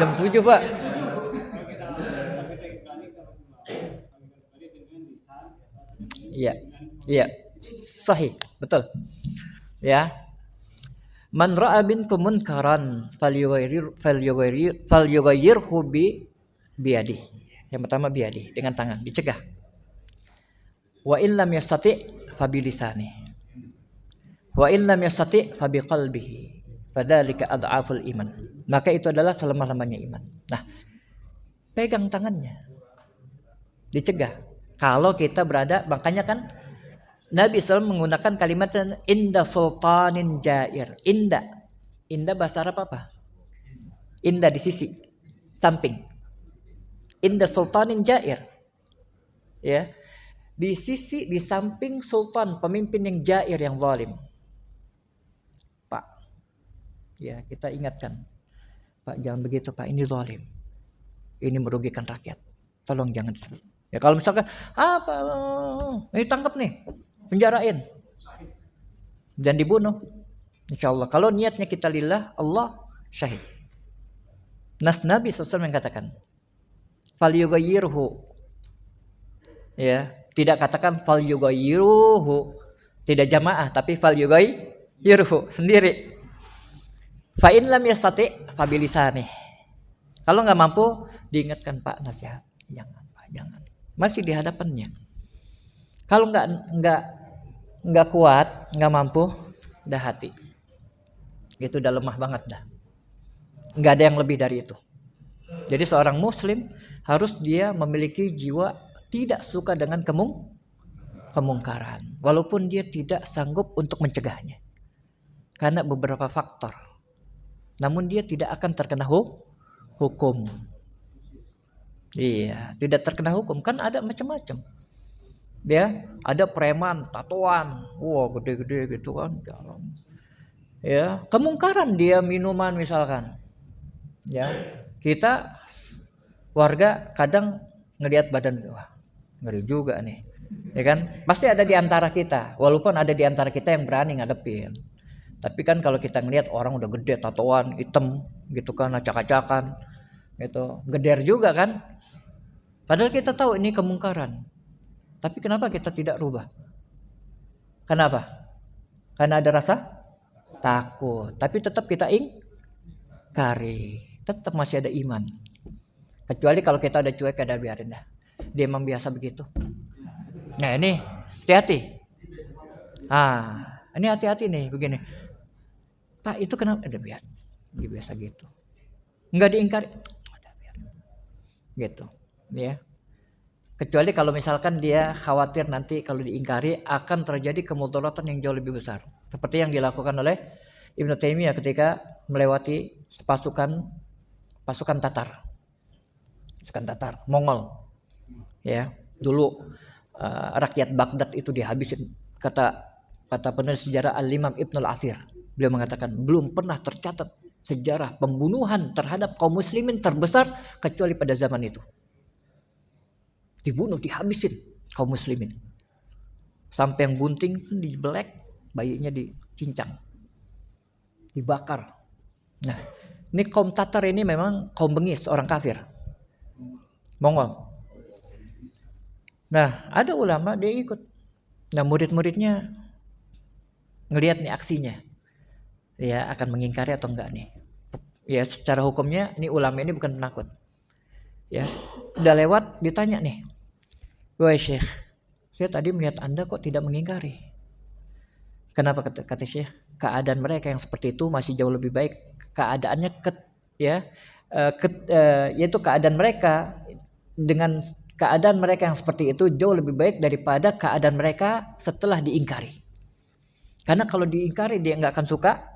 Jam 7, Pak. Iya. Iya. Sahih, betul. Ya. Man ra'a minkum munkaran falyughayyirhu biyadi. Yang pertama biyadi, dengan tangan, dicegah. Wa in lam yastati fa bilisani. Wa in lam yastati fa biqalbihi. Fadzalika adhaful iman. Maka itu adalah selemah-lemahnya iman. Nah, pegang tangannya. Dicegah. Kalau kita berada, makanya kan Nabi SAW menggunakan kalimat inda sultanin jair. Inda bahasa Arab apa? Inda di sisi, samping. Inda sultanin jair. Ya. Di sisi, di samping sultan, pemimpin yang jair, yang zalim. Pak. Ya, kita ingatkan. Pak, jangan begitu, Pak. Ini zalim. Ini merugikan rakyat. Tolong jangan. Ya kalau misalkan apa? Ini tangkap nih. Penjarain dan dibunuh, insyaallah. Kalau niatnya kita lillah, Allah syahid. Nas Nabi SAW mengatakan falyughayyirhu, ya, tidak katakan falyughayyiruhu, tidak jamaah, tapi falyughayyirhu sendiri. Fa in lam yastati fa bilisani. Kalau nggak mampu, diingatkan, Pak, nasihat, jangan, Pak, jangan. Masih di hadapannya. Kalau nggak kuat, nggak mampu, dah hati. Itu udah lemah banget dah. Nggak ada yang lebih dari itu. Jadi seorang muslim harus dia memiliki jiwa tidak suka dengan kemungkaran. Walaupun dia tidak sanggup untuk mencegahnya. Karena beberapa faktor. Namun dia tidak akan terkena hukum. Iya, tidak terkena hukum. Kan ada macam-macam. Dia ada preman, tatoan, wah gede-gede gitu kan, jalan. Ya, kemungkaran dia minuman misalkan. Ya, kita warga kadang ngelihat badan, wah ngeri juga nih, ya kan? Pasti ada di antara kita, walaupun ada di antara kita yang berani ngadepin. Tapi kan kalau kita ngelihat orang udah gede, tatoan, hitam, gitu kan, acak-acakan, gitu, geder juga kan? Padahal kita tahu ini kemungkaran. Tapi kenapa kita tidak rubah? Kenapa? Karena ada rasa takut. Tapi tetap kita ingkari. Tetap masih ada iman. Kecuali kalau kita udah cuek, ada biarin dah. Dia memang biasa begitu. Nah ini, hati-hati. Ini hati-hati nih, begini. Pak, itu kenapa? Ada biasa. Dia biasa gitu. Enggak diingkari. Ada biarin. Gitu. Ya. Kecuali kalau misalkan dia khawatir nanti kalau diingkari akan terjadi kemudaratan yang jauh lebih besar. Seperti yang dilakukan oleh Ibnu Taimiyah ketika melewati pasukan Tatar. Pasukan Tatar, Mongol. Ya, dulu rakyat Baghdad itu dihabisin. Kata penulis sejarah Al-Imam Ibnul Athir. Beliau mengatakan belum pernah tercatat sejarah pembunuhan terhadap kaum muslimin terbesar kecuali pada zaman itu. Dibunuh, dihabisin kaum muslimin. Sampai yang bunting dibelek, bayinya dicincang, dibakar. Nah, ini kaum Tatar ini memang kaum bengis, orang kafir, Mongol. Nah, ada ulama dia ikut. Nah, murid-muridnya ngelihat nih aksinya, ya akan mengingkari atau enggak nih. Ya secara hukumnya ini ulama ini bukan penakut. Ya, udah lewat ditanya nih, wahai Syekh, saya tadi melihat Anda kok tidak mengingkari. Kenapa? Kata Syekh, keadaan mereka yang seperti itu masih jauh lebih baik. Keadaannya yaitu keadaan mereka dengan keadaan mereka yang seperti itu jauh lebih baik daripada keadaan mereka setelah diingkari. Karena kalau diingkari dia nggak akan suka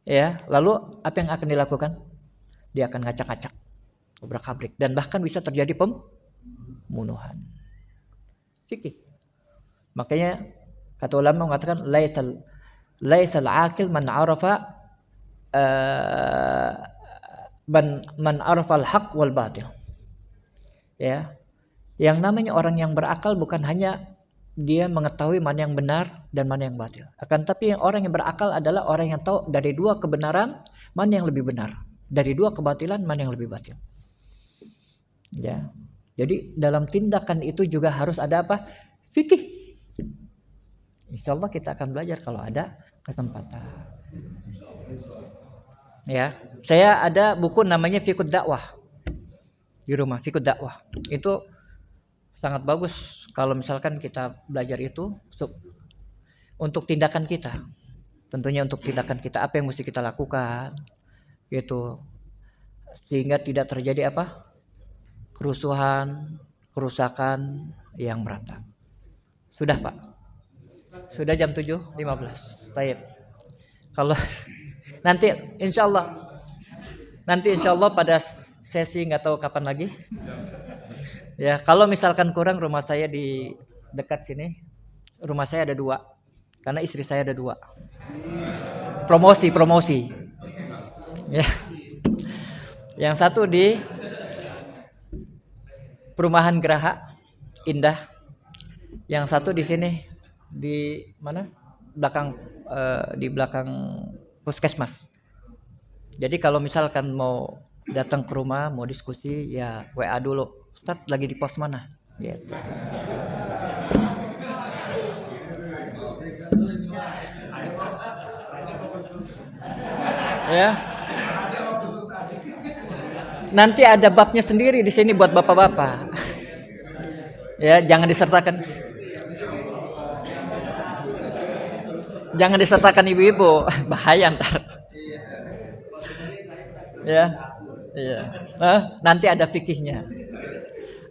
Ya, lalu apa yang akan dilakukan? Dia akan ngacak-ngacak, obrak-abrik, dan bahkan bisa terjadi pembunuhan. Fikih. Makanya kata ulama mengatakan laisal aqil man arafa man arafa al-haq wal batil. Ya. Yang namanya orang yang berakal bukan hanya dia mengetahui mana yang benar dan mana yang batil. Akan tapi orang yang berakal adalah orang yang tahu dari dua kebenaran mana yang lebih benar, dari dua kebatilan mana yang lebih batil. Ya. Jadi dalam tindakan itu juga harus ada apa? Fikih. Insya Allah kita akan belajar kalau ada kesempatan. Ya, saya ada buku namanya Fiqhud Dakwah di rumah. Fiqhud Dakwah itu sangat bagus kalau misalkan kita belajar itu untuk tindakan kita. Tentunya untuk tindakan kita apa yang mesti kita lakukan gitu. Sehingga tidak terjadi apa? Kerusuhan, kerusakan yang merata. Sudah, Pak? Sudah jam 7.15. Baik. Kalau nanti insya Allah pada sesi nggak tahu kapan lagi. Ya, kalau misalkan kurang rumah saya di dekat sini, rumah saya ada 2, karena istri saya ada 2. Promosi. Ya. Yang satu di Perumahan Geraha Indah, yang satu di sini di mana? Di belakang puskesmas. Jadi kalau misalkan mau datang ke rumah, mau diskusi, ya WA dulu. Ustaz lagi di pos mana? Gitu. Ya. Nanti ada babnya sendiri di sini buat bapak-bapak. Ya, jangan disertakan. Jangan disertakan ibu-ibu, bahaya ntar. Ya. Iya. Nanti ada fikihnya.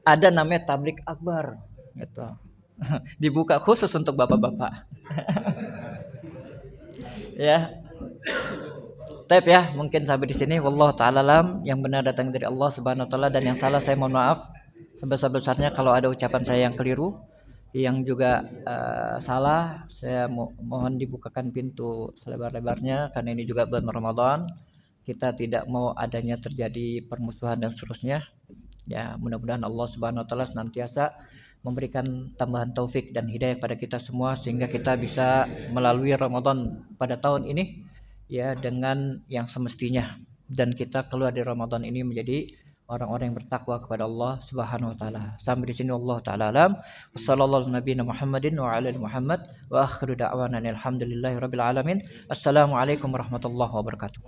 Ada namanya tablik akbar gitu. Dibuka khusus untuk bapak-bapak. Ya. Taib ya, mungkin sampai di sini. Wallahu ta'ala alam. Yang benar datang dari Allah Subhanahu wa taala dan yang salah saya mohon maaf sebesar-besarnya kalau ada ucapan saya yang keliru, yang juga salah. Saya mohon dibukakan pintu selebar-lebarnya karena ini juga bulan Ramadan. Kita tidak mau adanya terjadi permusuhan dan seterusnya. Ya, mudah-mudahan Allah Subhanahu wa taala senantiasa memberikan tambahan taufik dan hidayah pada kita semua sehingga kita bisa melalui Ramadan pada tahun ini ya dengan yang semestinya, dan kita keluar dari Ramadan ini menjadi orang-orang yang bertakwa kepada Allah Subhanahu wa taala. Sampai di sini Allah taala alam. Wassallallahu nabiyana Muhammadin wa ala ali Muhammad wa akhiru da'wana alhamdulillahirabbil alamin. Assalamualaikum warahmatullahi wabarakatuh.